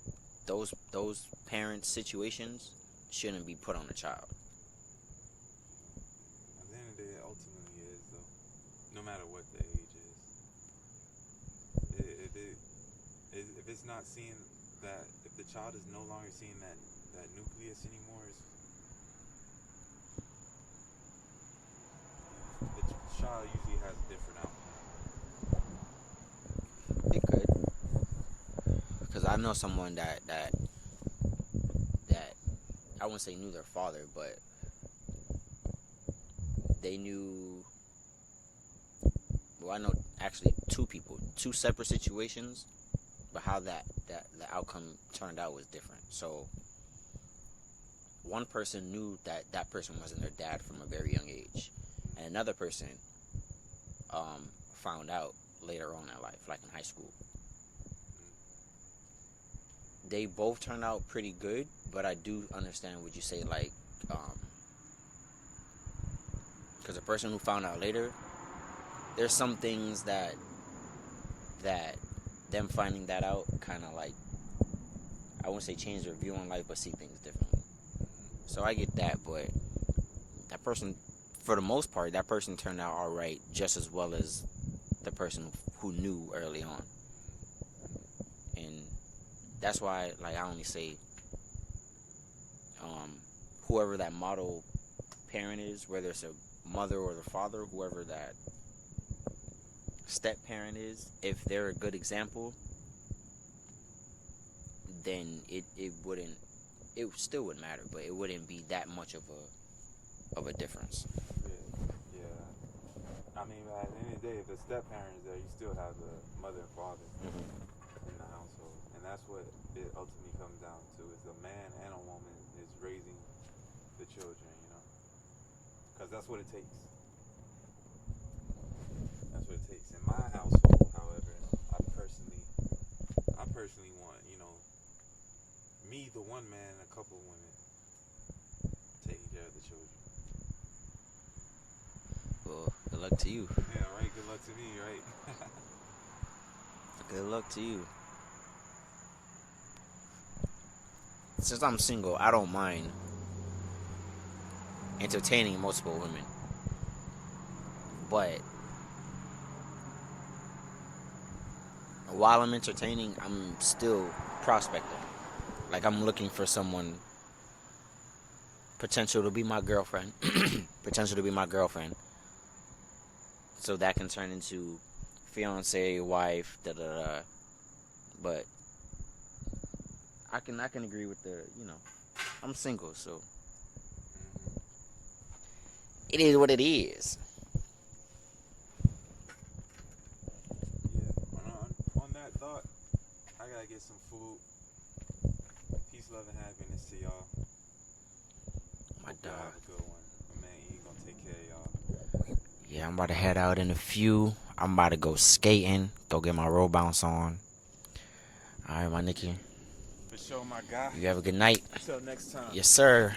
B: those parent situations shouldn't be put on the child.
C: At the end of the day, it ultimately is, though. No matter what the age is. If it's not seeing that, if the child is no longer seeing that nucleus anymore, the child usually has a different outcome.
B: It could, because I know someone that I wouldn't say knew their father, but they knew. Well, I know actually two separate situations, but how the outcome turned out was different. So one person knew that person wasn't their dad from a very young age, and another person found out later on in life, like in high school. They both turned out pretty good, but I do understand what you say, like, because the person who found out later, there's some things that them finding that out kind of, like, I wouldn't say change their view on life, but see things differently. So I get that, but that person, for the most part, that person turned out all right, just as well as the person who knew early on. And that's why, like, I only say whoever that model parent is, whether it's a mother or the father, whoever that step parent is, if they're a good example, then it still would matter, but it wouldn't be that much of a difference.
C: Yeah. I mean, at the end of the day, if the step parent is there, you still have the mother and father in the household, and that's what it ultimately comes down to: is a man and a woman is raising the children, you know, because that's what it takes. That's what it takes. In my household, however, I personally want, you know, me, the one man, and a couple women taking care of the children.
B: Well, good luck to you.
C: Yeah, right. Good luck to me, right?
B: Good luck to you. Since I'm single, I don't mind entertaining multiple women. But while I'm entertaining, I'm still prospecting. Like, I'm looking for someone potential to be my girlfriend. So that can turn into fiance, wife, da-da-da. But I can agree with the, you know, I'm single, so it is what it is.
C: Yeah. On that thought, I gotta get some food. Peace, love, and happiness to y'all.
B: My
C: Hope y'all
B: dog.
C: have a good one. My man E gonna take care of y'all.
B: Yeah, I'm about to head out in a few. I'm about to go skating. Go get my roll bounce on. All right, my Nicky.
C: For sure, my guy.
B: You have a good night.
C: Until next time.
B: Yes, sir.